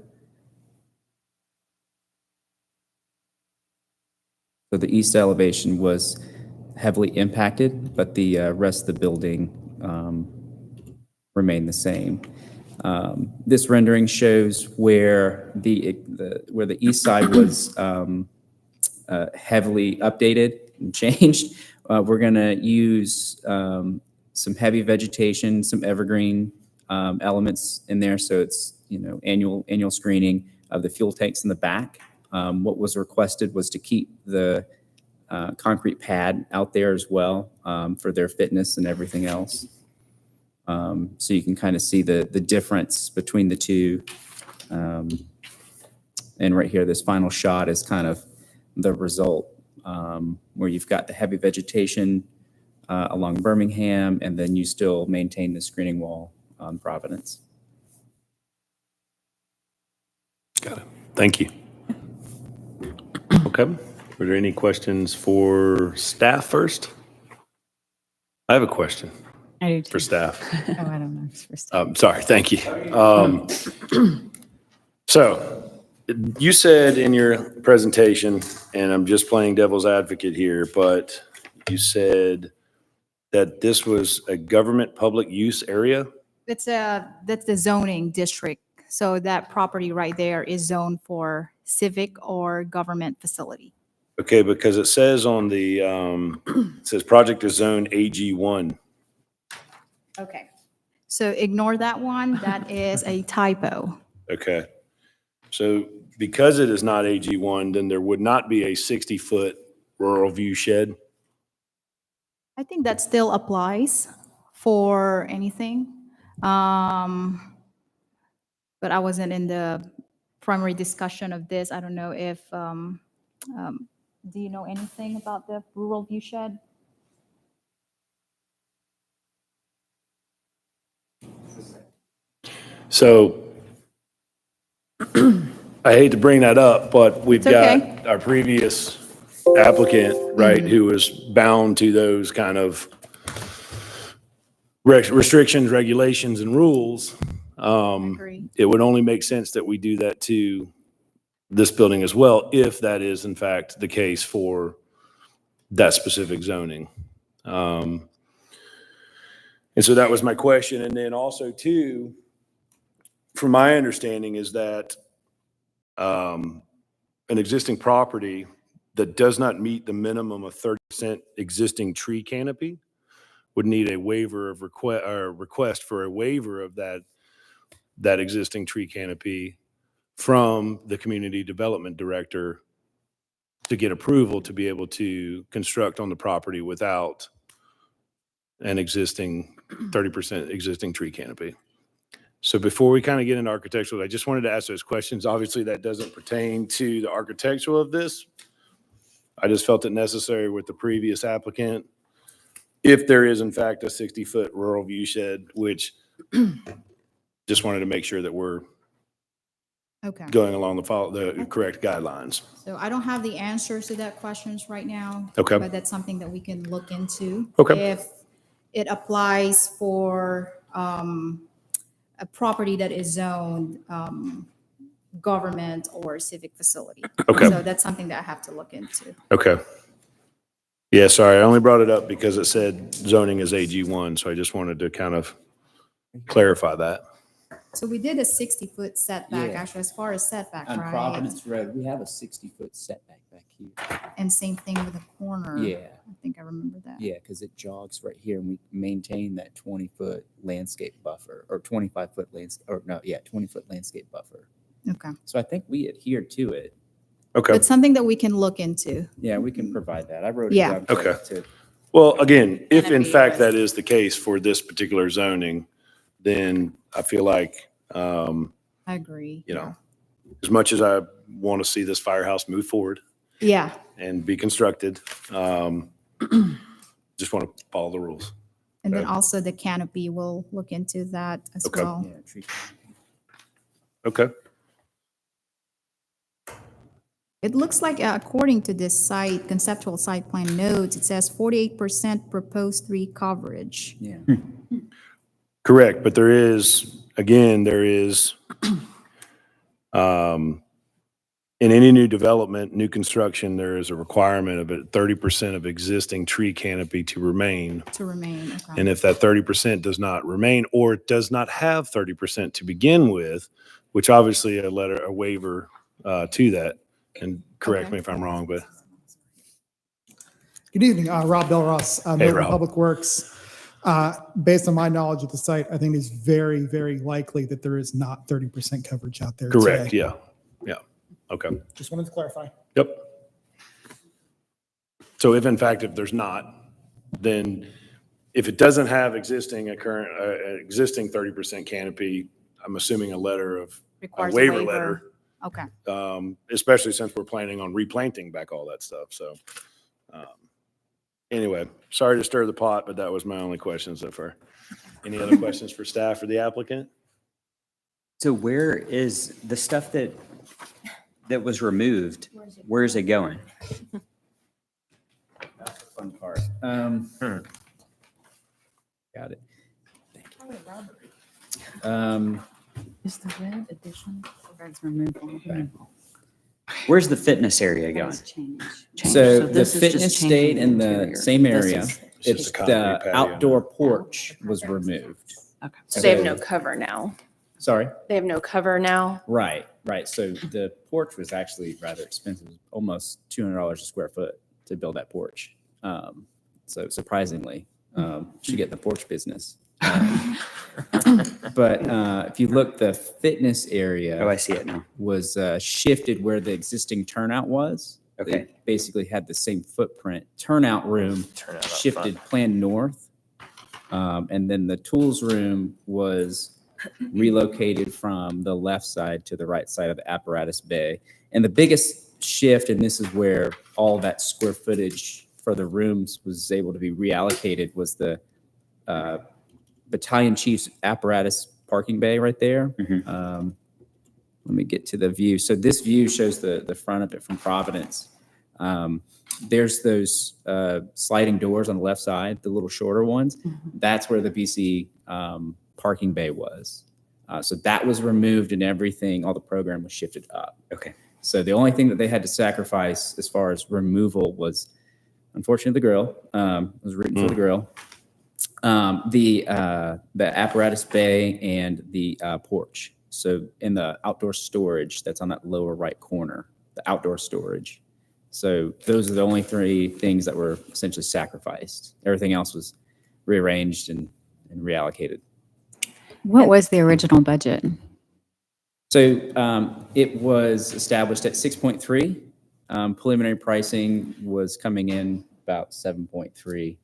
So the east elevation was heavily impacted, but the rest of the building remained the same. This rendering shows where the east side was heavily updated and changed. We're going to use some heavy vegetation, some evergreen elements in there. So it's annual screening of the fuel tanks in the back. What was requested was to keep the concrete pad out there as well for their fitness and everything else. So you can kind of see the difference between the two. And right here, this final shot is kind of the result where you've got the heavy vegetation along Birmingham, and then you still maintain the screening wall on Providence. Got it. Thank you. Okay. Were there any questions for staff first? I have a question. I do too. For staff. Oh, I don't know. It's for staff. Sorry, thank you. So you said in your presentation, and I'm just playing devil's advocate here, but you said that this was a government public use area? That's the zoning district. So that property right there is zoned for civic or government facility. Okay, because it says on the, it says project is zone AG1. Okay. So ignore that one. That is a typo. Okay. So because it is not AG1, then there would not be a 60-foot rural view shed? I think that still applies for anything. But I wasn't in the primary discussion of this. I don't know if, do you know anything about the rural view shed? So I hate to bring that up, but we've It's okay. got our previous applicant, right, who was bound to those kind of restrictions, regulations, and rules. Agree. It would only make sense that we do that to this building as well, if that is in fact the case for that specific zoning. And so that was my question. And then also too, from my understanding is that an existing property that does not meet the minimum of 30% existing tree canopy would need a waiver of request for a waiver of that existing tree canopy from the community development director to get approval to be able to construct on the property without an existing 30% existing tree canopy. So before we kind of get into architectural, I just wanted to ask those questions. Obviously, that doesn't pertain to the architectural of this. I just felt it necessary with the previous applicant. If there is in fact a 60-foot rural view shed, which just wanted to make sure that we're Okay. going along the correct guidelines. So I don't have the answers to that questions right now. Okay. But that's something that we can look into. Okay. If it applies for a property that is zoned government or civic facility. Okay. So that's something that I have to look into. Okay. Yeah, sorry, I only brought it up because it said zoning is AG1, so I just wanted to kind of clarify that. So we did a 60-foot setback, Yeah. actually, as far as setback, On right? Providence Road, we have a 60-foot setback back here. And same thing with the corner. Yeah. I think I remember that. Yeah, because it jogs right here and we maintain that 20-foot landscape buffer or 25-foot landscape, or no, yeah, 20-foot landscape buffer. Okay. So I think we adhere to it. Okay. It's something that we can look into. Yeah, we can provide that. I wrote it Yeah. down. Okay. Too. Well, again, if in Canopy fact was- that is the case for this particular zoning, then I feel like, I agree. you know, as much as I want to see this firehouse move forward Yeah. and be constructed, just want to follow the rules. And then Okay. also the canopy, we'll look into that as Okay. well. Yeah, tree. Okay. It looks like according to this site, conceptual site plan notes, it says 48% proposed tree coverage. Yeah. Correct, but there is, again, there is, in any new development, new construction, there is a requirement of 30% of existing tree canopy to remain. To remain, okay. And if that 30% does not remain, or it does not have 30% to begin with, which obviously a waiver to that, and correct Okay. me if I'm wrong, but Good evening, Rob Belross, Hey, Milton Rob. Public Works. Based on my knowledge of the site, I think it's very, very likely that there is not 30% coverage out there correct, today. yeah, yeah, okay, Just wanted to clarify. yep. So if in fact, if there's not, then if it doesn't have existing, existing 30% canopy, I'm assuming a letter of, a Requires a waiver waiver. letter, Okay. especially since we're planning on replanting back all that stuff, so. Anyway, sorry to stir the pot, but that was my only question so far. Any other questions for staff or the applicant? So where is the stuff that was removed? Where's it going? That's the fun part. Got it. Is the red addition? Red's removal. Where's the fitness area going? That's change. So the this is just fitness changing stayed the in the interior. same This area. is- It's just a concrete the patio outdoor now. porch was removed. Okay. So they have no cover now. Sorry? They have no cover now. Right, right. So the porch was actually rather expensive, almost $200 a square foot to build that porch. So surprisingly, should get in the porch business. But if you look, the fitness area. Oh, I see it now. Was shifted where the existing turnout was. Okay. They basically had the same footprint. Turnout room Turnout up shifted planned north. And then the tools room was relocated from the left side to the right side of the apparatus bay. And the biggest shift, and this is where all that square footage for the rooms was able to be reallocated, was the battalion chief's apparatus parking bay right there. Let me get to the view. So this view shows the front of it from Providence. There's those sliding doors on the left side, the little shorter ones. That's where the BC parking bay was. So that was removed and everything, all the program was shifted up. Okay. So the only thing that they had to sacrifice as far as removal was, unfortunately, the grill. I was rooting for the grill. The apparatus bay and the porch. So in the outdoor storage that's on that lower right corner, the outdoor storage. So those are the only three things that were essentially sacrificed. Everything else was rearranged and reallocated. What was the original budget? So it was established at 6.3. Preliminary pricing was coming in about 7.3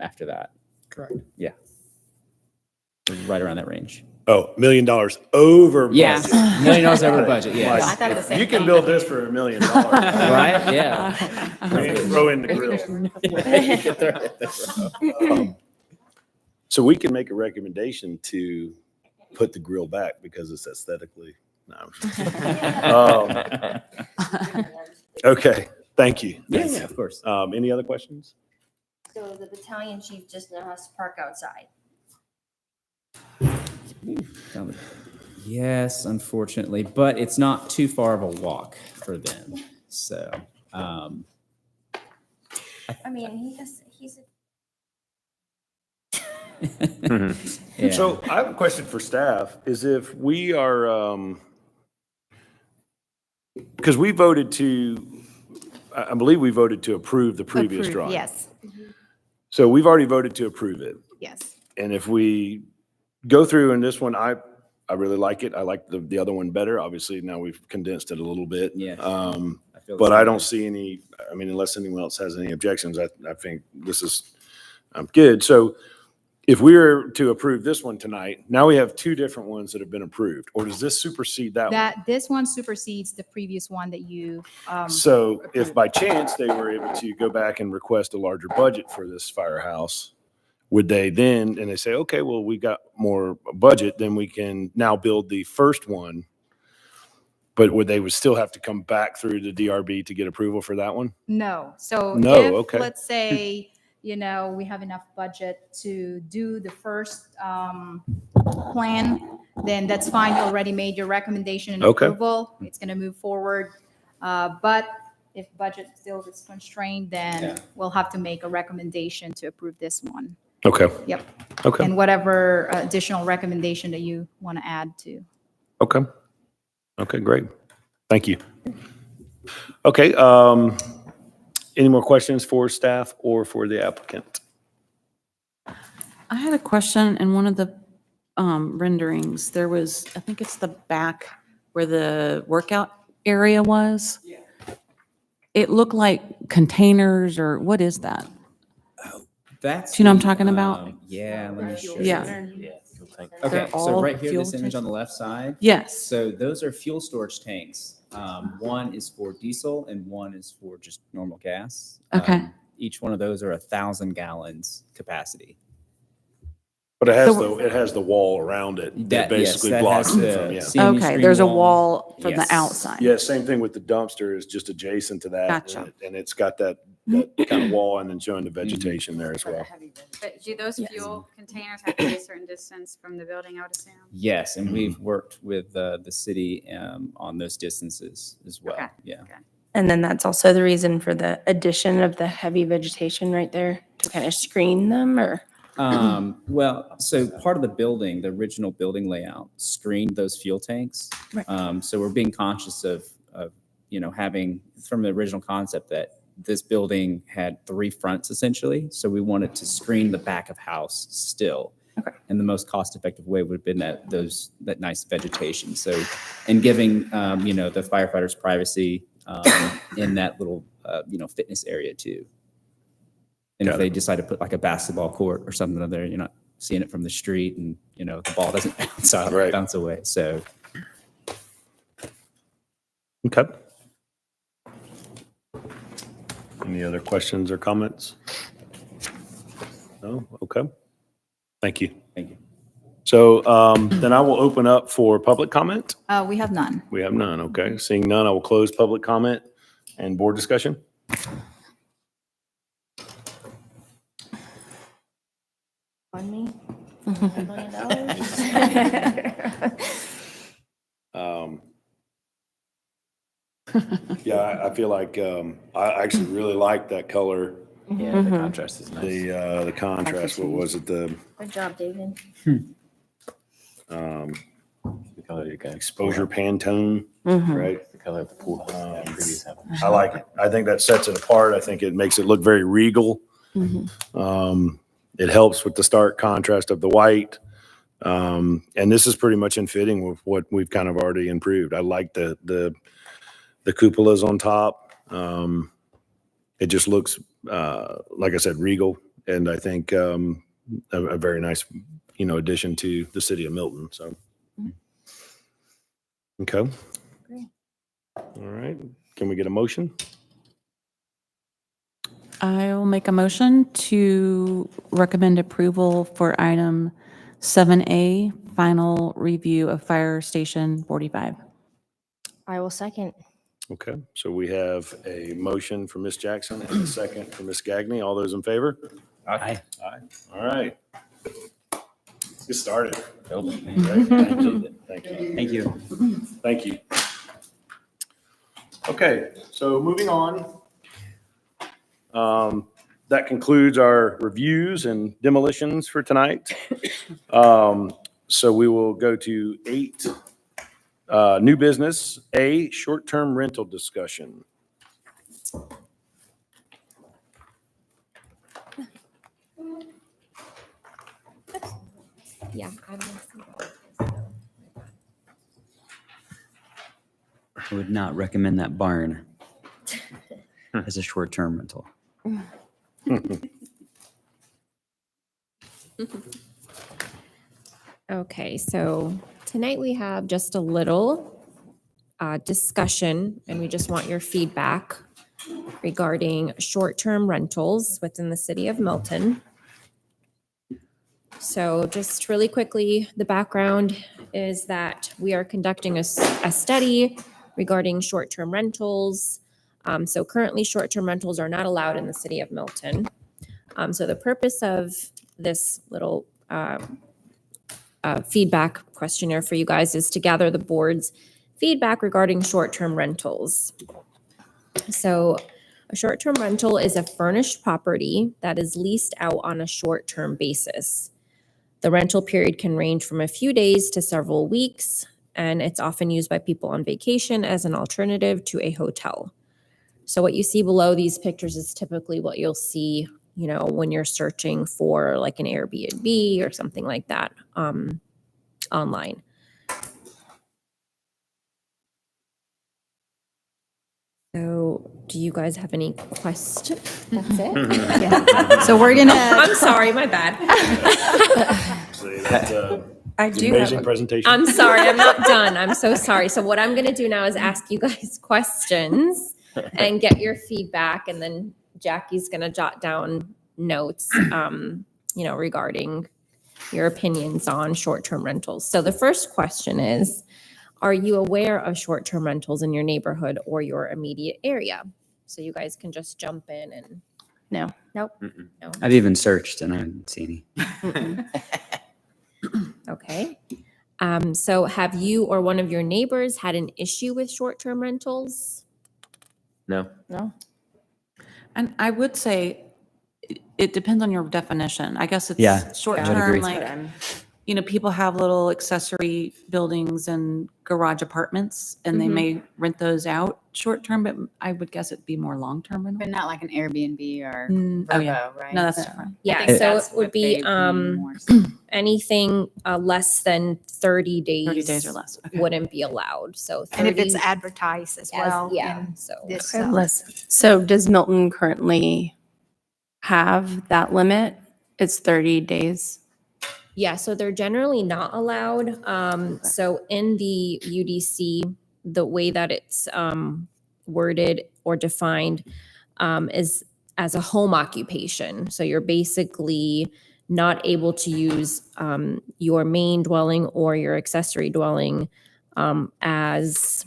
after that. Correct. Yeah. Right around that range. Oh, $1 million over Yes, budget. $1 million over Got it. budget, yes. Like, I thought the if same you can thing. build this for $1 million. Right? Yeah. Throw in the grill. So we can make a recommendation to put the grill back because it's aesthetically. No. I'm just kidding. Okay, thank you. Yeah, yeah, of course. Any other questions? So the battalion chief just now has to park outside. Yes, unfortunately, but it's not too far of a walk for them. So, I mean, he's yeah. So I have a question for staff, is if we are, because we voted to, I believe we voted to approve the previous drawing. Yes, So we've already voted to approve it. yes. And if we go through in this one, I really like it. I like the other one better. Obviously, now we've condensed it a little bit. Yeah. But I don't see any, I mean, unless anyone else has any objections, I think this is good. So if we were to approve this one tonight, now we have two different ones that have been approved, or does this supersede that one? This one supersedes the previous one that you, So if by chance they were able to go back and request a larger budget for this firehouse, would they then, and they say, okay, well, we got more budget, then we can now build the first one. But would still have to come back through the DRB to get approval for that one? no. So No, if, okay. let's say, we have enough budget to do the first plan, then that's fine. You already made your recommendation and Okay. approval. It's going to move forward. But if budget still is constrained, then we'll have to make a recommendation to approve this one. Okay. Yep. Okay. And whatever additional recommendation that you want to add to. Okay. Okay, great. Thank you. Okay, any more questions for staff or for the applicant? I had a question in one of the renderings. There was, I think it's the back where the workout area was. It looked like containers, or what is that? That's Do you know what I'm the, talking about? Yeah, let me show you. Yeah. Okay, They're so all right here, fuel this image tanks? on the left side. Yes. So those are fuel storage tanks. One is for diesel and one is for just normal gas. Okay. Each one of those are 1,000 gallons capacity. But it has So- it has the wall around it that Yes, basically that blocks has it the from, yeah. CMU Okay, screen there's a wall from the Yes. outside. Yeah, same thing with the dumpster is just adjacent to that. Gotcha. And it's got that kind of wall and then showing the vegetation there as well. But do those fuel containers have to be a certain distance from the building, I would assume? Yes, and we've worked with the city on those distances as well. Okay. Yeah. And then that's also the reason for the addition of the heavy vegetation right there to kind of screen them, or? Well, so part of the building, the original building layout screened those fuel tanks. Right. So we're being conscious of, having from the original concept that this building had 3 fronts essentially. So we wanted to screen the back of house still. Okay. And the most cost-effective way would have been that nice vegetation. So, and giving, the firefighters privacy in that little, fitness area too. And if they decide to put like a basketball court or something up there, you're not seeing it from the street and, the ball doesn't bounce away. So. Okay. Any other questions or comments? No? Okay. Thank you. Thank you. So then I will open up for public comment. We have none. We have none. Okay. Seeing none, I will close public comment and board discussion. On me? Yeah, I feel like I actually really like that color. Yeah, the contrast is nice. The contrast. What was it? The Good job, David. um, The color you got exposure Pantone, right? The color of the pool house in that previous house. I like it. I think that sets it apart. I think it makes it look very regal. It helps with the stark contrast of the white. And this is pretty much in fitting with what we've kind of already improved. I like the cupolas on top. It just looks, like I said, regal. And I think a very nice, addition to the city of Milton. So, okay. Great. All right. Can we get a motion? I will make a motion to recommend approval for item 7A, final review of Fire Station 45. I will second. Okay. So we have a motion for Ms. Jackson and a second for Ms. Gagney. All those in favor? Aye. Aye. All right. Let's get started. Nope. Right? Thank you. Thank you. Thank you. Okay, so moving on. That concludes our reviews and demolitions for tonight. So we will go to 8, new business, A, short-term rental discussion. Yeah. I would not recommend that barn as a short-term rental. Okay, so tonight we have just a little discussion, and we just want your feedback regarding short-term rentals within the city of Milton. So just really quickly, the background is that we are conducting a study regarding short-term rentals. So currently, short-term rentals are not allowed in the city of Milton. So the purpose of this little feedback questionnaire for you guys is to gather the board's feedback regarding short-term rentals. So a short-term rental is a furnished property that is leased out on a short-term basis. The rental period can range from a few days to several weeks, and it's often used by people on vacation as an alternative to a hotel. So what you see below these pictures is typically what you'll see, when you're searching for like an Airbnb or something like that online. So do you guys have any questions? That's it? Yeah. So we're gonna. I'm sorry, my bad. See, that's I do have amazing presentation. I'm sorry, I'm not done. I'm so sorry. So what I'm going to do now is ask you guys questions and get your feedback, and then Jackie's going to jot down notes, regarding your opinions on short-term rentals. So the first question is, are you aware of short-term rentals in your neighborhood or your immediate area? So you guys can just jump in and. No. Nope. No. I've even searched and I didn't see any. Okay. So have you or one of your neighbors had an issue with short-term rentals? No. No. And I would say it depends on your definition. I guess Yeah, it's short I would term, agree. like, people have little accessory buildings and garage apartments, and they may rent those out short term, but I would guess it'd be more long term rental. But not like an Airbnb or Oh, yeah. Vrbo, right? No, that's different. I Yeah, think so that's it would what be they mean more so. anything less than 30 days. 30 days or less. Okay. Wouldn't be allowed. So 30. And if it's advertised as well. Yeah, in so. this, Okay, listen. So does Milton currently have that limit? It's 30 days. Yeah, so they're generally not allowed. So in the UDC, the way that it's worded or defined is as a home occupation. So you're basically not able to use your main dwelling or your accessory dwelling as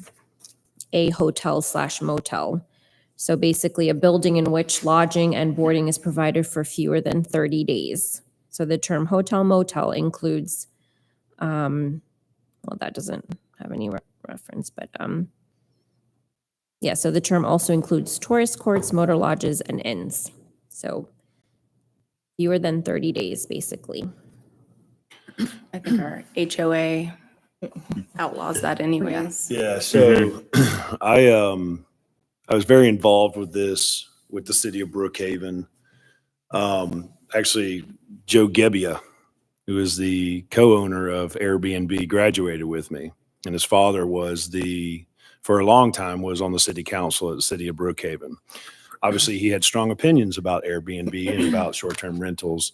a hotel/motel. So basically a building in which lodging and boarding is provided for fewer than 30 days. So the term hotel motel includes, that doesn't have any reference, but so the term also includes tourist courts, motor lodges, and inns. So fewer than 30 days, basically. I think our HOA outlaws that anyways. Yeah, so I was very involved with this with the city of Brookhaven. Actually, Joe Gebbia, who is the co-owner of Airbnb, graduated with me, and his father for a long time was on the city council at the city of Brookhaven. Obviously, he had strong opinions about Airbnb and about short-term rentals.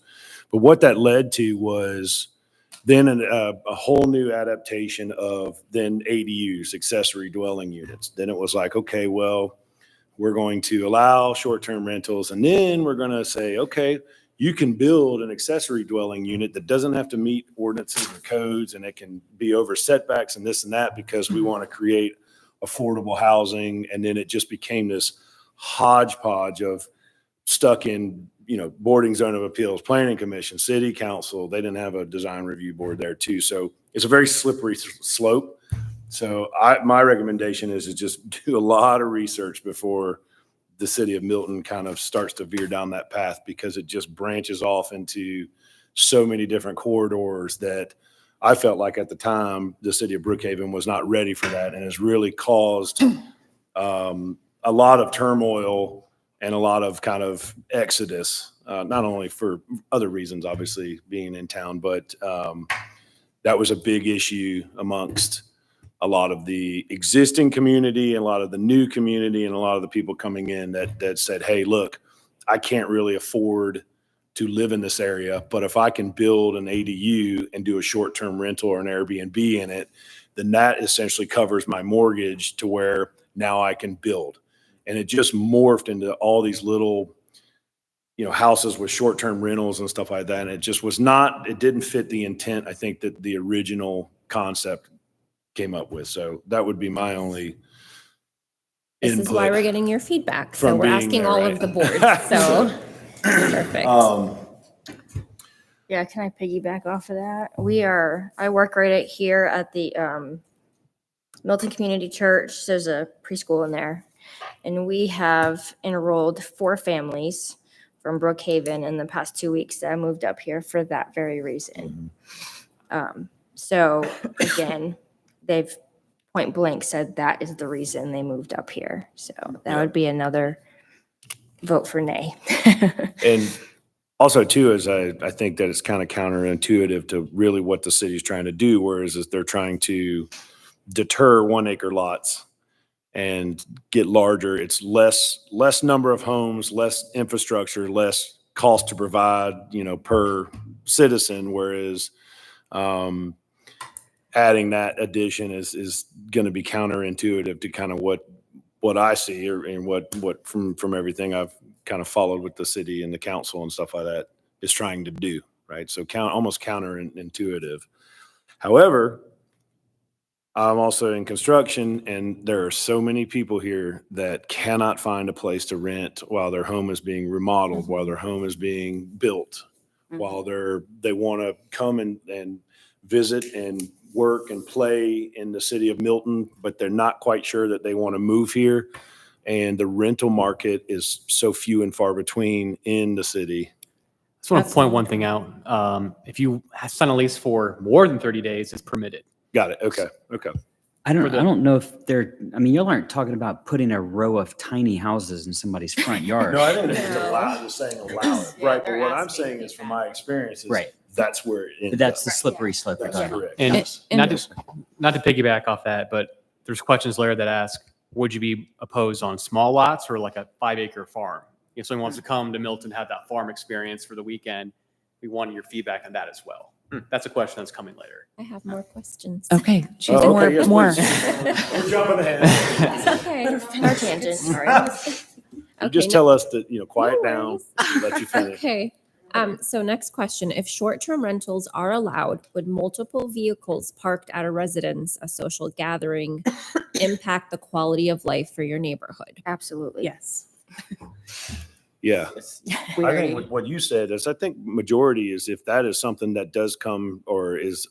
But what that led to was then a whole new adaptation of then ADUs, accessory dwelling units. Then it was like, okay, well, we're going to allow short-term rentals, and then we're going to say, okay, you can build an accessory dwelling unit that doesn't have to meet ordinances or codes, and it can be over setbacks and this and that because we want to create affordable housing. And then it just became this hodgepodge of stuck in, boarding zone of appeals, planning commission, city council. They didn't have a design review board there too. So it's a very slippery slope. So my recommendation is to just do a lot of research before the city of Milton kind of starts to veer down that path, because it just branches off into so many different corridors that I felt like at the time the city of Brookhaven was not ready for that, and has really caused a lot of turmoil and a lot of kind of exodus, not only for other reasons, obviously being in town, but that was a big issue amongst a lot of the existing community and a lot of the new community and a lot of the people coming in that said, hey, look, I can't really afford to live in this area, but if I can build an ADU and do a short-term rental or an Airbnb in it, then that essentially covers my mortgage to where now I can build. And it just morphed into all these little, houses with short-term rentals and stuff like that. And it just was not, it didn't fit the intent, I think, that the original concept came up with. So that would be my only This input. is why we're getting your feedback. So from we're being asking there, all right? of the board. So perfect. Yeah, can I piggyback off of that? I work right here at the Milton Community Church. There's a preschool in there. And we have enrolled 4 families from Brookhaven in the past 2 weeks that moved up here for that very reason. So again, they've point blank said that is the reason they moved up here. So that would be another vote for nay. And also too, is I think that it's kind of counterintuitive to really what the city's trying to do, whereas is they're trying to deter 1 acre lots and get larger. It's less number of homes, less infrastructure, less cost to provide, per citizen, whereas adding that addition is going to be counterintuitive to kind of what I see, and what from everything I've kind of followed with the city and the council and stuff like that is trying to do, right? So almost counterintuitive. However, I'm also in construction, and there are so many people here that cannot find a place to rent while their home is being remodeled, while their home is being built, while they want to come and visit and work and play in the city of Milton, but they're not quite sure that they want to move here. And the rental market is so few and far between in the city. I just want to point one thing out. If you sign a lease for more than 30 days, it's permitted. Got it. Okay. I don't know if y'all aren't talking about putting a row of tiny houses in somebody's front yard. No, I think it's allowed, just saying allow it. Right. But what I'm saying is, from my experience, is that's where it ends That's up. the slippery slope. That's correct. And Yes. not to piggyback off that, but there's questions later that ask, would you be opposed on small lots or like a 5 acre farm? If someone wants to come to Milton, have that farm experience for the weekend, we want your feedback on that as well. That's a question that's coming later. I have more questions. Okay. Yes, more. We're jumping ahead. That's okay. Our tangent, sorry. You just tell us to, quiet down, let you finish. Okay. So next question, if short-term rentals are allowed, would multiple vehicles parked at a residence, a social gathering, impact the quality of life for your neighborhood? Absolutely. Yes. Yeah. I think what you said is, I think majority is, if that is something that does come or is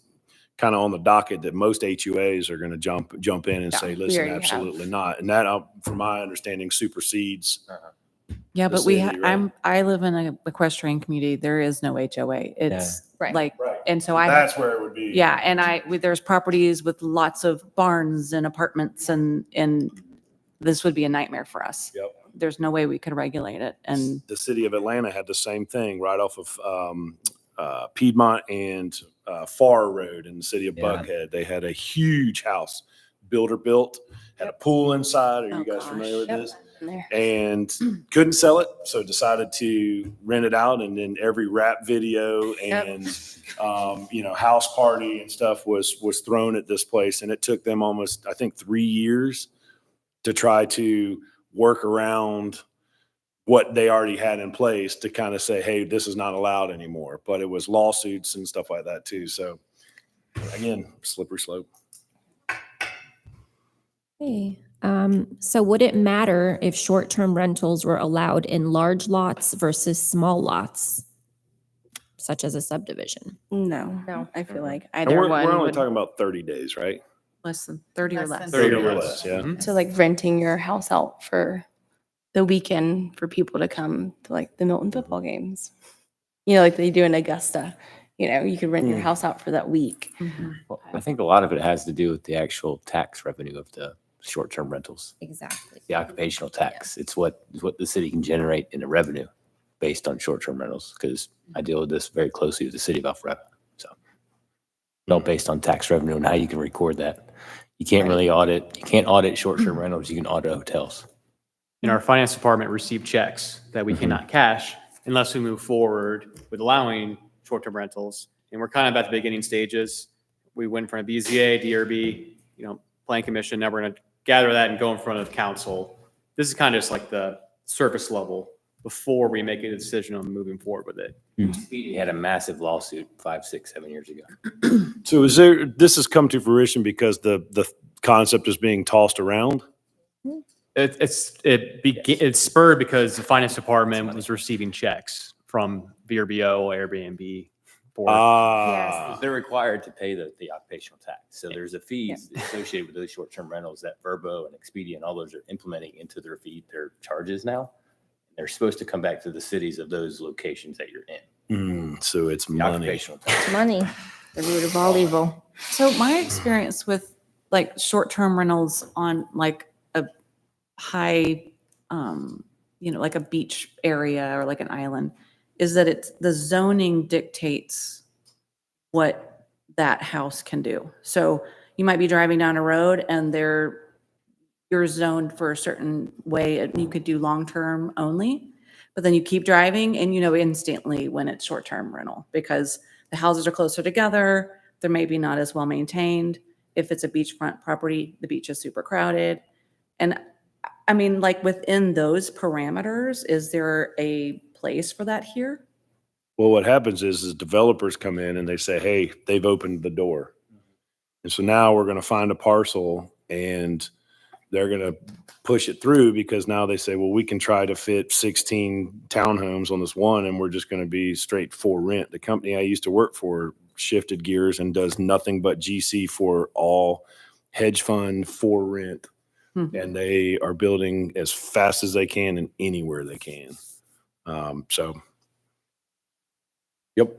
kind of on the docket, that most HUAs are going to jump in and say, listen, absolutely not. And that, from my understanding, supersedes. Yeah, the but we, city, right? I live in a equestrian community. There is no HOA. It's Right. like, Right. and so That's where it would be. yeah, and there's properties with lots of barns and apartments, and this would be a nightmare for us. Yep. There's no way we could regulate it. And The city of Atlanta had the same thing right off of Piedmont and Farr Road in the city of Buckhead. They had a huge house, builder built, had a pool inside. Are you guys familiar with this? there. and couldn't sell it, so decided to rent it out. And then every rap video and house party and stuff was thrown at this place, and it took them almost, I think, 3 years to try to work around what they already had in place to kind of say, hey, this is not allowed anymore. But it was lawsuits and stuff like that too. So again, slippery slope. Okay. So would it matter if short-term rentals were allowed in large lots versus small lots, such as a subdivision? No, I feel like And either we're one only would. talking about 30 days, right? Less than 30 or Less less. than 30 or less, yeah. So like renting your house out for the weekend for people to come to like the Milton football games. Like they do in Augusta. You could rent your house out for that week. Well, I think a lot of it has to do with the actual tax revenue of the short-term rentals, Exactly. the occupational tax. It's what the city can generate in a revenue based on short-term rentals, because I deal with this very closely with the city of Alpharetta. So it's all based on tax revenue and how you can record that. You can't really audit short-term rentals. You can audit hotels. And our finance department received checks that we cannot cash unless we move forward with allowing short-term rentals. And we're kind of at the beginning stages. We went in front of BZA, DRB, Plan Commission. Now we're going to gather that and go in front of council. This is kind of just like the surface level before we make a decision on moving forward with it. We had a massive lawsuit 5, 6, 7 years ago. So this has come to fruition because the concept is being tossed around? It's spurred because the finance department was receiving checks from VRBO, Airbnb. They're required to pay the occupational tax. So there's a fees associated with those short-term rentals that Verbo and Expedia and all those are implementing into their charges now. They're supposed to come back to the cities of those locations that you're in. So it's The money. occupational tax. Money, the root of all evil. So my experience with like short-term rentals on like a high, like a beach area or like an island, is that it's the zoning dictates what that house can do. So you might be driving down a road and you're zoned for a certain way and you could do long-term only, but then you keep driving and instantly when it's short-term rental because the houses are closer together. They're maybe not as well maintained. If it's a beachfront property, the beach is super crowded. And I mean, like within those parameters, is there a place for that here? Well, what happens is developers come in and they say, hey, they've opened the door. And so now we're going to find a parcel and they're going to push it through because now they say, well, we can try to fit 16 townhomes on this one and we're just going to be straight for rent. The company I used to work for shifted gears and does nothing but GC for all hedge fund for rent. And they are building as fast as they can and anywhere they can. Yep.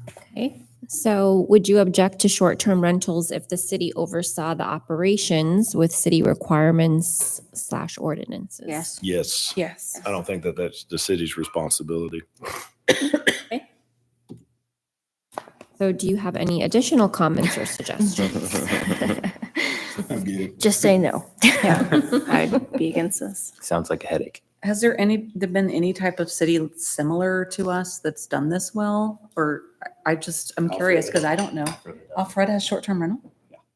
Okay. So would you object to short-term rentals if the city oversaw the operations with city requirements / ordinances? Yes. Yes. Yes. I don't think that that's the city's responsibility. So do you have any additional comments or suggestions? Just say no. Yeah, I'd be against this. Sounds like a headache. Has there been any type of city similar to us that's done this well? Or I'm curious because I don't know. Alpharetta has short-term rental?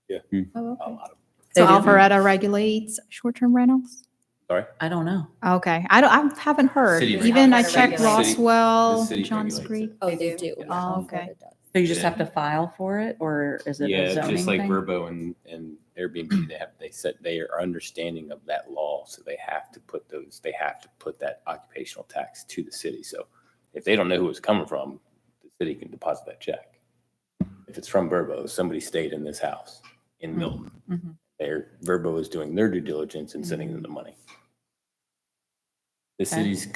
Yeah. Oh, okay. They So do? Alpharetta regulates short-term rentals? Sorry? I don't know. Okay, I haven't heard. City Even I regulates. checked City- Roswell, the city Johns regulates Creek. Oh, they do. Oh, okay. So you just have to file for it or is it a Yeah, zoning just like thing? Verbo and Airbnb, they said they are understanding of that law, so they have to put that occupational tax to the city. So if they don't know who it's coming from, the city can deposit that check. If it's from Verbo, somebody stayed in this house in Milton. Verbo is doing their due diligence and sending them the money. The city's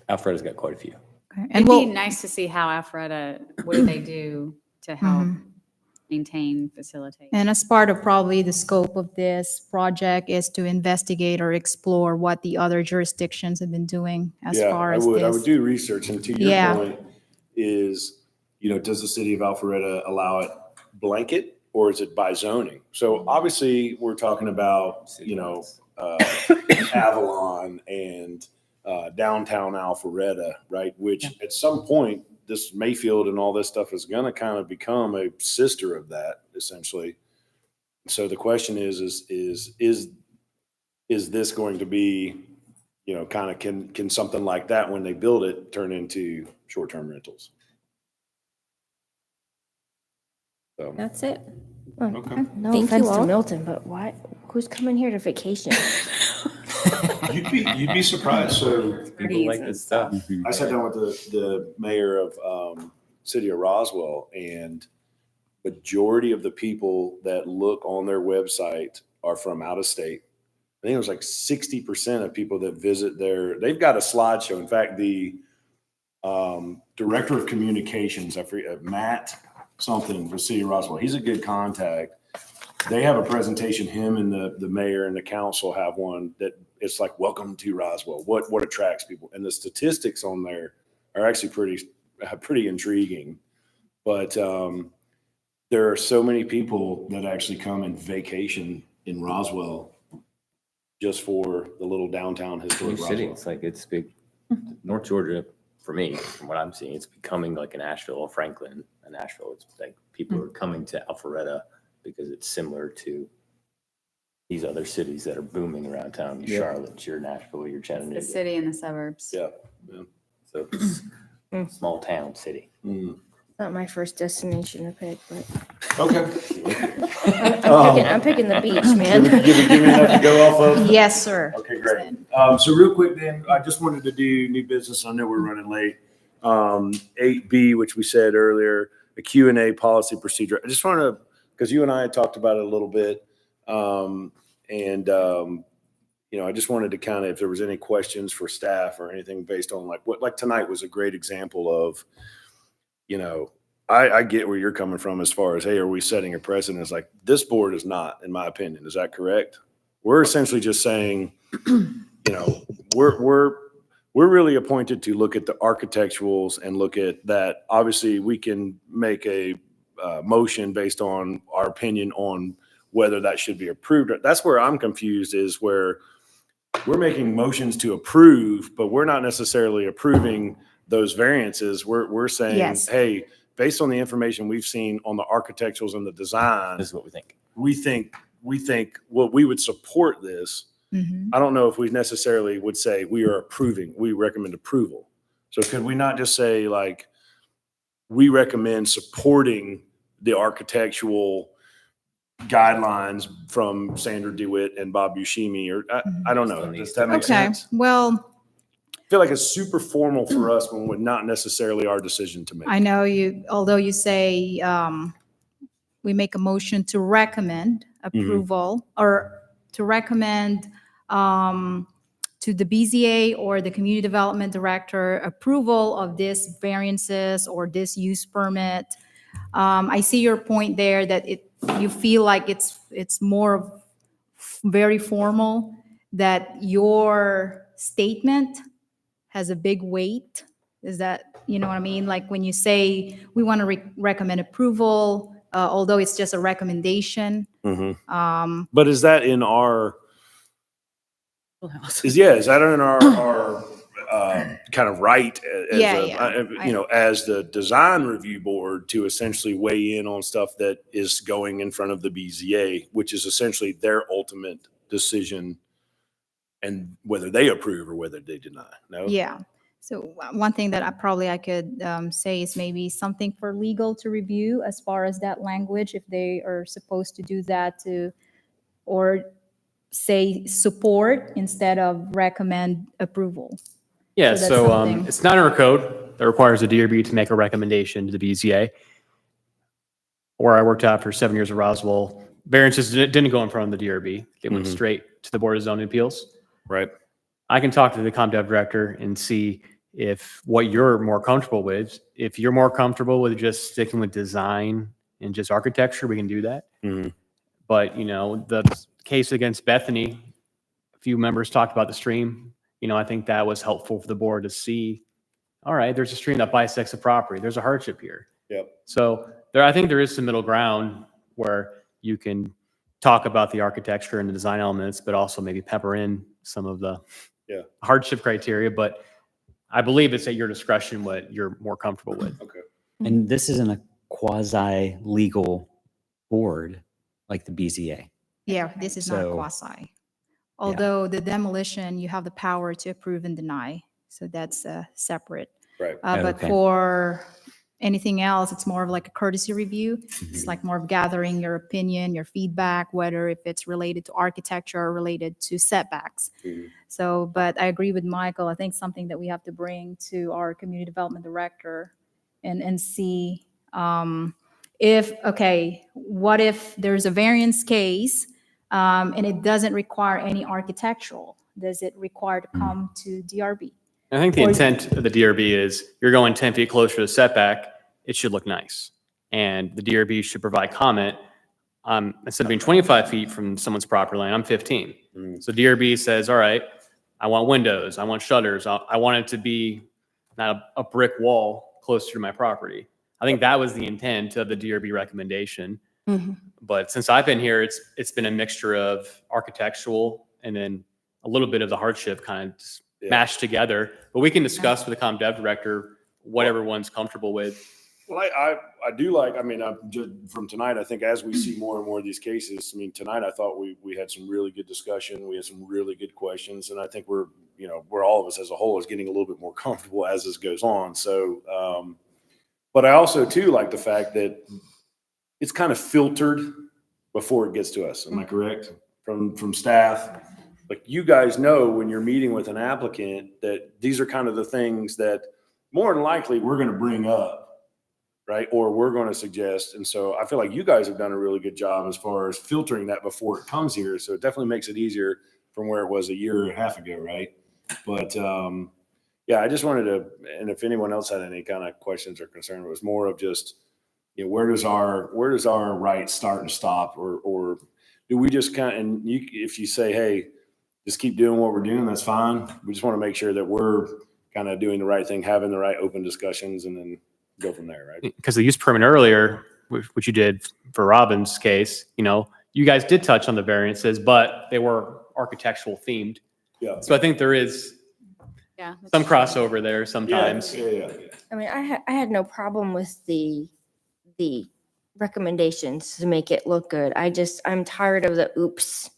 Alpharetta's got quite a few. Okay. It'd And be nice to see how Alpharetta, what do they do to help maintain, facilitate? And as part of probably the scope of this project is to investigate or explore what the other jurisdictions have been doing as far as this. I would do research. And to your Yeah. point is, does the city of Alpharetta allow it blanket or is it by zoning? So obviously we're talking about, Avalon and downtown Alpharetta, right? Which at some point, this Mayfield and all this stuff is going to kind of become a sister of that, essentially. So the question is this going to be, you know, kind of can something like that when they build it turn into short-term rentals? So That's it. okay. No Thank you offense to all. Milton, but why? Who's coming here to vacation? You'd be surprised. So People like this stuff. I sat down with the mayor of city of Roswell, and majority of the people that look on their website are from out of state. I think it was like 60% of people that visit they've got a slideshow. In fact, the director of communications, I forget, Matt something for City of Roswell, he's a good contact. They have a presentation, him and the mayor and the council have one that it's like, welcome to Roswell. What attracts people? And the statistics on there are actually pretty intriguing. But there are so many people that actually come and vacation in Roswell just for the little downtown historic New city. Roswell. It's like it's big. North Georgia, for me, from what I'm seeing, it's becoming like a Nashville or Franklin. A Nashville. It's like people are coming to Alpharetta because it's similar to these other cities that are booming around town. Your Charlotte, your Nashville, your Chattanooga. The city and the suburbs. Yeah. So it's small town city. Not my first destination to pick, but Okay. I'm picking the beach, man. Give me enough to go off of? Yes, sir. Okay, great. So real quick then, I just wanted to do new business. I know we're running late. 8B, which we said earlier, a Q&A policy procedure. I just want to, because you and I had talked about it a little bit. You know, I just wanted to kind of, if there was any questions for staff or anything based on like tonight was a great example of, you know, I get where you're coming from as far as, hey, are we setting a precedent? It's like, this board is not, in my opinion. Is that correct? We're essentially just saying, you know, we're really appointed to look at the architecturals and look at that. Obviously, we can make a motion based on our opinion on whether that should be approved. That's where I'm confused, is where we're making motions to approve, but we're not necessarily approving those variances. We're saying, Yes. hey, based on the information we've seen on the architecturals and the design, This is what we think. we think well, we would support this. Mhm. I don't know if we necessarily would say we are approving, we recommend approval. So could we not just say like, we recommend supporting the architectural guidelines from Sandra DeWitt and Bob Buscemi, or I don't know. Does that make Okay, sense? well, I feel like it's super formal for us when we're not necessarily our decision to make. I know although you say we make a motion to recommend approval or to recommend to the BZA or the community development director approval of this variances or this use permit. I see your point there that you feel like it's more very formal, that your statement has a big weight. Is that, you know what I mean? Like when you say we want to recommend approval, although it's just a recommendation. But is that in our, is that in our kind of right as the design review board to essentially weigh in on stuff that is going in front of the BZA, which is essentially their ultimate decision and whether they approve or whether they deny? No? Yeah. So one thing that I could say is maybe something for legal to review as far as that language, if they are supposed to do that or say support instead of recommend approval. Yeah, So that's so something. it's not in our code that requires the DRB to make a recommendation to the BZA. Where I worked out for 7 years at Roswell, variances didn't go in front of the DRB. They went straight to the Board of Zoning Appeals. Right. I can talk to the ComDev director and see if what you're more comfortable with. If you're more comfortable with just sticking with design and just architecture, we can do that. But, you know, the case against Bethany, a few members talked about the stream. You know, I think that was helpful for the board to see, all right, there's a stream that bisects the property. There's a hardship here. Yep. So I think there is some middle ground where you can talk about the architecture and the design elements, but also maybe pepper in some of the hardship criteria. But I believe it's at your discretion what you're more comfortable with. Okay. And this isn't a quasi-legal board like the BZA. Yeah, this is not So- quasi. Although the demolition, you have the power to approve and deny. So that's separate. Right. But Okay. for anything else, it's more of like a courtesy review. It's like more of gathering your opinion, your feedback, whether if it's related to architecture or related to setbacks. So, but I agree with Michael. I think something that we have to bring to our community development director and see what if there's a variance case and it doesn't require any architectural? Does it require to come to DRB? I think the intent of the DRB is you're going 10 feet closer to the setback, it should look nice. And the DRB should provide comment. Instead of being 25 feet from someone's property line, I'm 15. So DRB says, all right, I want windows, I want shutters, I want it to be not a brick wall closer to my property. I think that was the intent of the DRB recommendation. But since I've been here, it's been a mixture of architectural and then a little bit of the hardship kind of mashed together. But we can discuss with the comm dev director what everyone's comfortable with. Well, I do like, I mean, just from tonight, I think as we see more and more of these cases, I mean, tonight I thought we had some really good discussion. We had some really good questions. And I think we're all of us as a whole is getting a little bit more comfortable as this goes on. So, but I also too like the fact that it's kind of filtered before it gets to us. Am I correct? From staff, like you guys know when you're meeting with an applicant that these are kind of the things that more than likely we're going to bring up, right? Or we're going to suggest. And so I feel like you guys have done a really good job as far as filtering that before it comes here. So it definitely makes it easier from where it was a year and a half ago, right? But yeah, I just wanted to, and if anyone else had any kind of questions or concern, it was more of just, where does our right start and stop, or do we just kind of, and if you say, hey, just keep doing what we're doing, that's fine. We just want to make sure that we're kind of doing the right thing, having the right open discussions, and then go from there, right? Because the use permit earlier, which you did for Robin's case, you guys did touch on the variances, but they were architectural themed. Yeah. So I think there is some crossover there sometimes. Yeah. I mean, I had no problem with the recommendations to make it look good. I'm tired of the oops.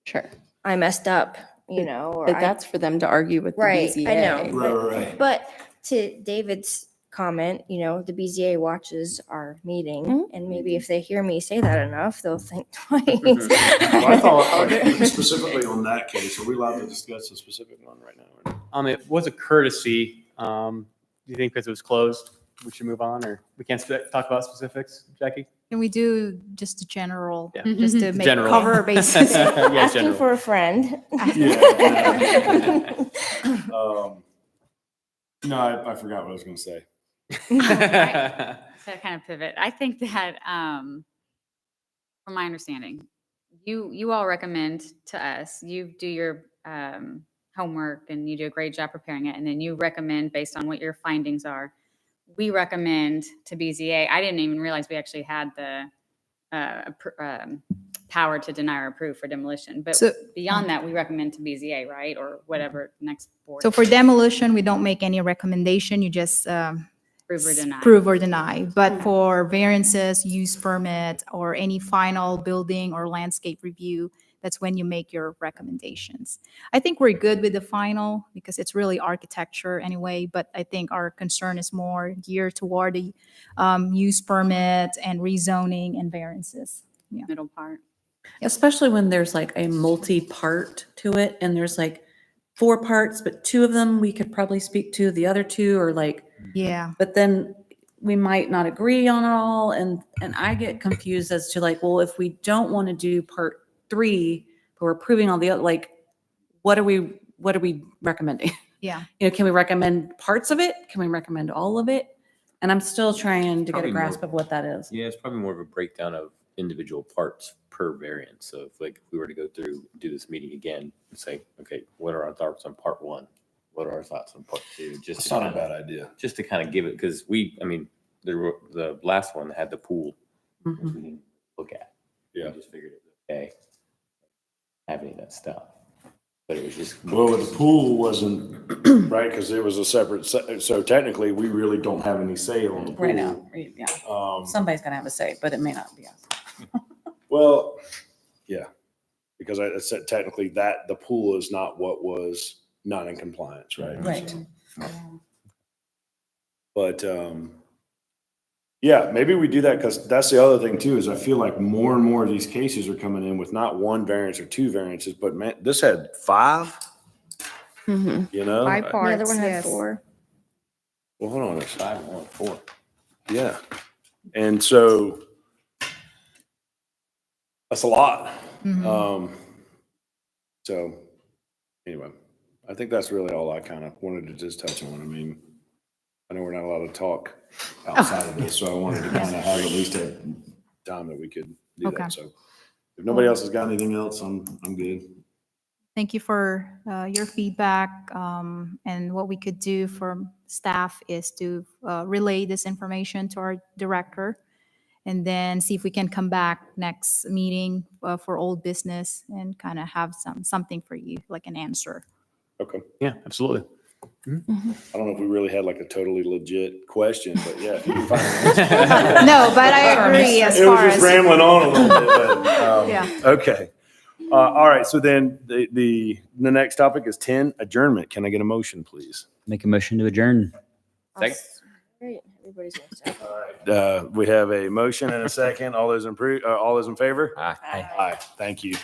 Sure. I messed up, or But that's for them to argue with the Right, BZA. I know. Right. But to David's comment, the BZA watches our meeting, and maybe if they hear me say that enough, they'll think twice. Well, I thought specifically on that case, are we allowed to discuss a specific one right now? It was a courtesy. Do you think because it was closed, we should move on, or we can't talk about specifics, Jackie? Can we do just a general, Yeah. just to make General. cover our bases? Asking general. for a friend. No, I forgot what I was going to say. To kind of pivot, I think that, from my understanding, you all recommend to us, you do your homework and you do a great job preparing it, and then you recommend based on what your findings are. We recommend to BZA. I didn't even realize we actually had the power to deny or approve for demolition. But beyond that, we recommend to BZA, right? Or whatever next board. So for demolition, we don't make any recommendation. You just Prove or deny. But for variances, use permit, or any final building or landscape review, that's when you make your recommendations. I think we're good with the final because it's really architecture anyway, but I think our concern is more geared toward the use permit and rezoning and variances. Yeah. Middle part. Especially when there's like a multi-part to it and there's like 4 parts, but 2 of them we could probably speak to, the other 2 are like, Yeah. but then we might not agree on it all. And I get confused as to like, well, if we don't want to do part 3, but we're approving all the other, like, what are we recommending? Yeah. Can we recommend parts of it? Can we recommend all of it? And I'm still trying to get a Probably grasp more. of what that is. Yeah, it's probably more of a breakdown of individual parts per variant. So if we were to go through, do this meeting again and say, okay, what are our thoughts on part 1? What are our thoughts on part 2? That's not a bad idea. Just to kind of give it, because the last one had the pool, which we didn't look at. Yeah. We just figured it. okay, have any of that stuff. But it was just. Well, the pool wasn't, right, because it was a separate, so technically, we really don't have any say on the pool. Right now, yeah. Somebody's gonna have a say, but it may not be us. Well, yeah, because I said technically that the pool is not what was not in compliance, right? Right. But, yeah, maybe we do that because that's the other thing too, is I feel like more and more of these cases are coming in with not one variance or two variances, but man, this had 5, you know? Five The parts, other one had yes. 4. Well, hold on, there's 5 and 1, 4. yeah. And so that's a lot. So anyway, I think that's really all I kind of wanted to just touch on. I mean, I know we're not allowed to talk outside of this, so I wanted to kind of have at least a time that we could do Okay. that. So if nobody else has got anything else, I'm good. Thank you for your feedback. And what we could do for staff is to relay this information to our director and then see if we can come back next meeting for old business and kind of have something for you, like an answer. Okay. Yeah, absolutely. I don't know if we really had like a totally legit question, but yeah. If you can find an answer. No, but I agree as It was far just as. rambling on a little bit. But, Yeah. Okay. All right. So then the next topic is 10, adjournment. Can I get a motion, please? Make a motion to adjourn. Second. Great, everybody's gonna say. All right. We have a motion and a second. All those in favor? Aye. Aye. Thank you.